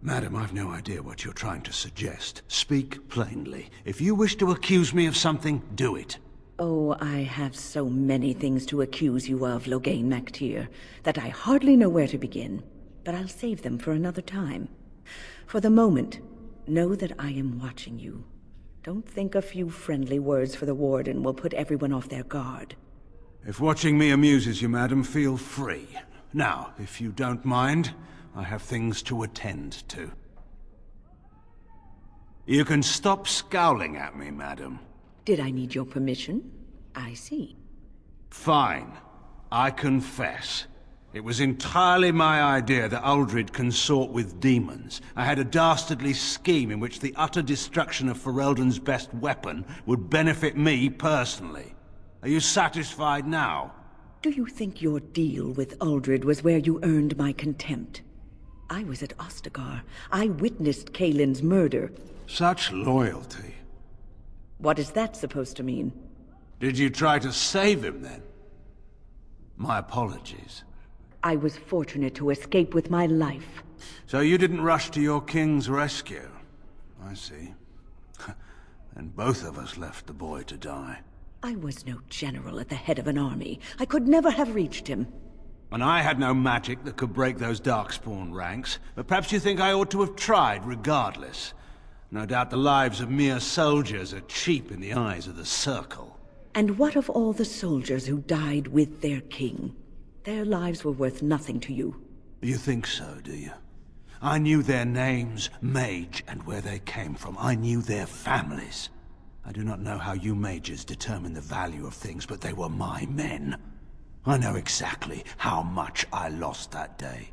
Madam, I've no idea what you're trying to suggest. Speak plainly. If you wish to accuse me of something, do it. Oh, I have so many things to accuse you of, Loghain MacTier, that I hardly know where to begin. But I'll save them for another time. For the moment, know that I am watching you. Don't think a few friendly words for the Warden will put everyone off their guard. If watching me amuses you, madam, feel free. Now, if you don't mind, I have things to attend to. You can stop scowling at me, madam. Did I need your permission? I see. Fine. I confess. It was entirely my idea that Uldred consort with demons. I had a dastardly scheme in which the utter destruction of Ferelden's best weapon would benefit me personally. Are you satisfied now? Do you think your deal with Uldred was where you earned my contempt? I was at Ostagar. I witnessed Kaelin's murder. Such loyalty. What is that supposed to mean? Did you try to save him, then? My apologies. I was fortunate to escape with my life. So you didn't rush to your king's rescue? I see. And both of us left the boy to die. I was no general at the head of an army. I could never have reached him. And I had no magic that could break those Darkspawn ranks. But perhaps you think I ought to have tried regardless. No doubt the lives of mere soldiers are cheap in the eyes of the Circle. And what of all the soldiers who died with their king? Their lives were worth nothing to you. You think so, do you? I knew their names, mage, and where they came from. I knew their families. I do not know how you mages determine the value of things, but they were my men. I know exactly how much I lost that day.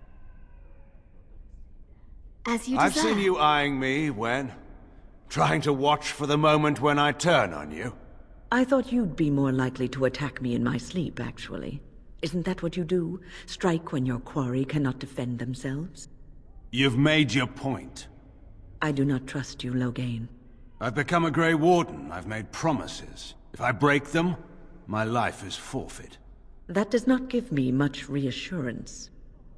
As you I've desire. seen you eyeing me, Wynne. Trying to watch for the moment when I turn on you. I thought you'd be more likely to attack me in my sleep, actually. Isn't that what you do? Strike when your quarry cannot defend themselves? You've made your point. I do not trust you, Loghain. I've become a Grey Warden. I've made promises. If I break them, my life is forfeit. That does not give me much reassurance.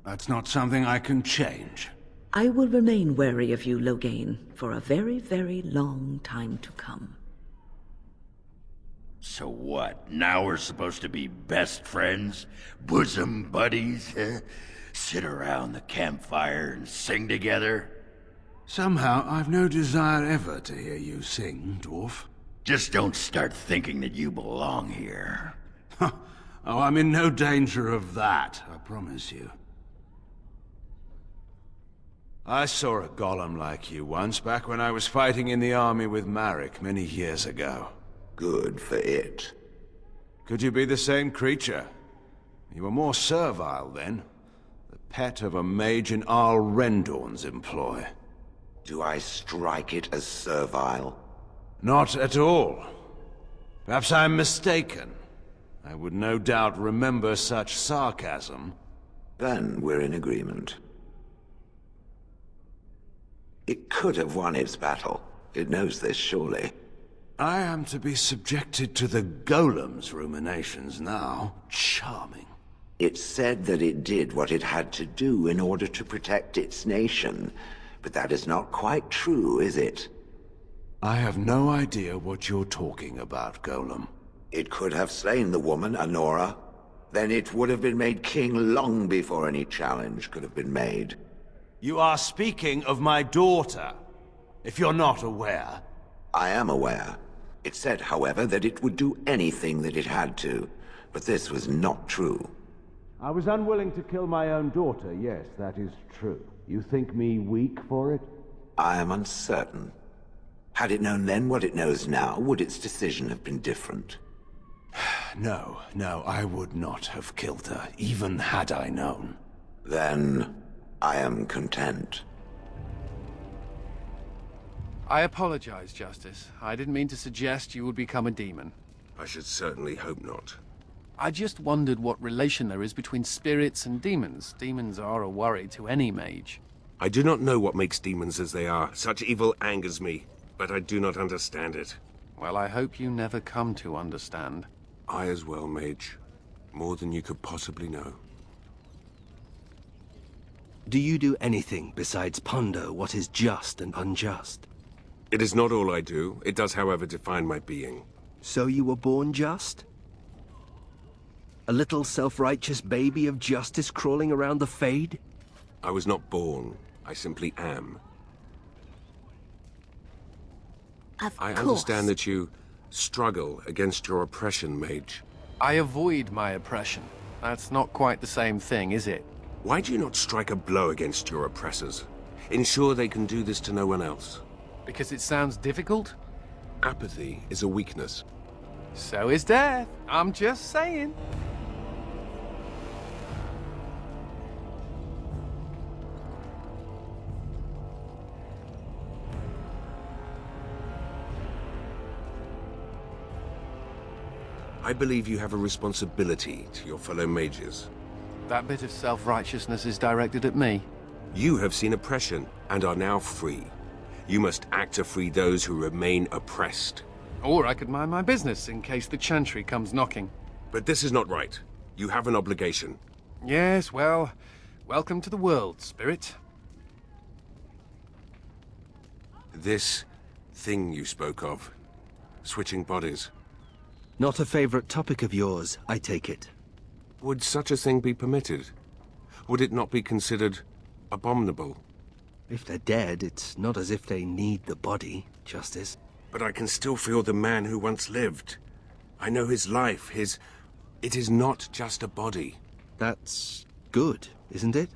That's not something I can change. I will remain wary of you, Loghain, for a very, very long time to come. So what? Now we're supposed to be best friends? Bosom buddies? Sit around the campfire and sing together? Somehow, I've no desire ever to hear you sing, dwarf. Just don't start thinking that you belong here. Oh, I'm in no danger of that, I promise you. I saw a golem like you once, back when I was fighting in the army with Marek many years ago. Good for it. Could you be the same creature? You were more servile then. The pet of a mage in Arl Rendorn's employ. Do I strike it as servile? Not at all. Perhaps I'm mistaken. I would no doubt remember such sarcasm. Then we're in agreement. It could have won its battle. It knows this, surely. I am to be subjected to the golem's ruminations now. Charming. It said that it did what it had to do in order to protect its nation. But that is not quite true, is it? I have no idea what you're talking about, Golem. It could have slain the woman, Anora. Then it would have been made king long before any challenge could have been made. You are speaking of my daughter, if you're not aware. I am aware. It said, however, that it would do anything that it had to. But this was not true. I was unwilling to kill my own daughter, yes, that is true. You think me weak for it? I am uncertain. Had it known then what it knows now, would its decision have been different? No, I would not have killed her, even had I known. Then I am content. I apologize, Justice. I didn't mean to suggest you would become a demon. I should certainly hope not. I just wondered what relation there is between spirits and demons. Demons are a worry to any mage. I do not know what makes demons as they are. Such evil angers me, but I do not understand it. Well, I hope you never come to understand. I as well, mage. More than you could possibly know. Do you do anything besides ponder what is just and unjust? It is not all I do. It does, however, define my being. So you were born just? A little self-righteous baby of justice crawling around the Fade? I was not born. I simply am. I understand that you struggle against your oppression, mage. I avoid my oppression. That's not quite the same thing, is it? Why do you not strike a blow against your oppressors? Ensure they can do this to no one else. Because it sounds difficult? Apathy is a weakness. So is death. I'm just saying. I believe you have a responsibility to your fellow mages. That bit of self-righteousness is directed at me. You have seen oppression and are now free. You must act to free those who remain oppressed. Or I could mind my business in case the Chantry comes knocking. But this is not right. You have an obligation. Yes, well, welcome to the world, Spirit. This thing you spoke of, switching bodies. Not a favorite topic of yours, I take it. Would such a thing be permitted? Would it not be considered abominable? If they're dead, it's not as if they need the body, Justice. But I can still feel the man who once lived. I know his life, It is not just a body. That's good, isn't it?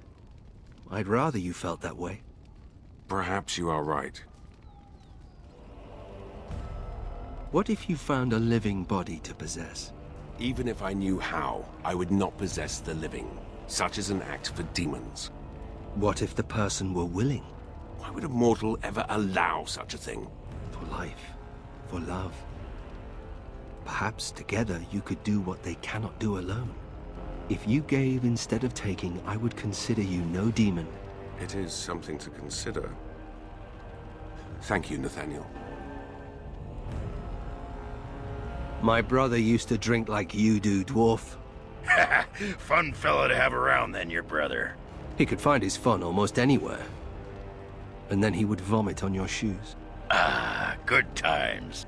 I'd rather you felt that way. Perhaps you are right. What if you found a living body to possess? Even if I knew how, I would not possess the living. Such is an act for demons. What if the person were willing? Why would a mortal ever allow such a thing? For life, for love. Perhaps together you could do what they cannot do alone. If you gave instead of taking, I would consider you no demon. It is something to consider. Thank you, Nathaniel. My brother used to drink like you do, dwarf. Fun fellow to have around then, your brother. He could find his fun almost anywhere. And then he would vomit on your shoes. Ah, good times.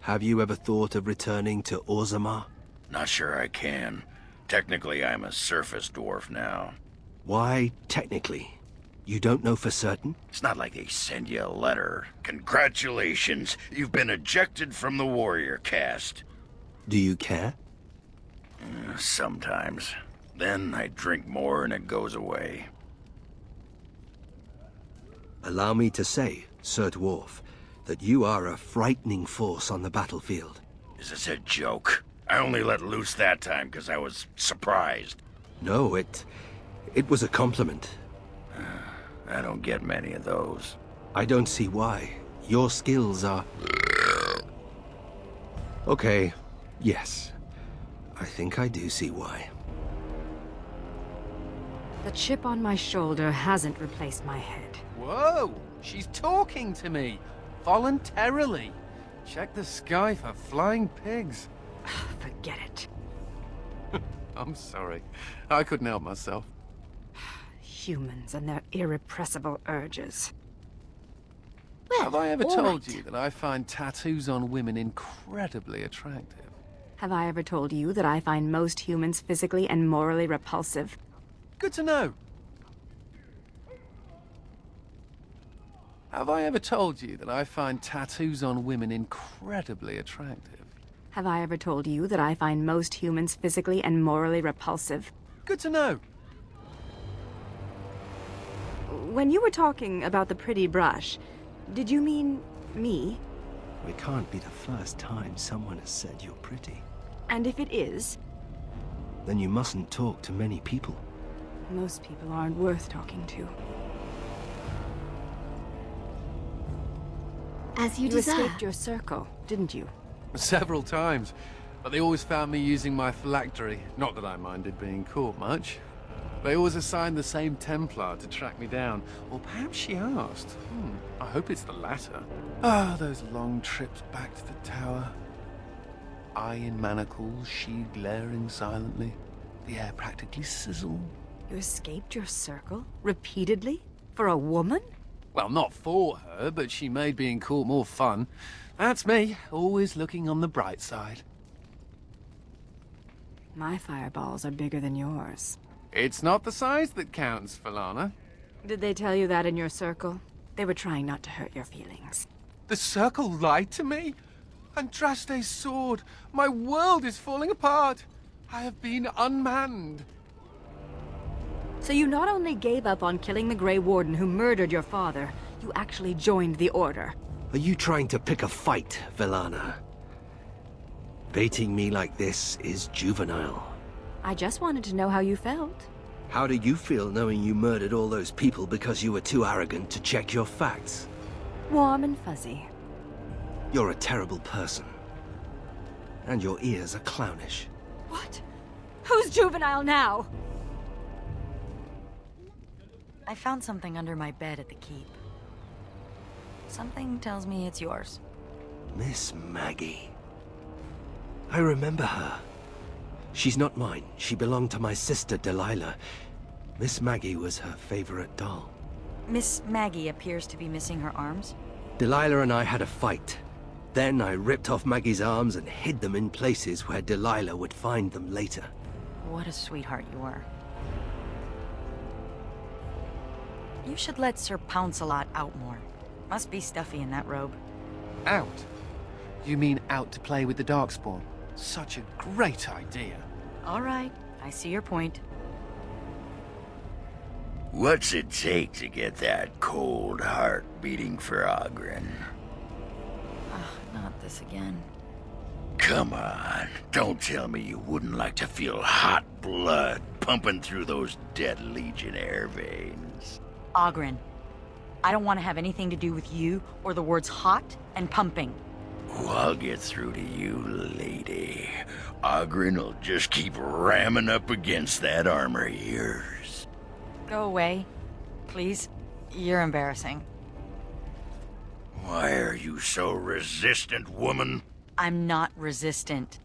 Have you ever thought of returning to Orzammar? Not sure I can. Technically, I'm a surface dwarf now. Why, technically? You don't know for certain? It's not like they send you a letter. Congratulations, you've been ejected from the warrior caste. Do you care? Sometimes. Then I drink more and it goes away. Allow me to say, Sir Dwarf, that you are a frightening force on the battlefield. Is this a joke? I only let loose that time because I was surprised. No, it was a compliment. I don't get many of those. I don't see why. Your skills are... Okay, yes. I think I do see why. The chip on my shoulder hasn't replaced my head. Whoa! She's talking to me! Voluntarily! Check the sky for flying pigs. Forget it. I'm sorry. I couldn't help myself. Humans and their irrepressible urges. Well, have I ever all told right. you that I find tattoos on women incredibly attractive? Have I ever told you that I find most humans physically and morally repulsive? Good to know. Have I ever told you that I find tattoos on women incredibly attractive? Have I ever told you that I find most humans physically and morally repulsive? Good to know. When you were talking about the pretty brush, did you mean me? It can't be the first time someone has said you're pretty. And if it is? Then you mustn't talk to many people. Most people aren't worth talking to. As you You desire. escaped your circle, didn't you? Several times. But they always found me using my phylactery. Not that I minded being caught much. They always assigned the same Templar to track me down. Or perhaps she asked. I hope it's the latter. Ah, those long trips back to the tower. I in manacles, she glaring silently. The air practically sizzled. You escaped your circle? Repeatedly? For a woman? Well, not for her, but she made being caught more fun. That's me, always looking on the bright side. My fireballs are bigger than yours. It's not the size that counts, Falana. Did they tell you that in your circle? They were trying not to hurt your feelings. The Circle lied to me? Andraste's sword! My world is falling apart! I have been unmanned! So you not only gave up on killing the Grey Warden who murdered your father, you actually joined the Order. Are you trying to pick a fight, Velana? Baiting me like this is juvenile. I just wanted to know how you felt. How do you feel knowing you murdered all those people because you were too arrogant to check your facts? Warm and fuzzy. You're a terrible person. And your ears are clownish. What? Who's juvenile now? I found something under my bed at the keep. Something tells me it's yours. Miss Maggie. I remember her. She's not mine. She belonged to my sister, Delilah. Miss Maggie was her favorite doll. Miss Maggie appears to be missing her arms. Delilah and I had a fight. Then I ripped off Maggie's arms and hid them in places where Delilah would find them later. What a sweetheart you were. You should let Sir Pounce-a-lot out more. Must be stuffy in that robe. Out? You mean out to play with the Darkspawn? Such a great idea. All right, I see your point. What's it take to get that cold heart beating for Ogren? Not this again. Come on, don't tell me you wouldn't like to feel hot blood pumping through those dead Legionnaire veins. Ogren, I don't want to have anything to do with you or the words hot and pumping. Oh, I'll get through to you, lady. Ogren will just keep ramming up against that armor of yours. Go away, please. You're embarrassing. Why are you so resistant, woman? I'm not resistant.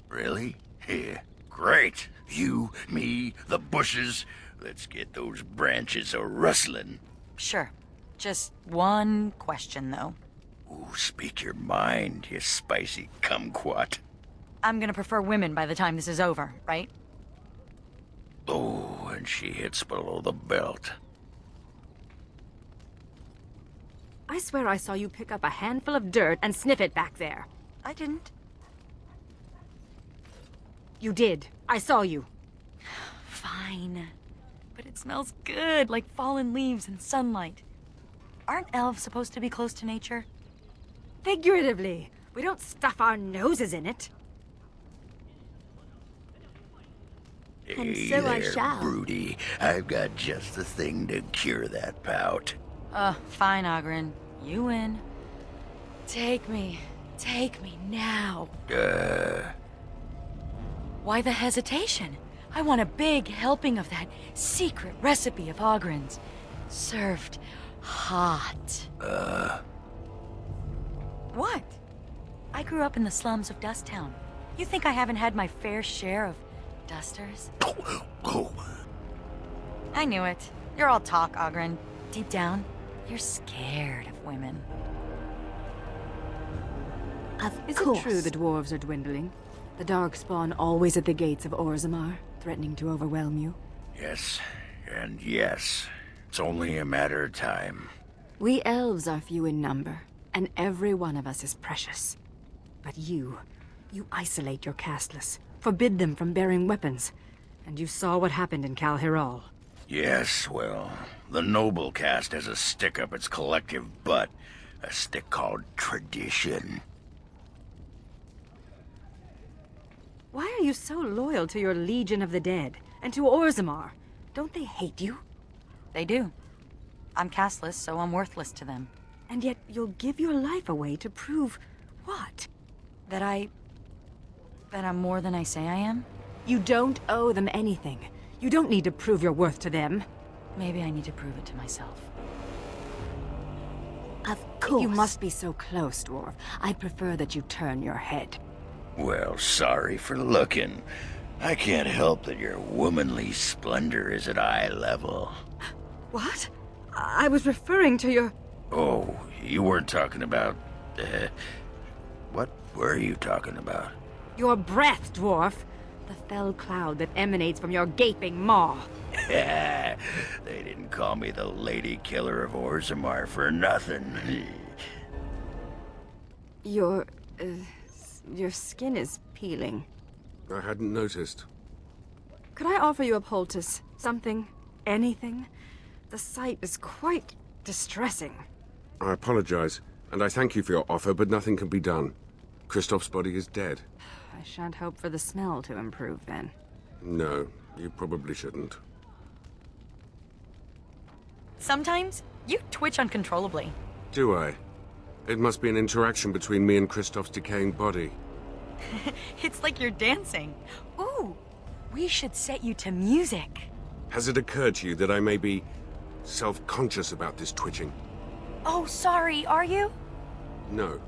Really? Yeah, great. You, me, the bushes. Let's get those branches a-rustling. Sure. Just one question, though. Ooh, speak your mind, you spicy kumquat. I'm gonna prefer women by the time this is over, right? Oh, and she hits below the belt. I swear I saw you pick up a handful of dirt and sniff it back there. I didn't. You did. I saw you. Fine. But it smells good, like fallen leaves and sunlight. Aren't elves supposed to be close to nature? Figuratively. We don't stuff our noses in it. And Hey so there, I shall. Broody. I've got just the thing to cure that pout. Fine, Ogren. You win. Take me. Take me now. Why the hesitation? I want a big helping of that secret recipe of Ogren's. Served hot. What? I grew up in the slums of Dusttown. You think I haven't had my fair share of dusters? I knew it. You're all talk, Ogren. Deep down, you're scared of women. Is it true the dwarves are dwindling? The Darkspawn always at the gates of Orzammar, threatening to overwhelm you? Yes, and yes. It's only a matter of time. We elves are few in number, and every one of us is precious. But you You isolate your casteless, forbid them from bearing weapons. And you saw what happened in Kal Hiral. Yes, well, the noble caste has a stick up its collective butt. A stick called tradition. Why are you so loyal to your Legion of the Dead, and to Orzammar? Don't they hate you? They do. I'm casteless, so I'm worthless to them. And yet you'll give your life away to prove what? That I'm more than I say I am? You don't owe them anything. You don't need to prove your worth to them. Maybe I need to prove it to myself. Of course. You must be so close, dwarf. I'd prefer that you turn your head. Well, sorry for looking. I can't help that your womanly splendor is at eye level. What? I was referring to your... Oh, you weren't talking about... what were you talking about? Your breath, dwarf. The fell cloud that emanates from your gaping maw. They didn't call me the lady killer of Orzammar for nothing. Your skin is peeling. I hadn't noticed. Could I offer you a poultice? Something? Anything? The sight is quite distressing. I apologize, and I thank you for your offer, but nothing can be done. Christoph's body is dead. I shan't hope for the smell to improve, then. No, you probably shouldn't. Sometimes, you twitch uncontrollably. Do I? It must be an interaction between me and Christoph's decaying body. It's like you're dancing. Ooh, we should set you to music. Has it occurred to you that I may be self-conscious about this twitching? Oh, sorry, are you? No.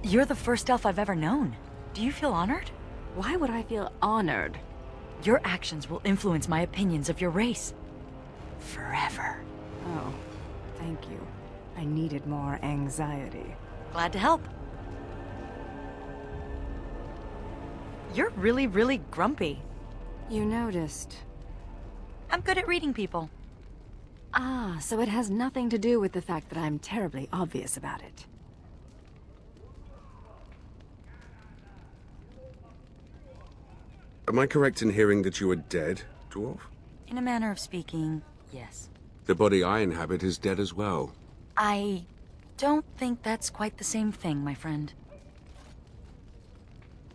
You're the first elf I've ever known. Do you feel honored? Why would I feel honored? Your actions will influence my opinions of your race. Forever. Oh, thank you. I needed more anxiety. Glad to help. You're really, really grumpy. You noticed. I'm good at reading people. Ah, so it has nothing to do with the fact that I'm terribly obvious about it. Am I correct in hearing that you are dead, dwarf? In a manner of speaking, yes. The body I inhabit is dead as well. I don't think that's quite the same thing, my friend.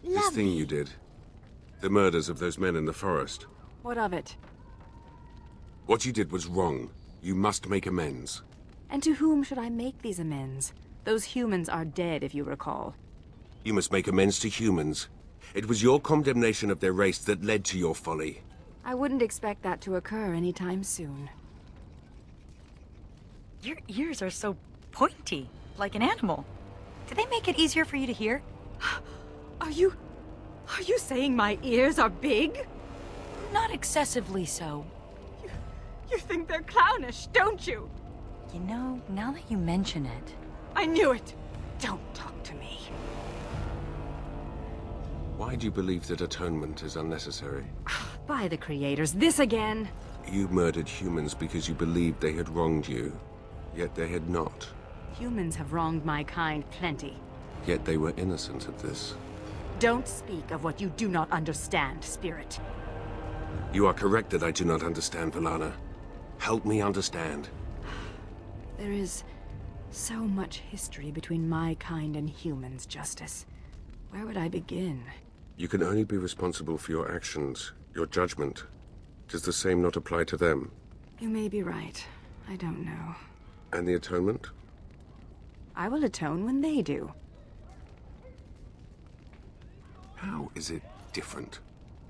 This thing you did. The murders of those men in the forest. What of it? What you did was wrong. You must make amends. And to whom should I make these amends? Those humans are dead, if you recall. You must make amends to humans. It was your condemnation of their race that led to your folly. I wouldn't expect that to occur anytime soon. Your ears are so pointy, like an animal. Did they make it easier for you to hear? Are you saying my ears are big? Not excessively so. You think they're clownish, don't you? You know, now that you mention it... I knew it! Don't talk to me. Why do you believe that atonement is unnecessary? By the creators, this again? You murdered humans because you believed they had wronged you. Yet they had not. Humans have wronged my kind plenty. Yet they were innocent of this. Don't speak of what you do not understand, Spirit. You are correct that I do not understand, Valana. Help me understand. There is so much history between my kind and humans, Justice. Where would I begin? You can only be responsible for your actions, your judgment. Does the same not apply to them? You may be right. I don't know. And the atonement? I will atone when they do. How is it different?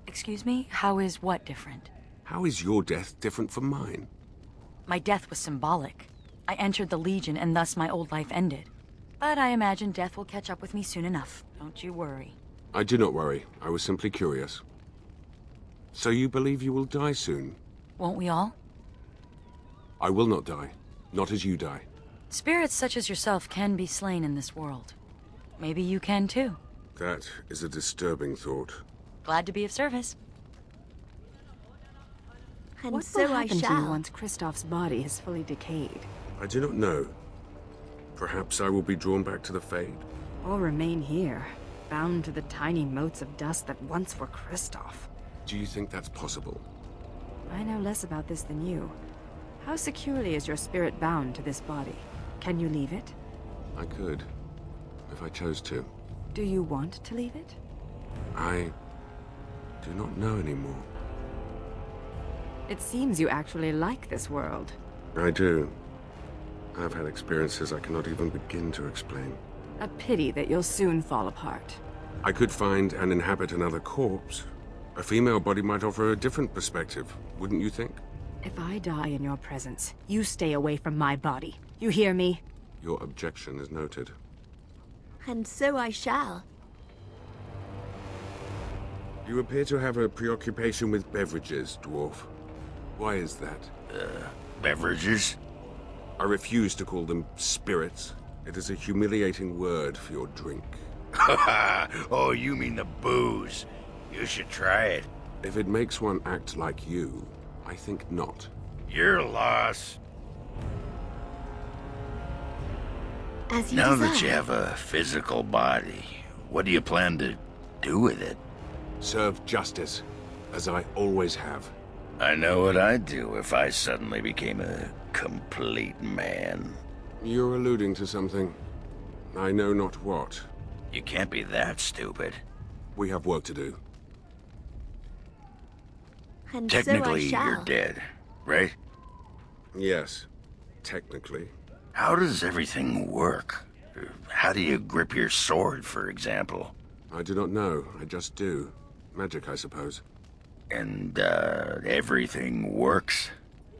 Excuse me? How is what different? How is your death different from mine? My death was symbolic. I entered the Legion and thus my old life ended. But I imagine death will catch up with me soon enough. Don't you worry. I do not worry. I was simply curious. So you believe you will die soon? Won't we all? I will not die. Not as you die. Spirits such as yourself can be slain in this world. Maybe you can too. That is a disturbing thought. Glad to be of service. And what will happen to you once Christoph's body is fully decayed? I do not know. Perhaps I will be drawn back to the Fade. Or remain here, bound to the tiny motes of dust that once were Kristoff. Do you think that's possible? I know less about this than you. How securely is your spirit bound to this body? Can you leave it? I could, if I chose to. Do you want to leave it? I do not know anymore. It seems you actually like this world. I do. I've had experiences I cannot even begin to explain. A pity that you'll soon fall apart. I could find and inhabit another corpse. A female body might offer a different perspective, wouldn't you think? If I die in your presence, you stay away from my body. You hear me? Your objection is noted. And so I shall. You appear to have a preoccupation with beverages, dwarf. Why is that? Beverages? I refuse to call them spirits. It is a humiliating word for your drink. Oh, you mean the booze. You should try it. If it makes one act like you, I think not. You're lost. As you Now desire. that you have a physical body, what do you plan to do with it? Serve justice, as I always have. I know what I'd do if I suddenly became a complete man. You're alluding to something. I know not what. You can't be that stupid. We have work to do. And Technically, so I shall. you're dead, right? Yes, technically. How does everything work? How do you grip your sword, for example? I do not know. I just do. Magic, I suppose. And, everything works?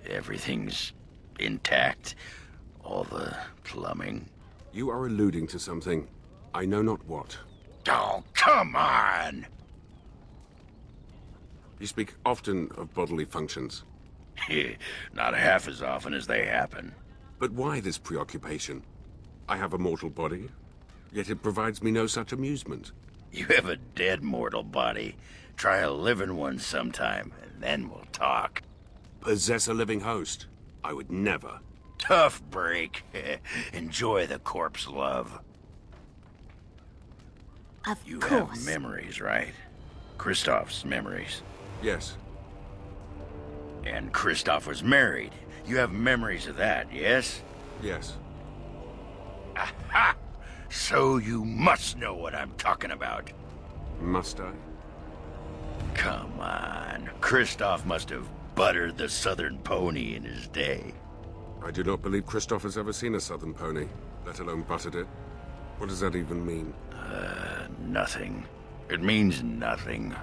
Everything's intact? All the plumbing? You are alluding to something. I know not what. Oh, come on! You speak often of bodily functions. Not half as often as they happen. But why this preoccupation? I have a mortal body, yet it provides me no such amusement. You have a dead mortal body. Try a living one sometime, and then we'll talk. Possess a living host? I would never. Tough break. Enjoy the corpse love. Of You course. have memories, right? Kristoff's memories. Yes. And Kristoff was married. You have memories of that, yes? Yes. Aha! So you must know what I'm talking about. Must I? Come on. Kristoff must have buttered the southern pony in his day. I do not believe Kristoff has ever seen a southern pony, let alone buttered it. What does that even mean? Nothing. It means nothing.